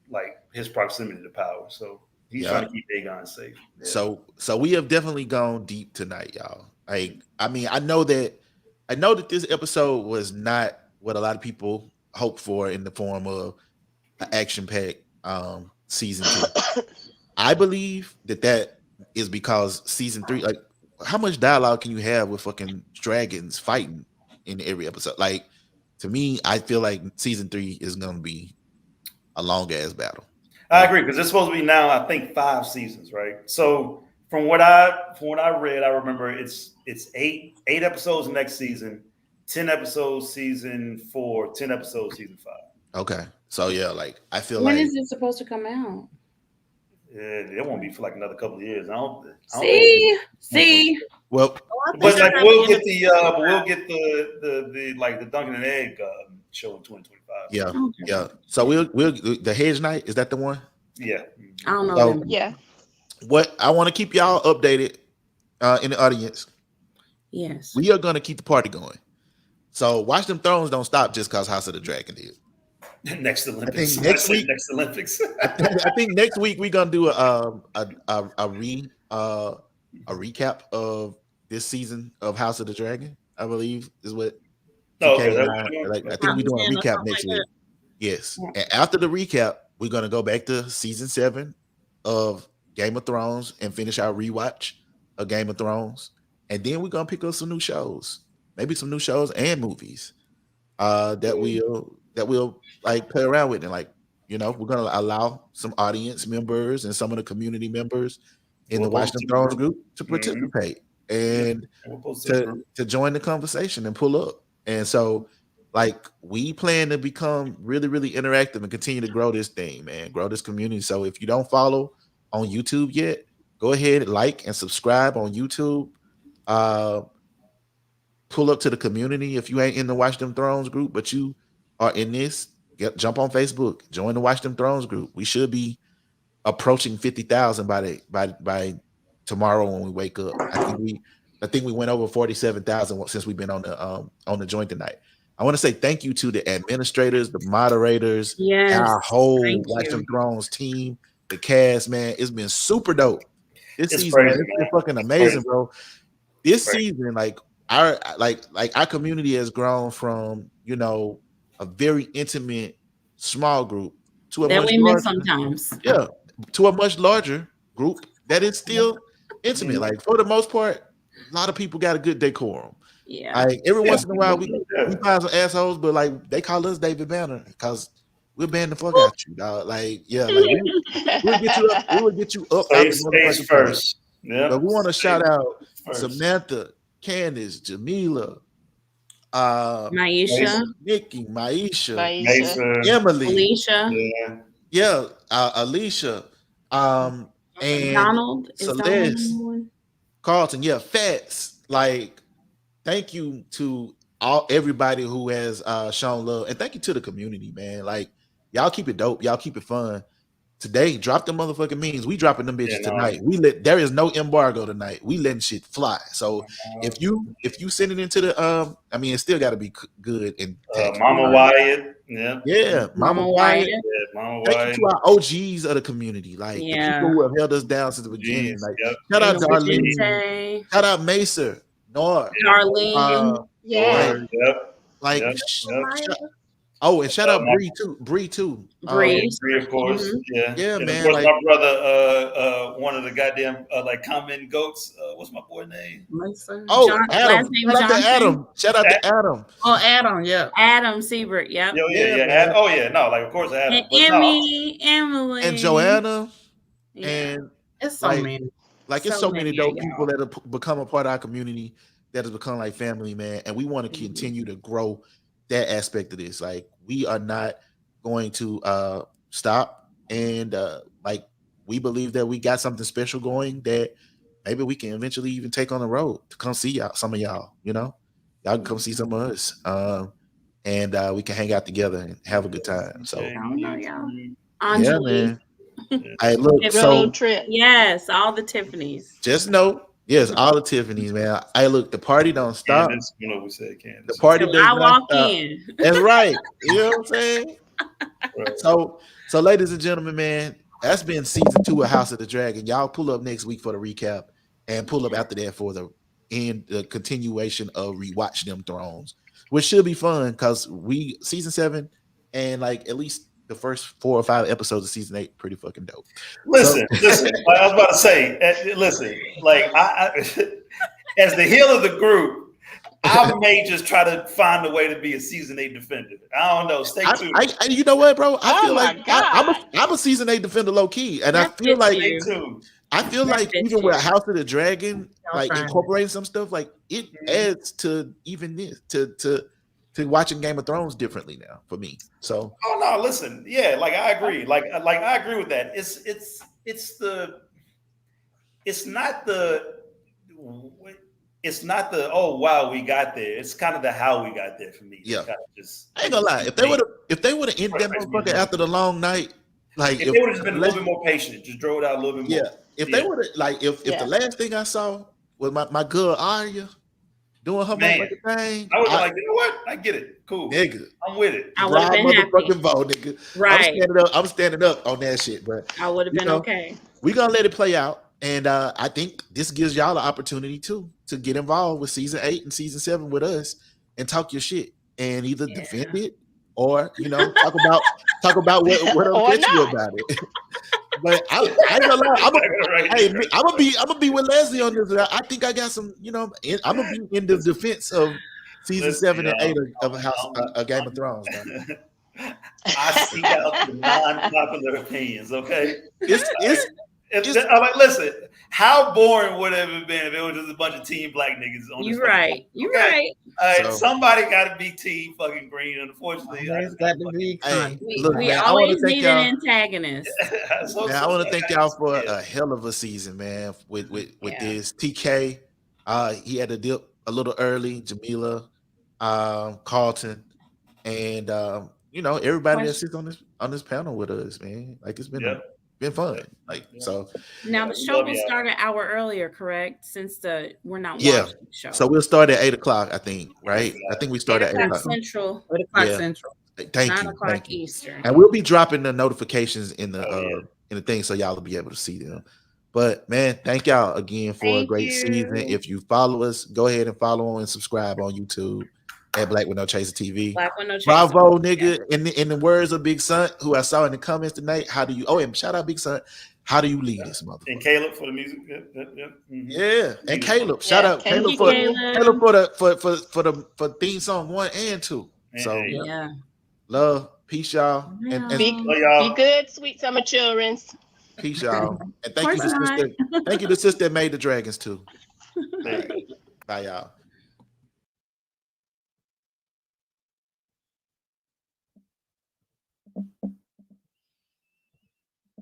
like his proximity to power. So. He's trying to keep Aegon safe. Yeah. So we have definitely gone deep tonight, y'all. Like, I mean, I know that this episode was not what a lot of people hoped for in the form of an action-packed season 2. I believe that is because season 3, like, how much dialogue can you have with fucking dragons fighting in every episode? Like, to me, I feel like season 3 is gonna be a long ass battle. I agree, because it's supposed to be now, I think, 5 seasons, right? So from what I read, I remember it's 8 episodes next season, 10 episodes season 4, 10 episodes season 5. Okay, so yeah, like I feel when like is it supposed to come out? It won't be for like another couple of years. I don't See. Well, but like we'll get the like the Dunkin' and Egg show in 2025. Yeah, yeah. So we'll the Hedge Night, is that the one? Yeah. I don't know. So, Yeah. What I want to keep y'all updated in the audience. Yes. We are gonna keep the party going. So Watch Them Thrones don't stop just because House of the Dragon did. Next Olympics. I think next week. Next Olympics. I think next week we're gonna do a recap of this season of House of the Dragon. I believe is what. Okay. I think we're doing a recap next week. Yes, and after the recap, we're gonna go back to season 7 of Game of Thrones and finish our rewatch of Game of Thrones, and then we're gonna pick up some new shows, maybe some new shows and movies that we'll like play around with, and like we're gonna allow some audience members and some of the community members in the Watch Them Thrones group to participate and to join the conversation and pull up. And so, like, we plan to become really, really interactive and continue to grow this thing, man, grow this community. So if you don't follow on YouTube yet, go ahead, like and subscribe on YouTube. Pull up to the community. If you ain't in the Watch Them Thrones group, but you are in this, jump on Facebook, join the Watch Them Thrones group. We should be approaching 50,000 by tomorrow when we wake up. I think we went over 47,000 since we've been on the joint tonight. I want to say thank you to the administrators, the moderators, our whole Watch Them Thrones team, the cast, man. It's been super dope. This season, it's been fucking amazing, bro. This season, like, our our community has grown from, you know, a very intimate small group to a That much we miss larger, sometimes. yeah, to a much larger group that is still intimate. Like for the most part, a lot of people got a good decorum. Yeah. Like every once in a while, we find some assholes, but like they call us David Banner because we'll ban the fuck out you, dog. Like, yeah, like we'll get you up, we will get you up out the motherfucking first. Yeah. But we want to shout out Samantha, Candace, Jamila, Maisha, Nikki, Maisha, Emily, Alicia, and Donald, Celeste, Carlton, Fats. Like, thank you to everybody who has shown love, and thank you to the community, man. Like, y'all keep it dope, y'all keep it fun. Today, drop the motherfucking memes. We dropping them bitches tonight. There is no embargo tonight. We letting shit fly. So if you send it into the I mean, it still got to be good and Mama Wyatt, Mama Wyatt. Mama Thank Wyatt. you to our OGs of the community, like the people who have held us down since the beginning. Like shout out Darlene, shout out Mesa, Nor, Darlene, and shout out Bree too. Bree, of course. And man. Of course, my brother, one of the goddamn comment goats. What's my boy name? Adam. Shout out to Adam. Oh, Adam, yeah. Adam Siebert, yeah. Of course, Adam. And Emily, and Joanna, and it's so many. Like it's so many dope people that have become a part of our community that has become like family, man. And we want to continue to grow that aspect of this. Like we are not going to stop, and like we believe that we got something special going that maybe we can eventually even take on the road to come see some of y'all. You know, y'all can come see some of us, and we can hang out together and have a good time. So I don't know, y'all. Yeah, man. I look so trip. Yes, all the Tiffany's. Just know. Yes, all the Tiffany's, man. Look, the party don't stop. Candace, you know we said Candace. The party does I not walk stop. in. That's right. You know what I'm saying? Right. So ladies and gentlemen, man, that's been season 2 of House of the Dragon. Y'all pull up next week for the recap, and pull up after that for the continuation of Rewatch Them Thrones, which should be fun because season 7 and like at least the first 4 or 5 episodes of season 8 pretty fucking dope. Listen. I was about to say, listen. Like I as the heel of the group, I may just try to find a way to be a season 8 defender. I don't know. Stay tuned. You know what, bro? I feel like I'm a season 8 defender low key, and I feel like even with House of the Dragon, like incorporating some stuff, like it adds to even this to watching Game of Thrones differently now for me. So listen, like I agree. Like I agree with that. It's not the oh wow we got there. It's kind of the how we got there for me. Yeah, I ain't gonna lie. If they would have ended that motherfucker after the long night, like if they would have been a little bit more patient, just drove it out a little bit more. Yeah, if they would have if the last thing I saw was my girl Arya doing her motherfucking thing, I was like, you know what? I get it. Cool, nigga. I'm with it. I would have been motherfucking happy. vote, nigga. Right. I'm standing up on that shit, but I would have been okay. We gonna let it play out. And I think this gives y'all an opportunity to get involved with season 8 and season 7 with us and talk your shit and either defend it or talk about what upset you about it. But I ain't gonna lie, I'm gonna be with Leslie on this. I think I got some, I'm gonna be in the defense of season 7 and 8 of Game of Thrones. I seek out the non-popular opinions. Okay, I'm like, listen, how boring would it have been if it was just a bunch of team black niggas on this? You're right. You're right. Somebody got to be team fucking green. Unfortunately, we always need an antagonist. I want to thank y'all for a hell of a season, man. With this TK, he had to dip a little early. Jamila, Carlton, and everybody that sits on this panel with us, man. Like it's been fun. So now the show will start an hour earlier, correct? Since we're not watching the show. So we'll start at 8:00, I think, right? I think we start at 8 o'clock Central. 8 o'clock Central. Thank 9 you. o'clock Thank you. Eastern. And we'll be dropping the notifications in the thing so y'all will be able to see them. But man, thank y'all again for a Thank great you. season. If you follow us, go ahead and follow and subscribe on YouTube at Black with No Chaser TV. Black with No Chaser. Bravo, nigga. In the words of Big Son, who I saw in the comments tonight, how do you? Oh, and shout out Big Son. How do you lead this motherfucker? And Caleb for the music. Yeah, and Caleb. Shout out Caleb for theme song 1 and 2. So yeah, love, peace, y'all, and be good, sweet summer children. Peace, y'all, and thank you to sister. Thank you to sister that made the dragons too. Bye, y'all.